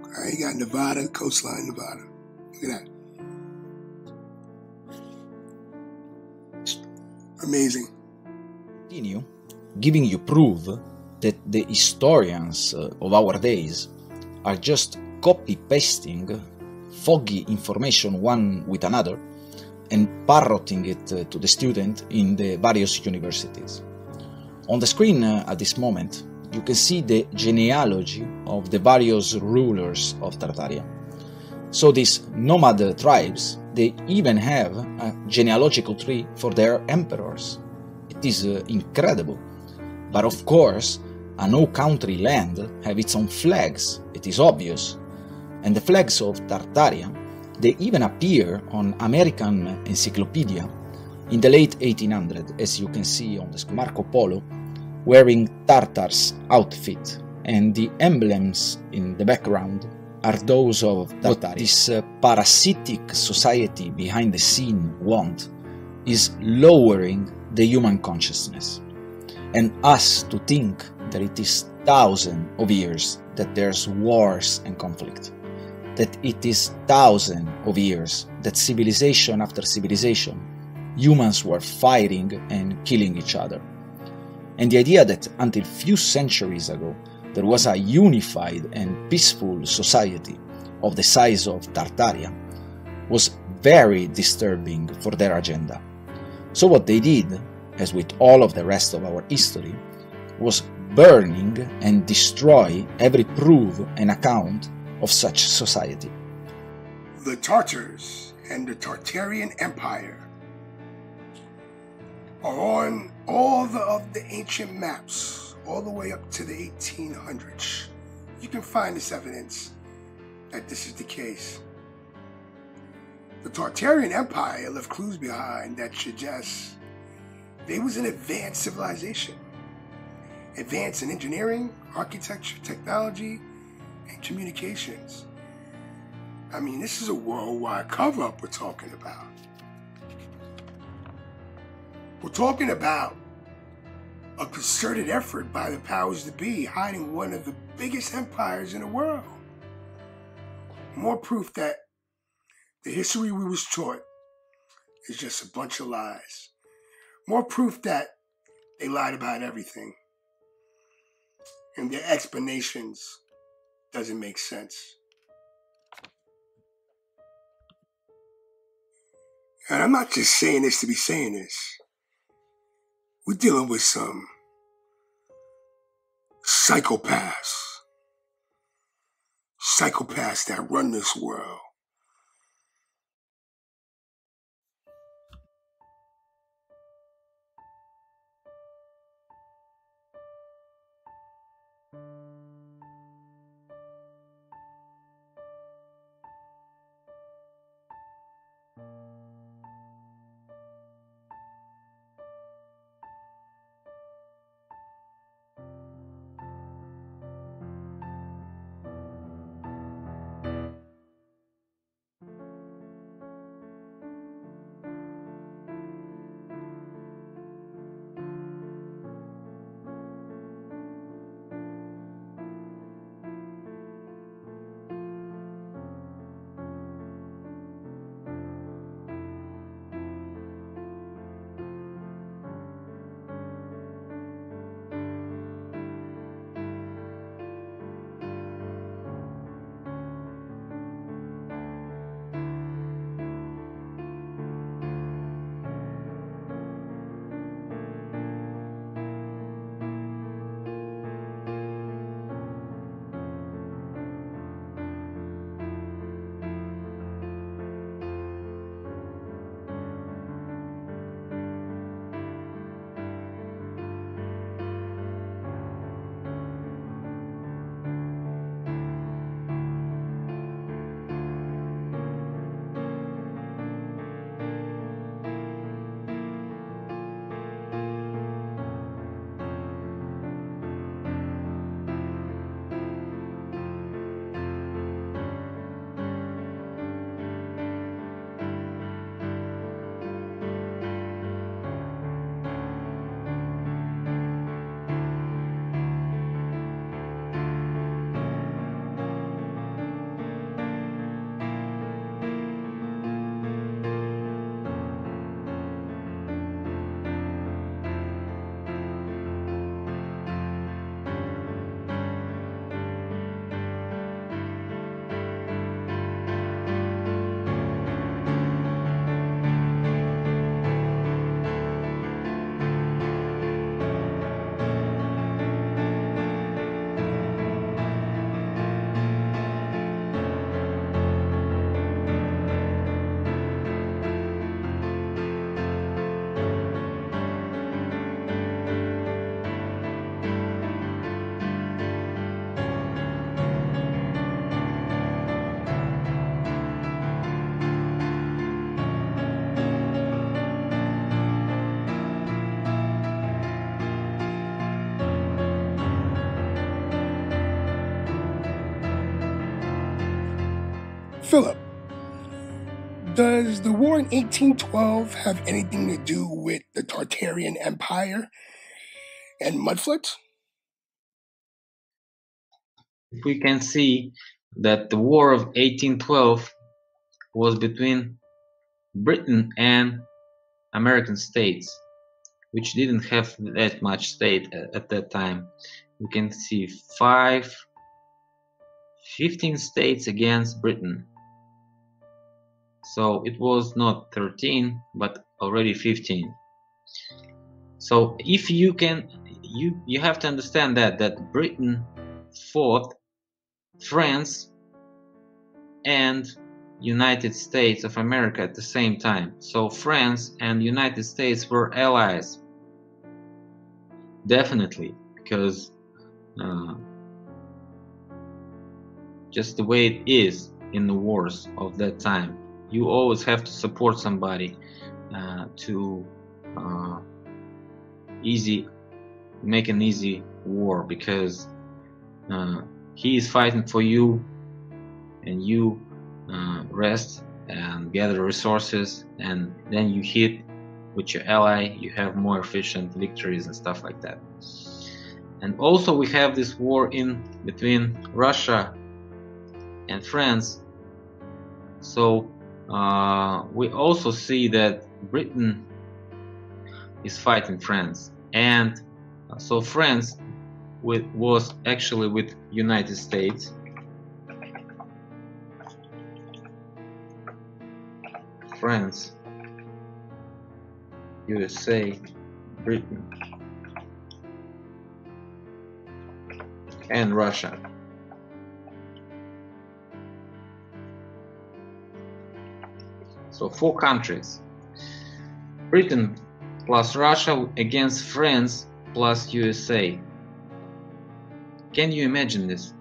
Okay, you got Nevada, coastline Nevada. Look at that. Amazing. Continue giving you proof that the historians of our days are just copy-pasting foggy information one with another and parroting it to the student in the various universities. On the screen at this moment, you can see the genealogy of the various rulers of Tartaria. So these nomad tribes, they even have a genealogical tree for their emperors. It is incredible. But of course, a no-country land have its own flags, it is obvious. And the flags of Tartaria, they even appear on American Encyclopedia in the late 1800s, as you can see on the Marco Polo, wearing Tartar's outfit, and the emblems in the background are those of Tartaria. What this parasitic society behind the scene want is lowering the human consciousness, and us to think that it is thousands of years that there's wars and conflict, that it is thousands of years that civilization after civilization, humans were fighting and killing each other. And the idea that until few centuries ago there was a unified and peaceful society of the size of Tartaria was very disturbing for their agenda. So what they did, as with all of the rest of our history, was burning and destroy every proof and account of such society. The Tartars and the Tartarian Empire are on all of the ancient maps, all the way up to the 1800s. You can find this evidence that this is the case. The Tartarian Empire left clues behind that suggest they was an advanced civilization. Advanced in engineering, architecture, technology, and communications. I mean, this is a worldwide cover-up we're talking about. We're talking about a concerted effort by the powers that be hiding one of the biggest empires in the world. More proof that the history we was taught is just a bunch of lies. More proof that they lied about everything. And their explanations doesn't make sense. And I'm not just saying this to be saying this. We're dealing with some psychopaths. Psychopaths that run this world. Philip, does the war in 1812 have anything to do with the Tartarian Empire and mudfloods? We can see that the War of 1812 was between Britain and American states, which didn't have that much state at that time. We can see 15 states against Britain. So it was not 13, but already 15. So if you can, you have to understand that Britain fought France and United States of America at the same time. So France and United States were allies, definitely, because just the way it is in the wars of that time. You always have to support somebody to make an easy war, because he is fighting for you, and you rest and gather resources, and then you hit with your ally. You have more efficient victories and stuff like that. And also we have this war in between Russia and France. So we also see that Britain is fighting France, and so France was actually with United States. France, USA, Britain, and Russia. So 4 countries. Britain plus Russia against France plus USA. Can you imagine this?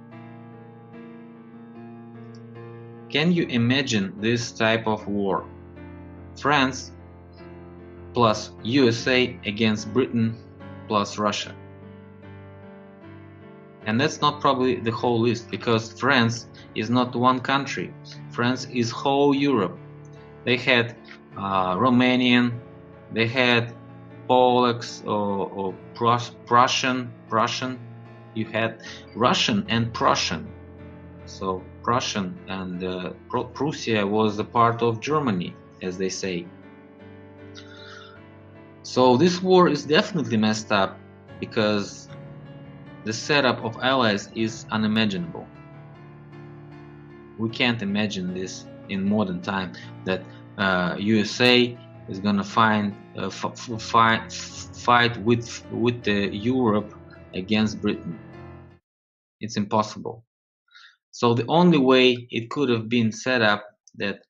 Can you imagine this type of war? France plus USA against Britain plus Russia. And that's not probably the whole list, because France is not one country. France is whole Europe. They had Romanian, they had Polacks or Prussian. You had Russian and Prussian. So Prussian and Prussia was a part of Germany, as they say. So this war is definitely messed up, because the setup of allies is unimaginable. We can't imagine this in modern time, that USA is gonna fight with the Europe against Britain. It's impossible. So the only way it could have been set up, that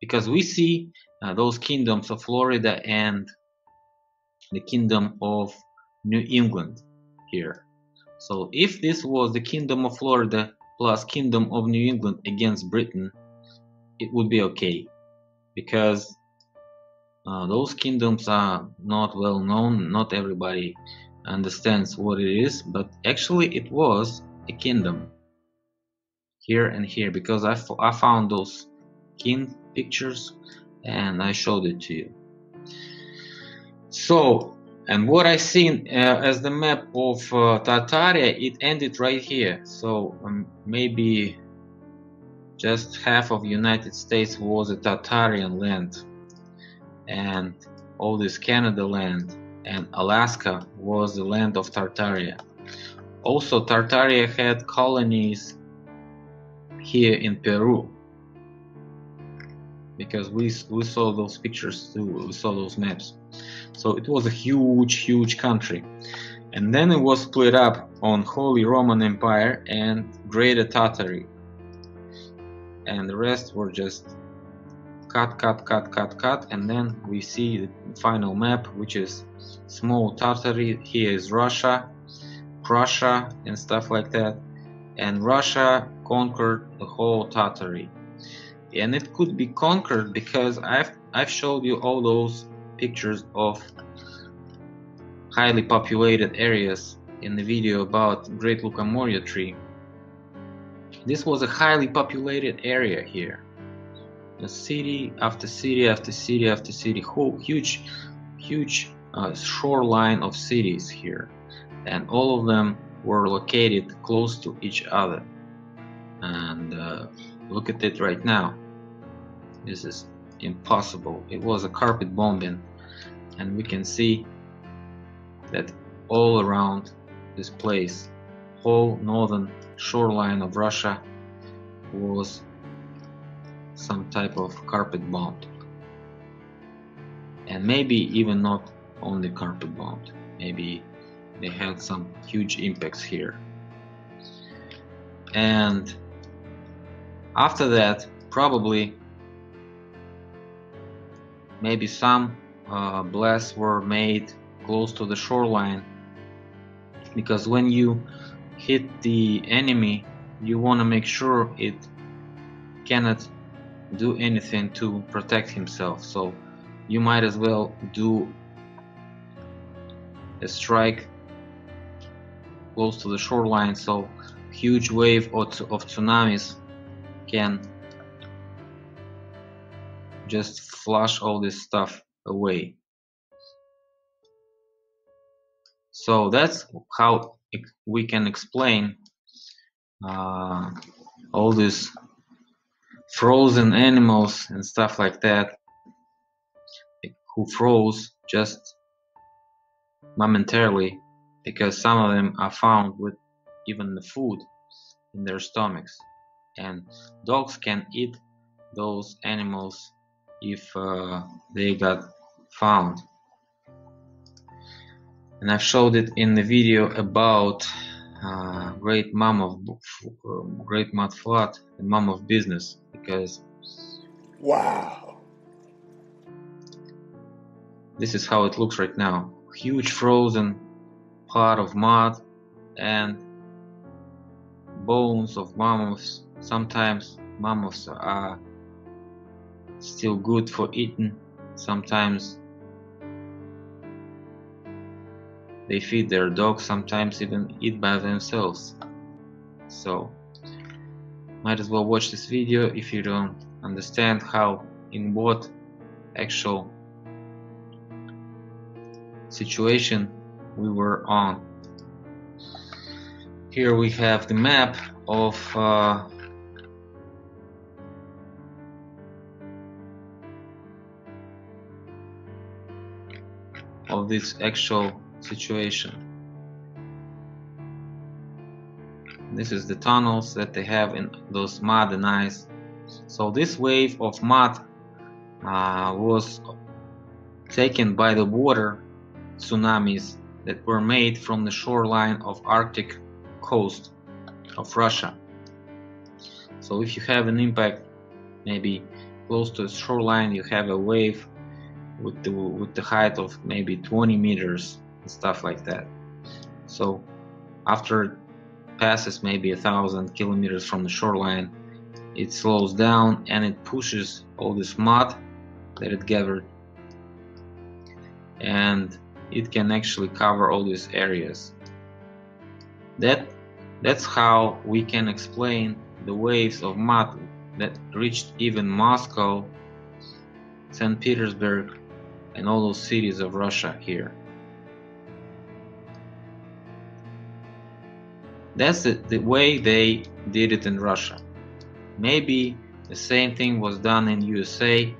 because we see those kingdoms of Florida and the kingdom of New England here. So if this was the kingdom of Florida plus kingdom of New England against Britain, it would be okay, because those kingdoms are not well known. Not everybody understands what it is, but actually it was a kingdom here and here, because I found those king pictures and I showed it to you. So, and what I seen as the map of Tartaria, it ended right here. So maybe just half of United States was a Tartarian land, and all this Canada land and Alaska was the land of Tartaria. Also, Tartaria had colonies here in Peru, because we saw those pictures too, we saw those maps. So it was a huge country, and then it was split up on Holy Roman Empire and Greater Tartary, and the rest were just cut, and then we see the final map, which is small Tartary. Here is Russia, Prussia, and stuff like that, and Russia conquered the whole Tartary. And it could be conquered because I've showed you all those pictures of highly populated areas in the video about Great Lucamoria tree. This was a highly populated area here. A city after city after city after city, whole huge shoreline of cities here, and all of them were located close to each other. And look at it right now. This is impossible. It was a carpet bombing, and we can see that all around this place, whole northern shoreline of Russia was some type of carpet bombed. And maybe even not only carpet bombed, maybe they had some huge impacts here. And after that, probably maybe some blasts were made close to the shoreline, because when you hit the enemy, you want to make sure it cannot do anything to protect himself. So you might as well do a strike close to the shoreline, so huge wave of tsunamis can just flush all this stuff away. So that's how we can explain all these frozen animals and stuff like that who froze just momentarily, because some of them are found with even the food in their stomachs, and dogs can eat those animals if they got found. And I've showed it in the video about Great Mud Flood and Mom of Business, because wow, this is how it looks right now. Huge frozen pot of mud and bones of mammoths. Sometimes mammoths are still good for eating, sometimes they feed their dogs, sometimes even eat by themselves. So might as well watch this video if you don't understand how, in what actual situation we were on. Here we have the map of this actual situation. This is the tunnels that they have in those mud and ice. So this wave of mud was taken by the water tsunamis that were made from the shoreline of Arctic coast of Russia. So if you have an impact maybe close to the shoreline, you have a wave with the height of maybe 20 meters and stuff like that. So after it passes maybe 1,000 kilometers from the shoreline, it slows down and it pushes all this mud that it gathered, and it can actually cover all these areas. That's how we can explain the waves of mud that reached even Moscow, St. Petersburg, and all those cities of Russia here. That's the way they did it in Russia. Maybe the same thing was done in USA.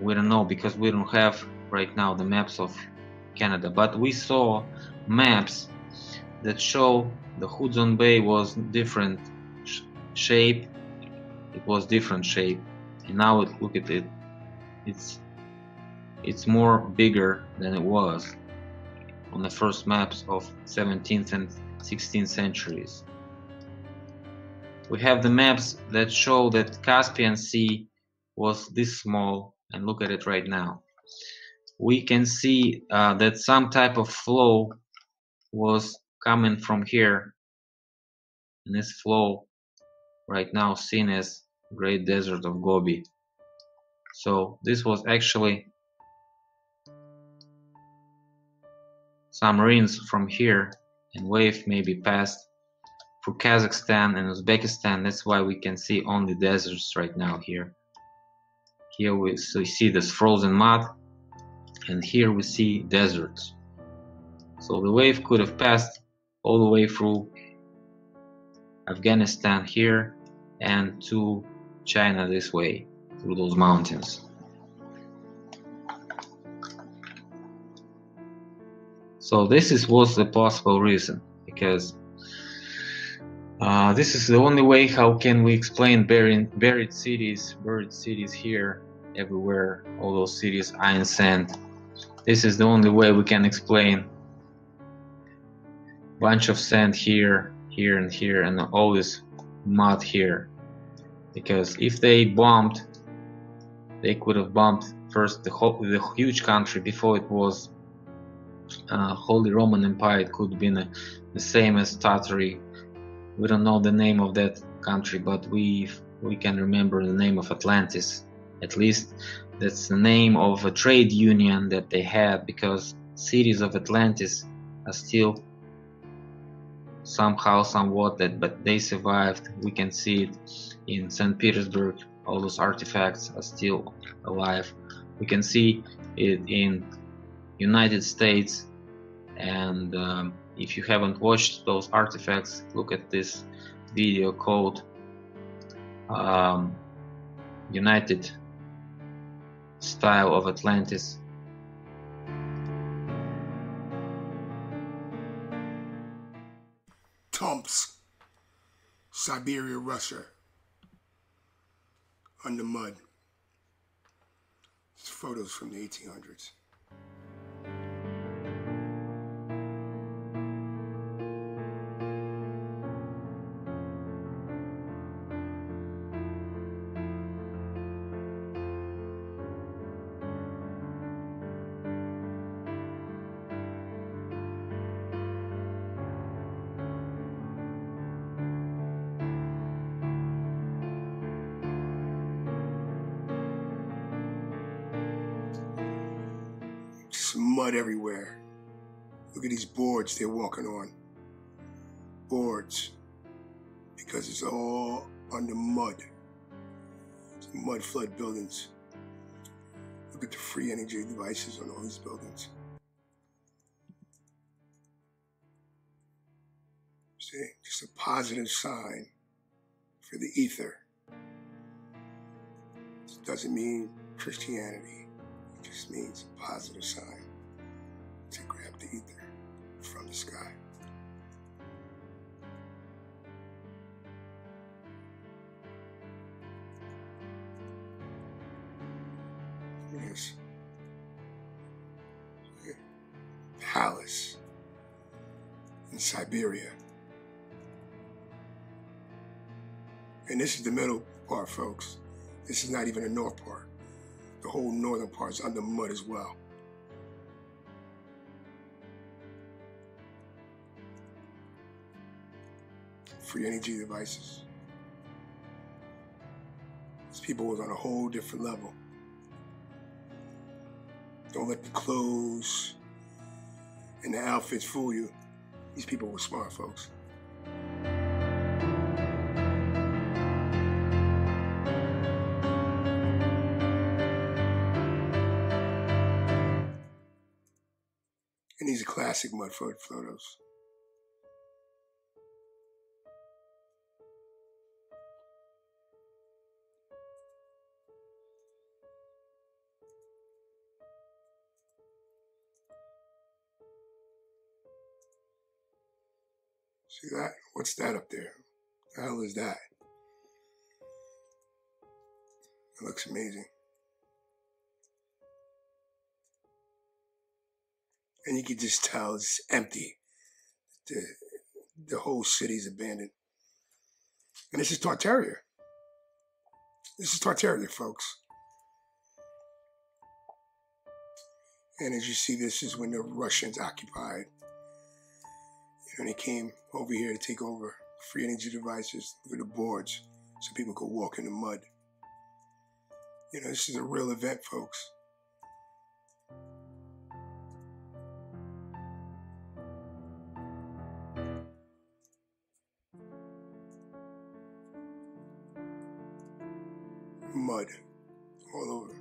We don't know, because we don't have right now the maps of Canada, but we saw maps that show the Hudson Bay was different shape. It was different shape, and now look at it. It's more bigger than it was on the first maps of 17th and 16th centuries. We have the maps that show that Caspian Sea was this small, and look at it right now. We can see that some type of flow was coming from here, and this flow right now seen as Great Desert of Gobi. So this was actually some rains from here, and wave maybe passed through Kazakhstan and Uzbekistan. That's why we can see only deserts right now here. Here we see this frozen mud, and here we see deserts. So the wave could have passed all the way through Afghanistan here and to China this way, through those mountains. So this was the possible reason, because this is the only way how can we explain buried cities here, everywhere, all those cities, iron sand. This is the only way we can explain bunch of sand here, here and here, and all this mud here. Because if they bombed, they could have bombed first the huge country before it was Holy Roman Empire. It could have been the same as Tartary. We don't know the name of that country, but we can remember the name of Atlantis. At least that's the name of a trade union that they had, because cities of Atlantis are still somehow, somewhat but they survived. We can see it in St. Petersburg. All those artifacts are still alive. We can see it in United States, and if you haven't watched those artifacts, look at this video called United Style of Atlantis. Tomsk, Siberia, Russia, under mud. It's photos from the 1800s. Mud everywhere. Look at these boards they're walking on. Boards. Because it's all under mud. It's mud flood buildings. Look at the free energy devices on all these buildings. See, just a positive sign for the ether. It doesn't mean Christianity. It just means a positive sign to grab the ether from the sky. Yes. Palace in Siberia. And this is the middle part, folks. This is not even the north part. The whole northern part is under mud as well. Free energy devices. These people was on a whole different level. Don't let the clothes and the outfits fool you. These people were smart, folks. And these are classic mud photos. See that? What's that up there? The hell is that? It looks amazing. And you can just tell it's empty. The whole city's abandoned. And this is Tartaria. This is Tartaria, folks. And as you see, this is when the Russians occupied. You know, they came over here to take over free energy devices. Look at the boards so people could walk in the mud. You know, this is a real event, folks. Mud all over.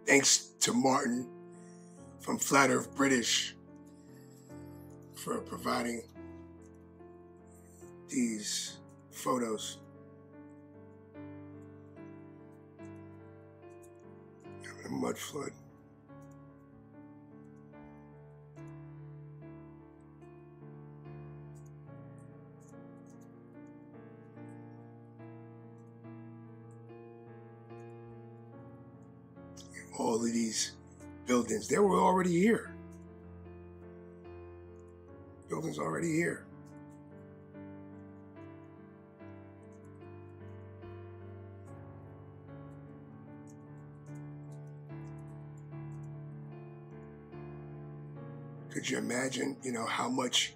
Thanks to Martin from Flat Earth British for providing these photos. A mud flood. All of these buildings, they were already here. Buildings already here. Could you imagine, how much,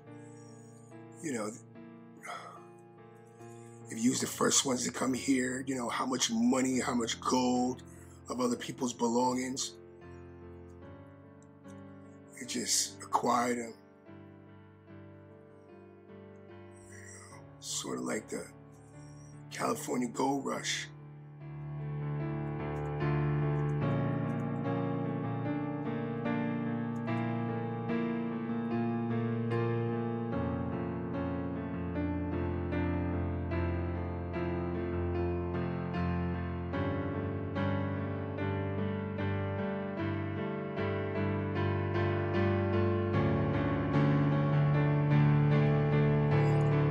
if you was the first ones to come here, how much money, how much gold of other people's belongings. They just acquired them. Sort of like the California gold rush.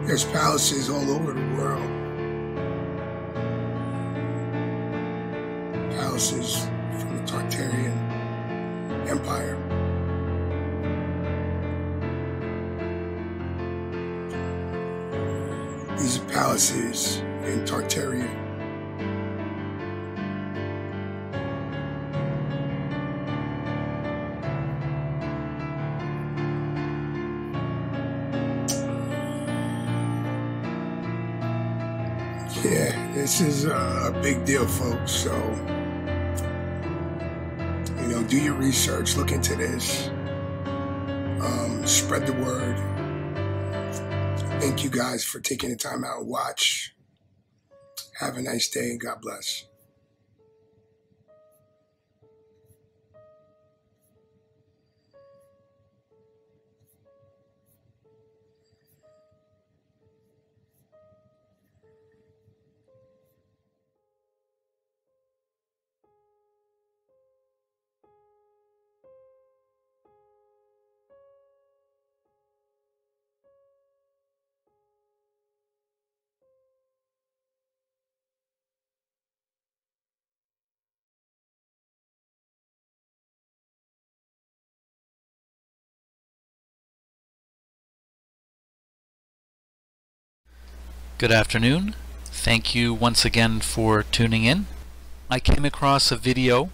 There's palaces all over the world. Palaces from the Tartarian Empire. These are palaces in Tartaria. Yeah, this is a big deal, folks. So, do your research, look into this, spread the word. Thank you guys for taking the time out to watch. Have a nice day and God bless. Good afternoon. Thank you once again for tuning in. I came across a video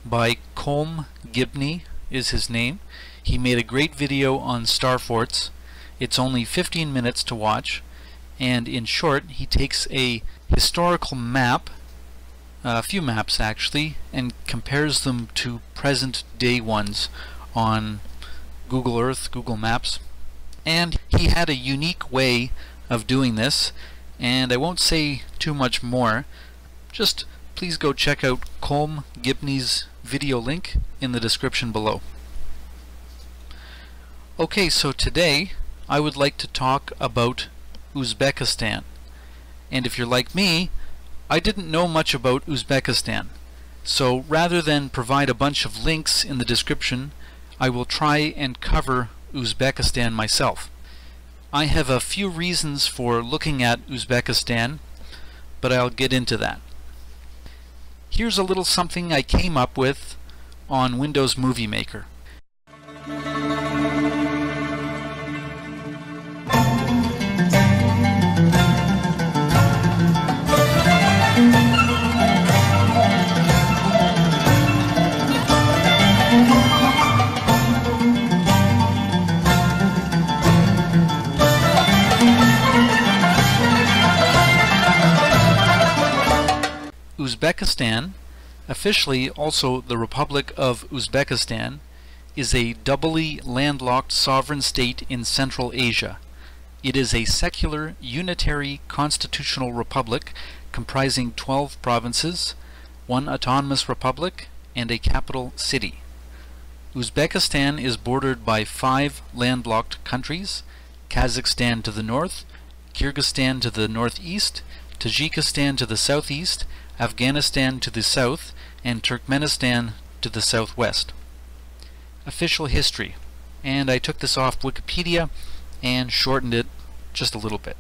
by Colm Gibney is his name. He made a great video on star forts. It's only 15 minutes to watch, and in short he takes a historical map, a few maps actually, and compares them to present day ones on Google Earth, Google Maps. And he had a unique way of doing this, and I won't say too much more. Just please go check out Colm Gibney's video link in the description below. Okay, so today I would like to talk about Uzbekistan. And if you're like me, I didn't know much about Uzbekistan. So rather than provide a bunch of links in the description, I will try and cover Uzbekistan myself. I have a few reasons for looking at Uzbekistan, but I'll get into that. Here's a little something I came up with on Windows Movie Maker. Uzbekistan, officially also the Republic of Uzbekistan, is a doubly landlocked sovereign state in Central Asia. It is a secular, unitary constitutional republic comprising 12 provinces, 1 autonomous republic, and a capital city. Uzbekistan is bordered by 5 landlocked countries: Kazakhstan to the north, Kyrgyzstan to the northeast, Tajikistan to the southeast, Afghanistan to the south, and Turkmenistan to the southwest. Official history, and I took this off Wikipedia and shortened it just a little bit.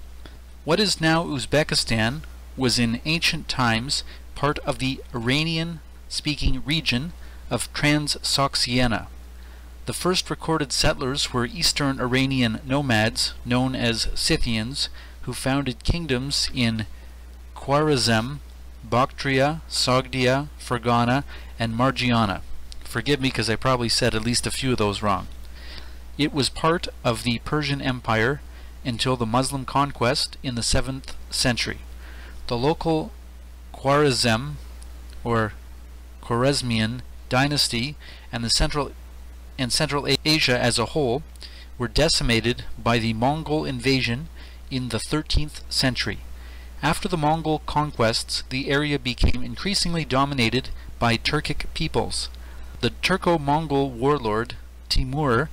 What is now Uzbekistan was in ancient times part of the Iranian-speaking region of Transoxiana. The first recorded settlers were Eastern Iranian nomads known as Scythians, who founded kingdoms in Khwarezm, Bactria, Sogdia, Fergana, and Margiana. Forgive me because I probably said at least a few of those wrong. It was part of the Persian Empire until the Muslim conquest in the 7th century. The local Khwarezm, or Khwarezmian dynasty, and Central Asia as a whole were decimated by the Mongol invasion in the 13th century. After the Mongol conquests, the area became increasingly dominated by Turkic peoples. The Turco-Mongol warlord Timur,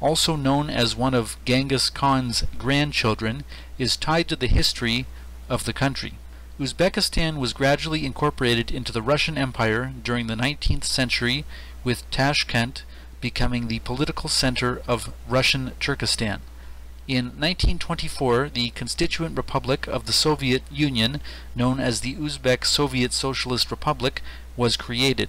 also known as one of Genghis Khan's grandchildren, is tied to the history of the country. Uzbekistan was gradually incorporated into the Russian Empire during the 19th century, with Tashkent becoming the political center of Russian Turkestan. In 1924, the Constituent Republic of the Soviet Union, known as the Uzbek Soviet Socialist Republic, was created.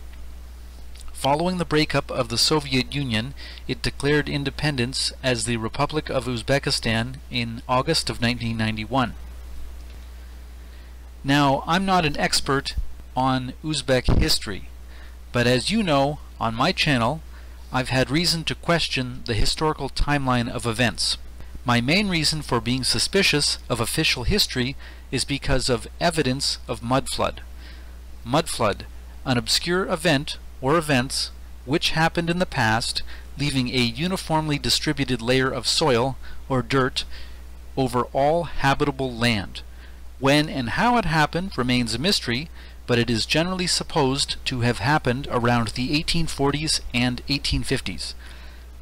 Following the breakup of the Soviet Union, it declared independence as the Republic of Uzbekistan in August of 1991. Now, I'm not an expert on Uzbek history, but as you know, on my channel, I've had reason to question the historical timeline of events. My main reason for being suspicious of official history is because of evidence of mud flood. Mud flood, an obscure event or events which happened in the past, leaving a uniformly distributed layer of soil or dirt over all habitable land. When and how it happened remains a mystery, but it is generally supposed to have happened around the 1840s and 1850s.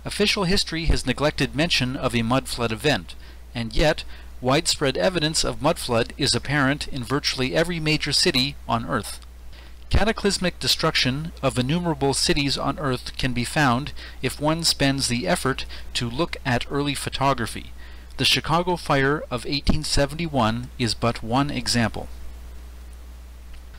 Official history has neglected mention of a mud flood event, and yet widespread evidence of mud flood is apparent in virtually every major city on Earth. Cataclysmic destruction of innumerable cities on Earth can be found if one spends the effort to look at early photography. The Chicago fire of 1871 is but one example.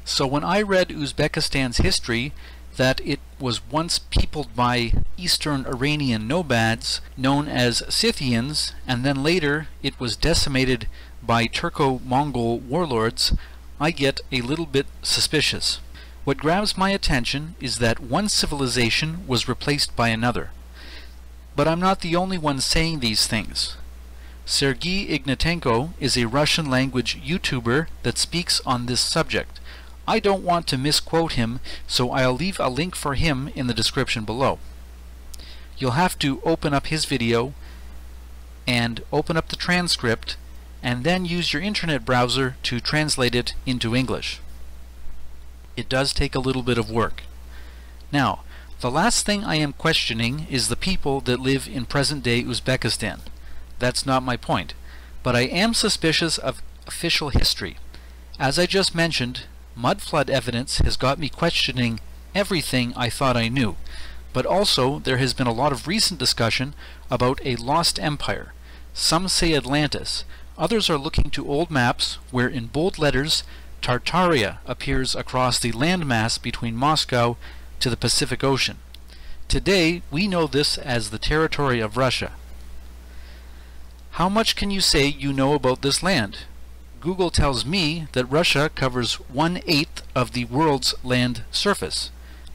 So when I read Uzbekistan's history, that it was once peopled by Eastern Iranian nomads known as Scythians, and then later it was decimated by Turco-Mongol warlords, I get a little bit suspicious. What grabs my attention is that one civilization was replaced by another. But I'm not the only one saying these things. Sergei Ignatenko is a Russian-language YouTuber that speaks on this subject. I don't want to misquote him, so I'll leave a link for him in the description below. You'll have to open up his video and open up the transcript and then use your internet browser to translate it into English. It does take a little bit of work. Now, the last thing I am questioning is the people that live in present-day Uzbekistan. That's not my point, but I am suspicious of official history. As I just mentioned, mud flood evidence has got me questioning everything I thought I knew, but also there has been a lot of recent discussion about a lost empire. Some say Atlantis, others are looking to old maps where in bold letters Tartaria appears across the landmass between Moscow to the Pacific Ocean. Today we know this as the territory of Russia. How much can you say you know about this land? Google tells me that Russia covers 1/8 of the world's land surface.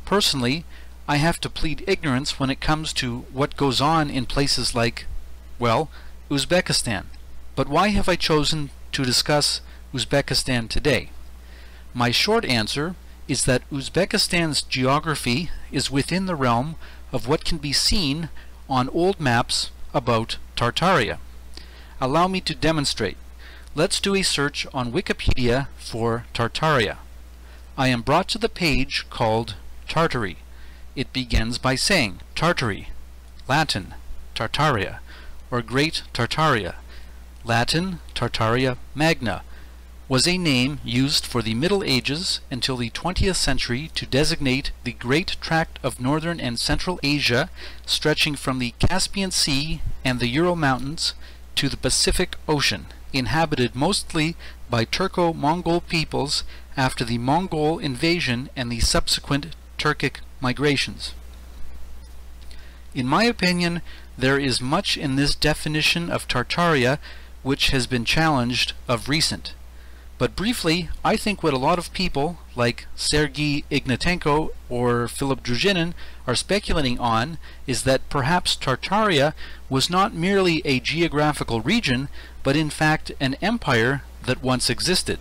Personally, I have to plead ignorance when it comes to what goes on in places like, well, Uzbekistan. But why have I chosen to discuss Uzbekistan today? My short answer is that Uzbekistan's geography is within the realm of what can be seen on old maps about Tartaria. Allow me to demonstrate. Let's do a search on Wikipedia for Tartaria. I am brought to the page called Tartary. It begins by saying Tartary, Latin, Tartaria, or Great Tartaria, Latin, Tartaria Magna, was a name used for the Middle Ages until the 20th century to designate the great tract of northern and central Asia stretching from the Caspian Sea and the Ural Mountains to the Pacific Ocean, inhabited mostly by Turco-Mongol peoples after the Mongol invasion and the subsequent Turkic migrations. In my opinion, there is much in this definition of Tartaria which has been challenged of recent. But briefly, I think what a lot of people, like Sergei Ignatenko or Philip Druzhinin, are speculating on is that perhaps Tartaria was not merely a geographical region, but in fact an empire that once existed.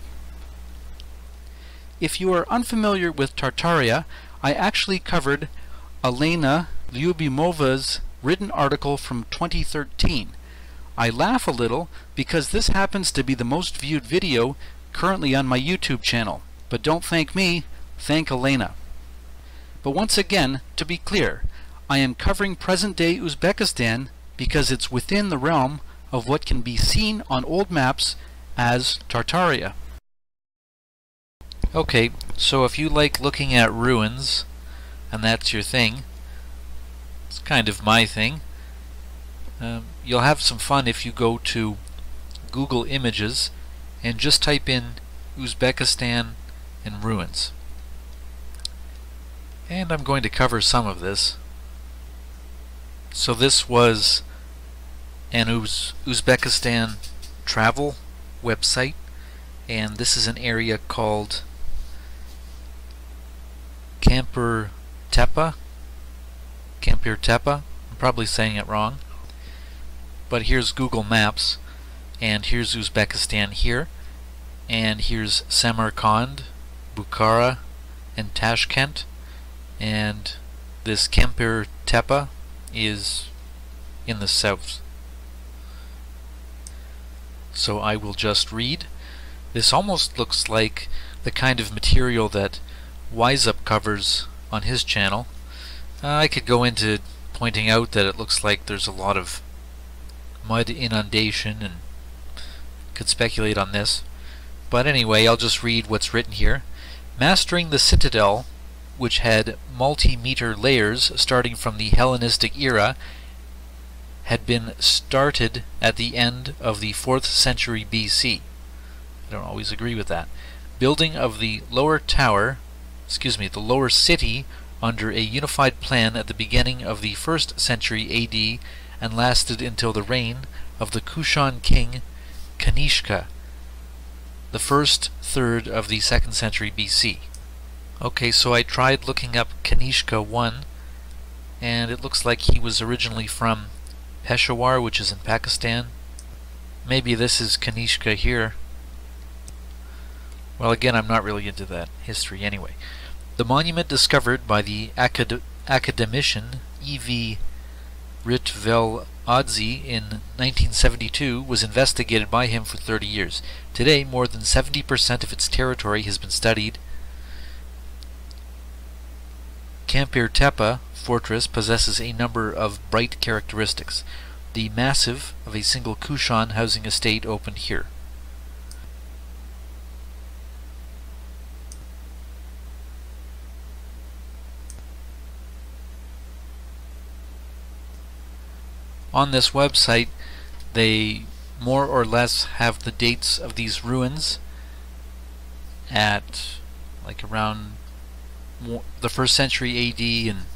If you are unfamiliar with Tartaria, I actually covered Elena Lyubimova's written article from 2013. I laugh a little because this happens to be the most viewed video currently on my YouTube channel, but don't thank me, thank Elena. But once again, to be clear, I am covering present-day Uzbekistan because it's within the realm of what can be seen on old maps as Tartaria. Okay, so if you like looking at ruins, and that's your thing, it's kind of my thing, you'll have some fun if you go to Google Images and just type in Uzbekistan and ruins. And I'm going to cover some of this. So this was an Uzbekistan travel website, and this is an area called Kampir Tepe. I'm probably saying it wrong. But here's Google Maps, and here's Uzbekistan here, and here's Samarkand, Bukhara, and Tashkent, and this Kampir Tepe is in the south. So I will just read. This almost looks like the kind of material that Wiseup covers on his channel. I could go into pointing out that it looks like there's a lot of mud inundation and could speculate on this. But anyway, I'll just read what's written here. Mastering the Citadel, which had multi-meter layers starting from the Hellenistic era, had been started at the end of the 4th century BC. I don't always agree with that. Building of the lower the lower city under a unified plan at the beginning of the 1st century AD and lasted until the reign of the Kushan king Kanishka, the first third of the 2nd century BC. Okay, so I tried looking up Kanishka I, and it looks like he was originally from Peshawar, which is in Pakistan. Maybe this is Kanishka here. Well, again, I'm not really into that history anyway. The monument discovered by the academician E.V. Ritveladze in 1972 was investigated by him for 30 years. Today, more than 70% of its territory has been studied. Kampir Tepe fortress possesses a number of bright characteristics. The massive of a single Kushan housing estate opened here. On this website, they more or less have the dates of these ruins at like around the 1st century AD and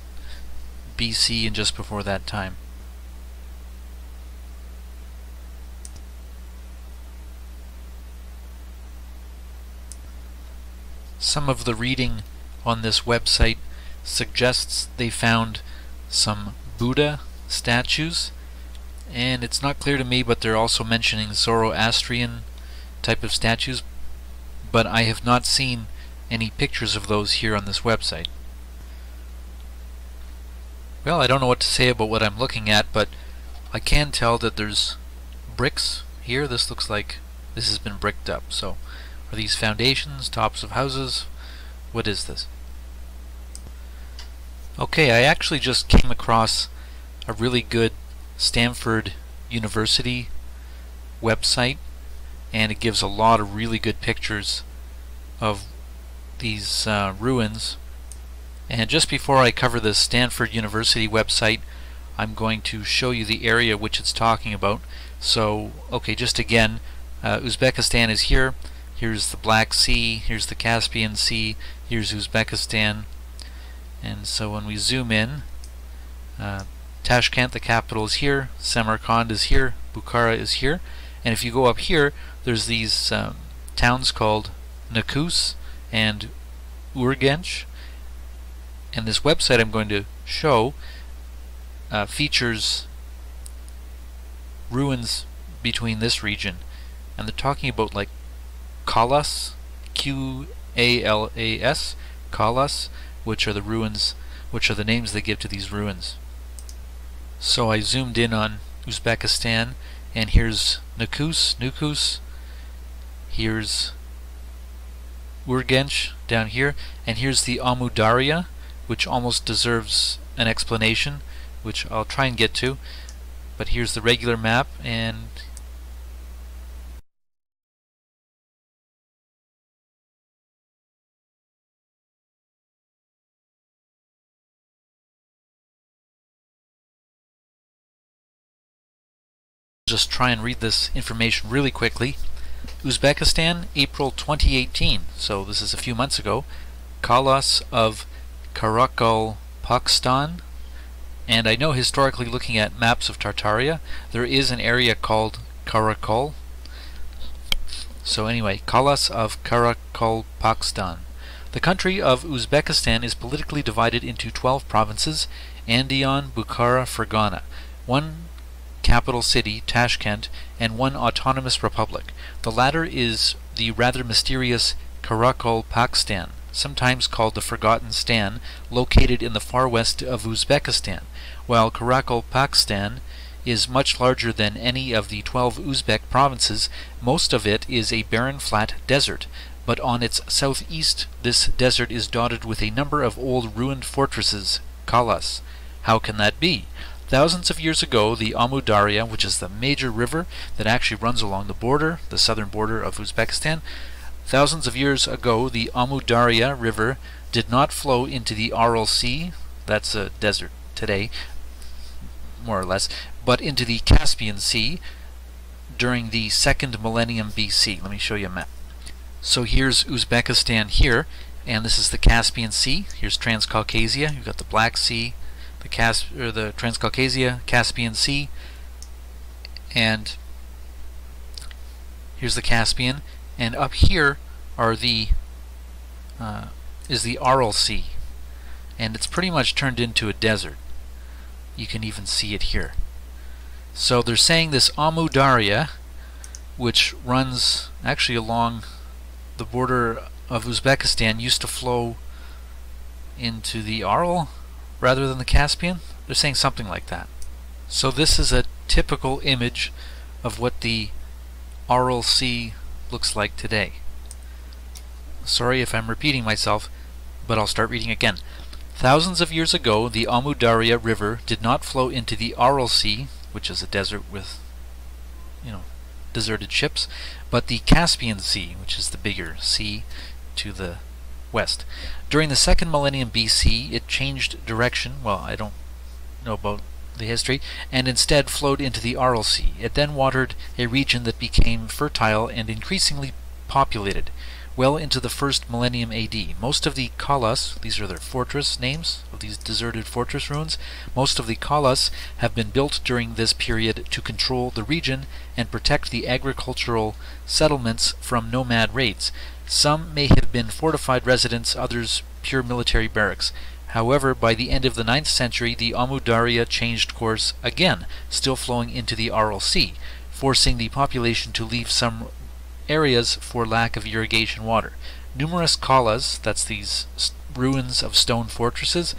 BC and just before that time. Some of the reading on this website suggests they found some Buddha statues, and it's not clear to me, but they're also mentioning Zoroastrian type of statues, but I have not seen any pictures of those here on this website. Well, I don't know what to say about what I'm looking at, but I can tell that there's bricks here, this looks like this has been bricked up. So are these foundations, tops of houses? What is this? Okay, I actually just came across a really good Stanford University website, and it gives a lot of really good pictures of these ruins. And just before I cover the Stanford University website, I'm going to show you the area which it's talking about. So, okay, just again, Uzbekistan is here. Here's the Black Sea, here's the Caspian Sea, here's Uzbekistan. And so when we zoom in, Tashkent, the capital, is here, Samarkand is here, Bukhara is here, and if you go up here, there's these towns called Nakus and Urgench, and this website I'm going to show features ruins between this region, and they're talking about like Kalas, Q-A-L-A-S, Kalas, which are the ruins, which are the names they give to these ruins. So I zoomed in on Uzbekistan, and here's Nukus, here's Urgench down here, and here's the Amu Darya, which almost deserves an explanation, which I'll try and get to. But here's the regular map, and just try and read this information really quickly. Uzbekistan, April 2018, so this is a few months ago. Kalas of Karakol, Pakistan. And I know historically, looking at maps of Tartaria, there is an area called Karakol. So anyway, Kalas of Karakol, Pakistan. The country of Uzbekistan is politically divided into 12 provinces: Andijan, Bukhara, Fergana, one capital city, Tashkent, and one autonomous republic. The latter is the rather mysterious Karakol, Pakistan, sometimes called the Forgotten Stan, located in the far west of Uzbekistan. While Karakol, Pakistan is much larger than any of the 12 Uzbek provinces, most of it is a barren flat desert, but on its southeast this desert is dotted with a number of old ruined fortresses, kalas. How can that be? Thousands of years ago, the Amu Darya, which is the major river that actually runs along the border, the southern border of Uzbekistan, thousands of years ago, the Amu Darya river did not flow into the Aral Sea, that's a desert today, more or less, but into the Caspian Sea during the 2nd millennium BC. Let me show you a map. So here's Uzbekistan here, and this is the Caspian Sea. Here's Transcaucasia. You've got the Black Sea, the Transcaucasia, Caspian Sea, and here's the Caspian, and up here are the is the Aral Sea, and it's pretty much turned into a desert. You can even see it here. So they're saying this Amu Darya, which runs actually along the border of Uzbekistan, used to flow into the Aral rather than the Caspian. They're saying something like that. So this is a typical image of what the Aral Sea looks like today. Sorry if I'm repeating myself, but I'll start reading again. Thousands of years ago, the Amu Darya river did not flow into the Aral Sea, which is a desert with, deserted ships, but the Caspian Sea, which is the bigger sea to the west. During the 2nd millennium BC, it changed direction. Well, I don't know about the history, and instead flowed into the Aral Sea. It then watered a region that became fertile and increasingly populated. Well into the 1st millennium AD, most of the kalas, these are their fortress names of these deserted fortress ruins, most of the kalas have been built during this period to control the region and protect the agricultural settlements from nomad raids. Some may have been fortified residents, others pure military barracks. However, by the end of the 9th century, the Amu Darya changed course again, still flowing into the Aral Sea, forcing the population to leave some areas for lack of irrigation water. Numerous kalas, that's these ruins of stone fortresses,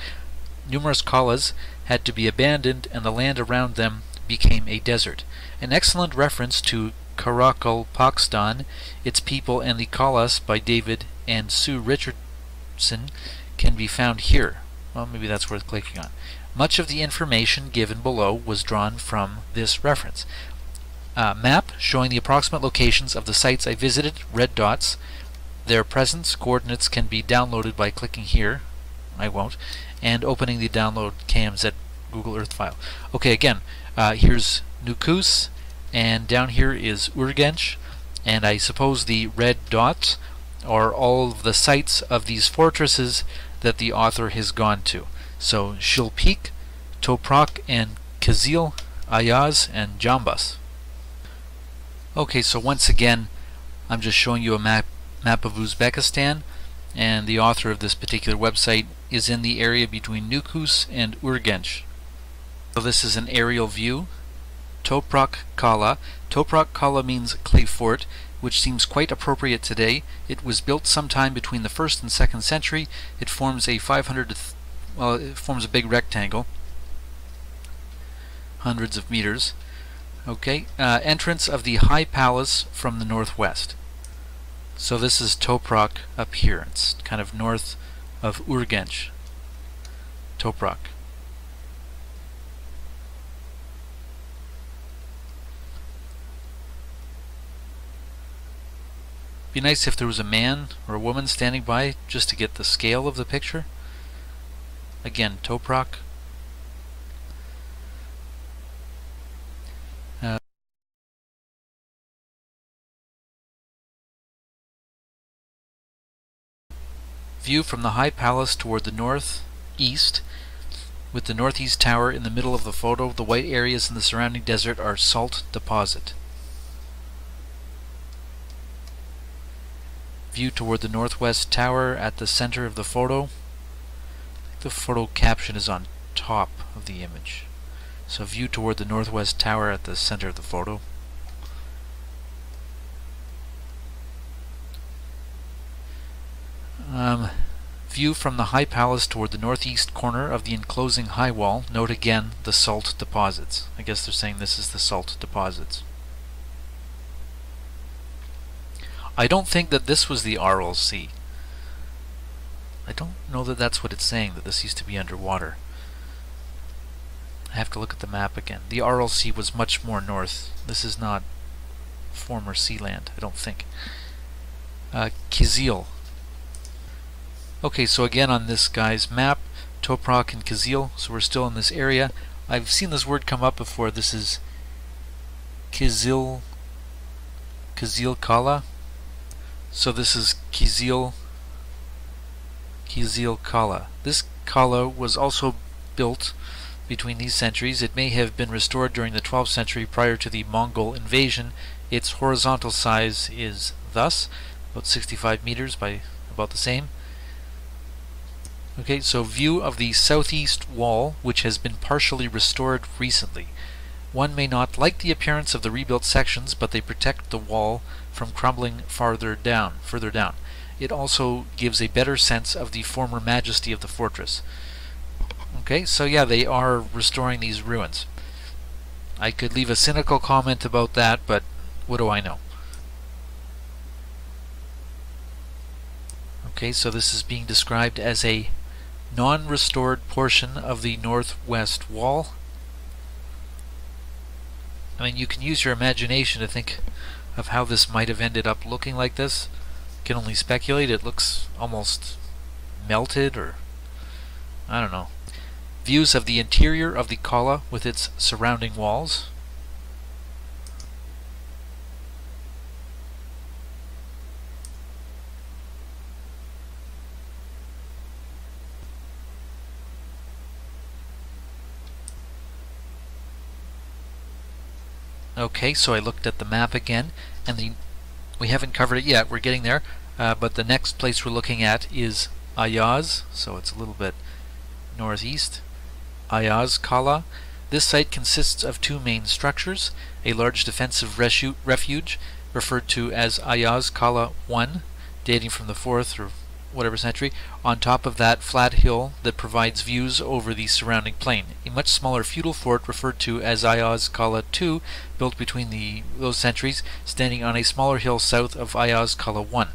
numerous kalas had to be abandoned, and the land around them became a desert. An excellent reference to Karakalpakstan, Its People and the Kalas by David and Sue Richardson can be found here. Well, maybe that's worth clicking on. Much of the information given below was drawn from this reference. Map showing the approximate locations of the sites I visited, red dots. Their presence coordinates can be downloaded by clicking here. I won't. And opening the download KMZ Google Earth file. Okay, again, here's Nukus, and down here is Urgench, and I suppose the red dots are all of the sites of these fortresses that the author has gone to. So Shilpik, Toprak, and Kizil, Ayaz, and Jambas. Okay, so once again, I'm just showing you a map of Uzbekistan, and the author of this particular website is in the area between Nukus and Urgench. So this is an aerial view. Toprak Kala. Toprak Kala means clay fort, which seems quite appropriate today. It was built sometime between the 1st and 2nd century. It forms a it forms a big rectangle, hundreds of meters. Okay, entrance of the High Palace from the northwest. So this is Toprak up here. It's kind of north of Urgench. Toprak. Be nice if there was a man or a woman standing by just to get the scale of the picture. Again, Toprak. View from the High Palace toward the northeast, with the northeast tower in the middle of the photo. The white areas in the surrounding desert are salt deposit. View toward the northwest tower at the center of the photo. The photo caption is on top of the image. So view toward the northwest tower at the center of the photo. View from the High Palace toward the northeast corner of the enclosing high wall. Note again the salt deposits. I guess they're saying this is the salt deposits. I don't think that this was the Aral Sea. I don't know that that's what it's saying, that this used to be underwater. I have to look at the map again. The Aral Sea was much more north. This is not former sea land, I don't think. Kizil. Okay, so again on this guy's map, Toprak and Kizil, so we're still in this area. I've seen this word come up before. This is Kizil Kala. So this is Kizil Kala. This Kala was also built between these centuries. It may have been restored during the 12th century prior to the Mongol invasion. Its horizontal size is thus, about 65 meters by about the same. Okay, so view of the southeast wall, which has been partially restored recently. One may not like the appearance of the rebuilt sections, but they protect the wall from crumbling further down. It also gives a better sense of the former majesty of the fortress. Okay, so yeah, they are restoring these ruins. I could leave a cynical comment about that, but what do I know? Okay, so this is being described as a non-restored portion of the northwest wall. I mean, you can use your imagination to think of how this might have ended up looking like this. You can only speculate. It looks almost melted, or I don't know. Views of the interior of the Kala with its surrounding walls. Okay, so I looked at the map again, and we haven't covered it yet. We're getting there, but the next place we're looking at is Ayaz, so it's a little bit northeast. Ayaz Kala. This site consists of two main structures: a large defensive refuge referred to as Ayaz Kala 1, dating from the 4th or whatever century, on top of that flat hill that provides views over the surrounding plain. A much smaller feudal fort referred to as Ayaz Kala II, built between those centuries, standing on a smaller hill south of Ayaz Kala I.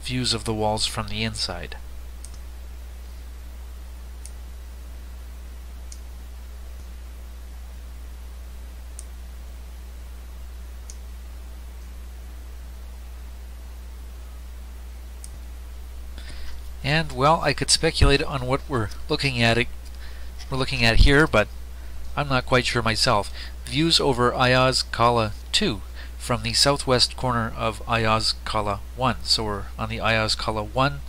Views of the walls from the inside. And well, I could speculate on what we're looking at here, but I'm not quite sure myself. Views over Ayaz Kala II from the southwest corner of Ayaz Kala I. So we're on the Ayaz Kala I, and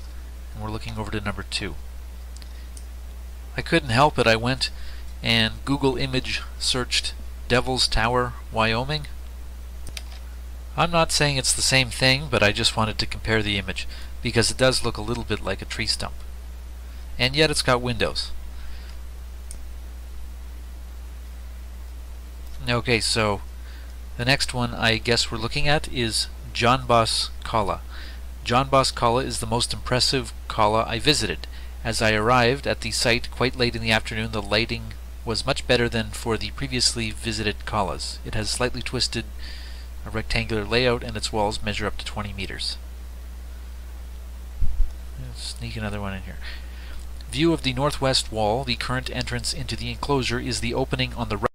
we're looking over to number 2. I couldn't help it. I went and Google image searched Devil's Tower, Wyoming. I'm not saying it's the same thing, but I just wanted to compare the image, because it does look a little bit like a tree stump. And yet it's got windows. Okay, so the next one I guess we're looking at is John Boss Kala. John Boss Kala is the most impressive Kala I visited. As I arrived at the site quite late in the afternoon, the lighting was much better than for the previously visited Kalas. It has slightly twisted a rectangular layout, and its walls measure up to 20 meters. Let's sneak another one in here. View of the northwest wall. The current entrance into the enclosure is the opening on the right